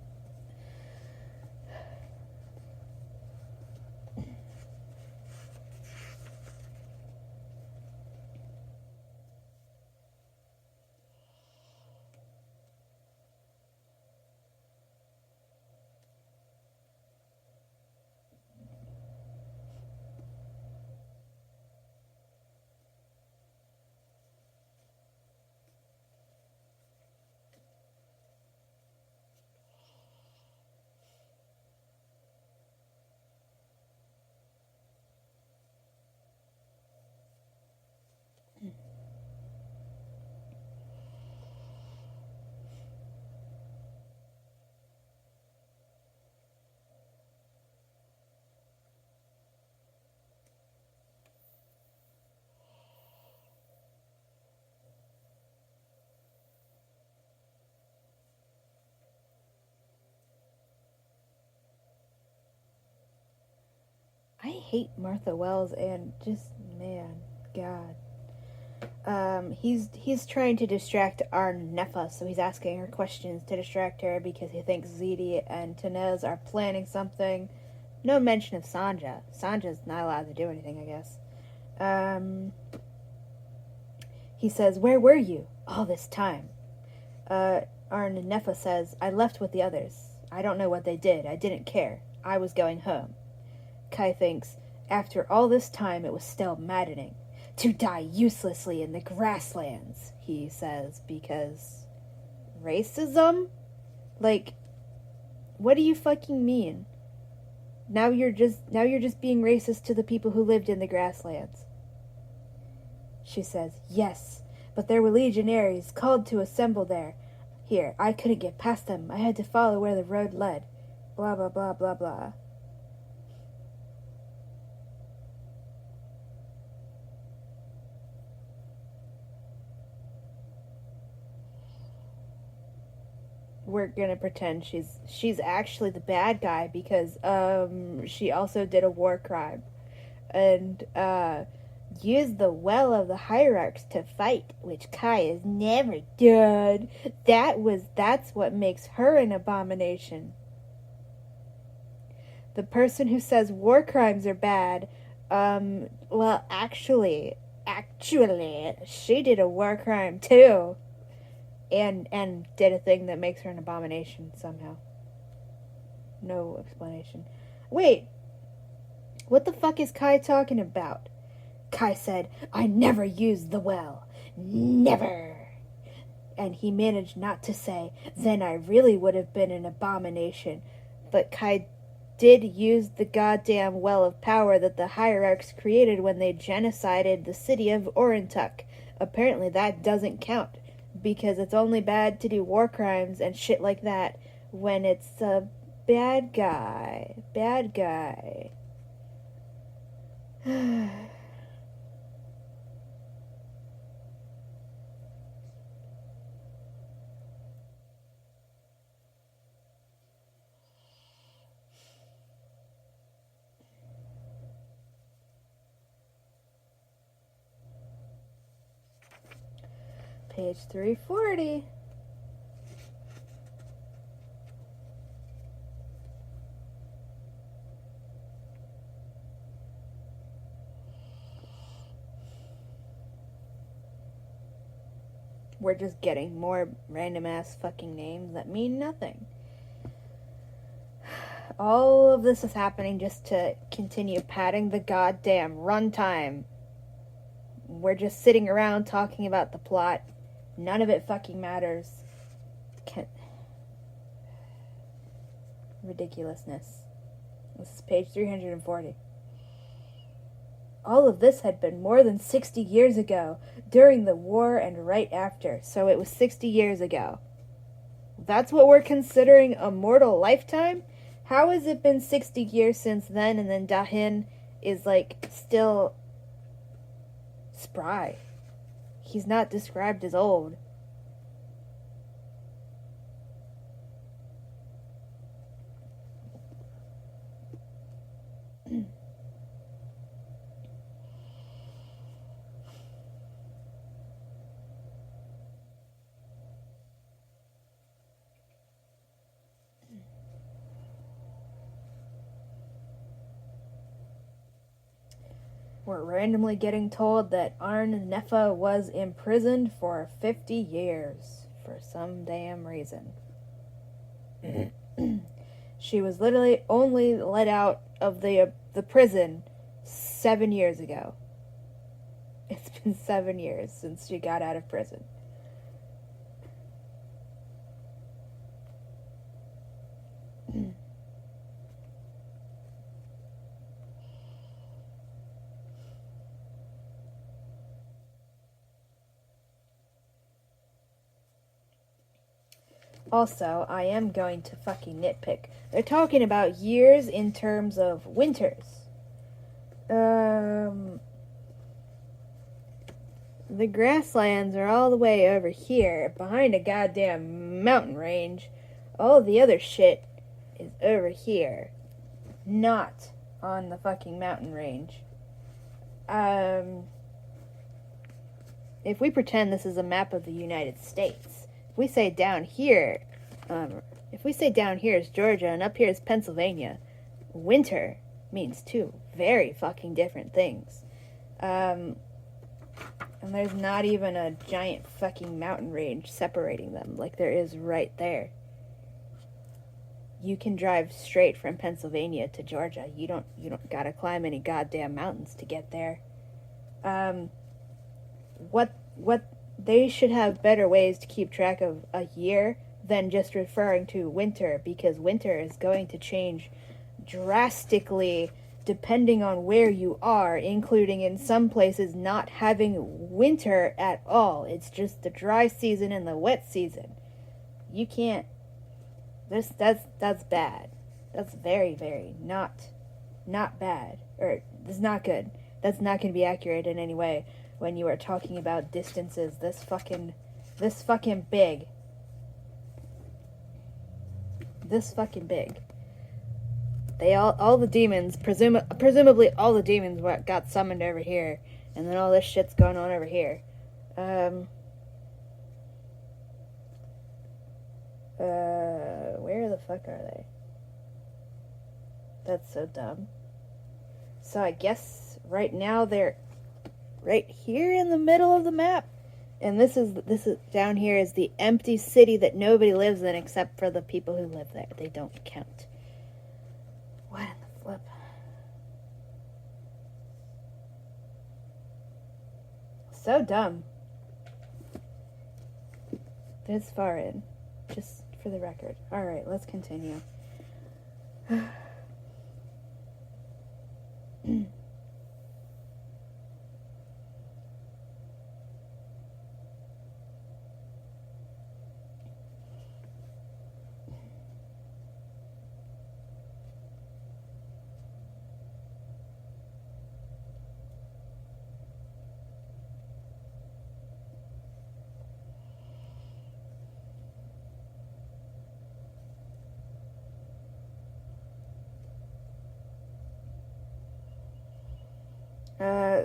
I hate Martha Wells and just, man, God. He's trying to distract Arnefa, so he's asking her questions to distract her because he thinks Zedi and Tenez are planning something. No mention of Sanja. Sanja's not allowed to do anything, I guess. He says, "Where were you all this time?" Arnefa says, "I left with the others. I don't know what they did. I didn't care. I was going home." Kai thinks, after all this time, it was still maddening. To die uselessly in the grasslands, he says, because racism? Like, what do you fucking mean? Now you're just being racist to the people who lived in the grasslands. She says, "Yes, but there were legionaries called to assemble there. Here, I couldn't get past them. I had to follow where the road led. Blah, blah, blah, blah, blah." We're gonna pretend she's actually the bad guy because she also did a war crime and used the well of the hierarchs to fight, which Kai has never done. That's what makes her an abomination. The person who says war crimes are bad, well, actually, she did a war crime too. And did a thing that makes her an abomination somehow. No explanation. Wait, what the fuck is Kai talking about? Kai said, "I never used the well. Never." And he managed not to say, "Then I really would have been an abomination." But Kai did use the goddamn well of power that the hierarchs created when they genocided the city of Orentuck. Apparently that doesn't count, because it's only bad to do war crimes and shit like that when it's a bad guy. Bad guy. Page 340. We're just getting more random ass fucking names that mean nothing. All of this is happening just to continue padding the goddamn runtime. We're just sitting around talking about the plot. None of it fucking matters. Ridiculousness. This is page 340. All of this had been more than 60 years ago, during the war and right after. So it was 60 years ago. That's what we're considering a mortal lifetime? How has it been 60 years since then, and then Dahin is, like, still spry? He's not described as old. We're randomly getting told that Arn Nefa was imprisoned for 50 years for some damn reason. She was literally only let out of the prison 7 years ago. It's been 7 years since she got out of prison. Also, I am going to fucking nitpick. They're talking about years in terms of winters. The grasslands are all the way over here, behind a goddamn mountain range. All the other shit is over here, not on the fucking mountain range. If we pretend this is a map of the United States, if we say down here is Georgia and up here is Pennsylvania, winter means two very fucking different things. And there's not even a giant fucking mountain range separating them like there is right there. You can drive straight from Pennsylvania to Georgia. You don't gotta climb any goddamn mountains to get there. What they should have better ways to keep track of a year than just referring to winter, because winter is going to change drastically depending on where you are, including in some places not having winter at all. It's just the dry season and the wet season. You can't. That's bad. That's very, very not bad. Or it's not good. That's not going to be accurate in any way when you are talking about distances this fucking big. This fucking big. All the demons, presumably all the demons got summoned over here, and then all this shit's going on over here. Where the fuck are they? That's so dumb. So I guess right now they're right here in the middle of the map. And this is down here is the empty city that nobody lives in except for the people who live there. They don't count. What in the flip? So dumb. This far in. Just for the record. Alright, let's continue.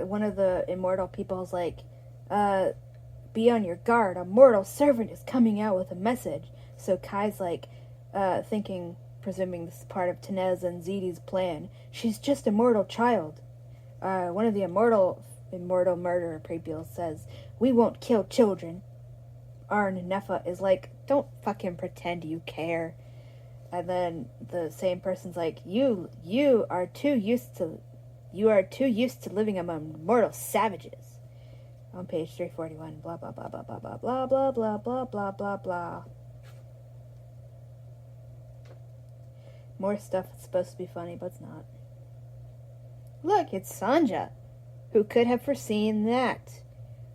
One of the immortal people's like, be on your guard, a mortal servant is coming out with a message. So Kai's like, thinking, presuming this is part of Tenez and Zidi's plan, she's just a mortal child. One of the immortal murderer people says, we won't kill children. Arn Nefa is like, don't fucking pretend you care. And then the same person's like, you are too used to living among mortal savages. On page 341, blah, blah, blah, blah, blah, blah, blah, blah, blah, blah, blah, blah, blah. More stuff that's supposed to be funny, but it's not. Look, it's Sanja. Who could have foreseen that?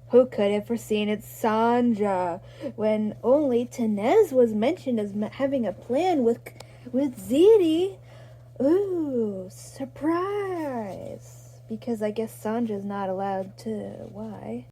Who could have foreseen it's Sanja when only Tenez was mentioned as having a plan with Ziti? Ooh, surprise! Because I guess Sanja's not allowed to. Why?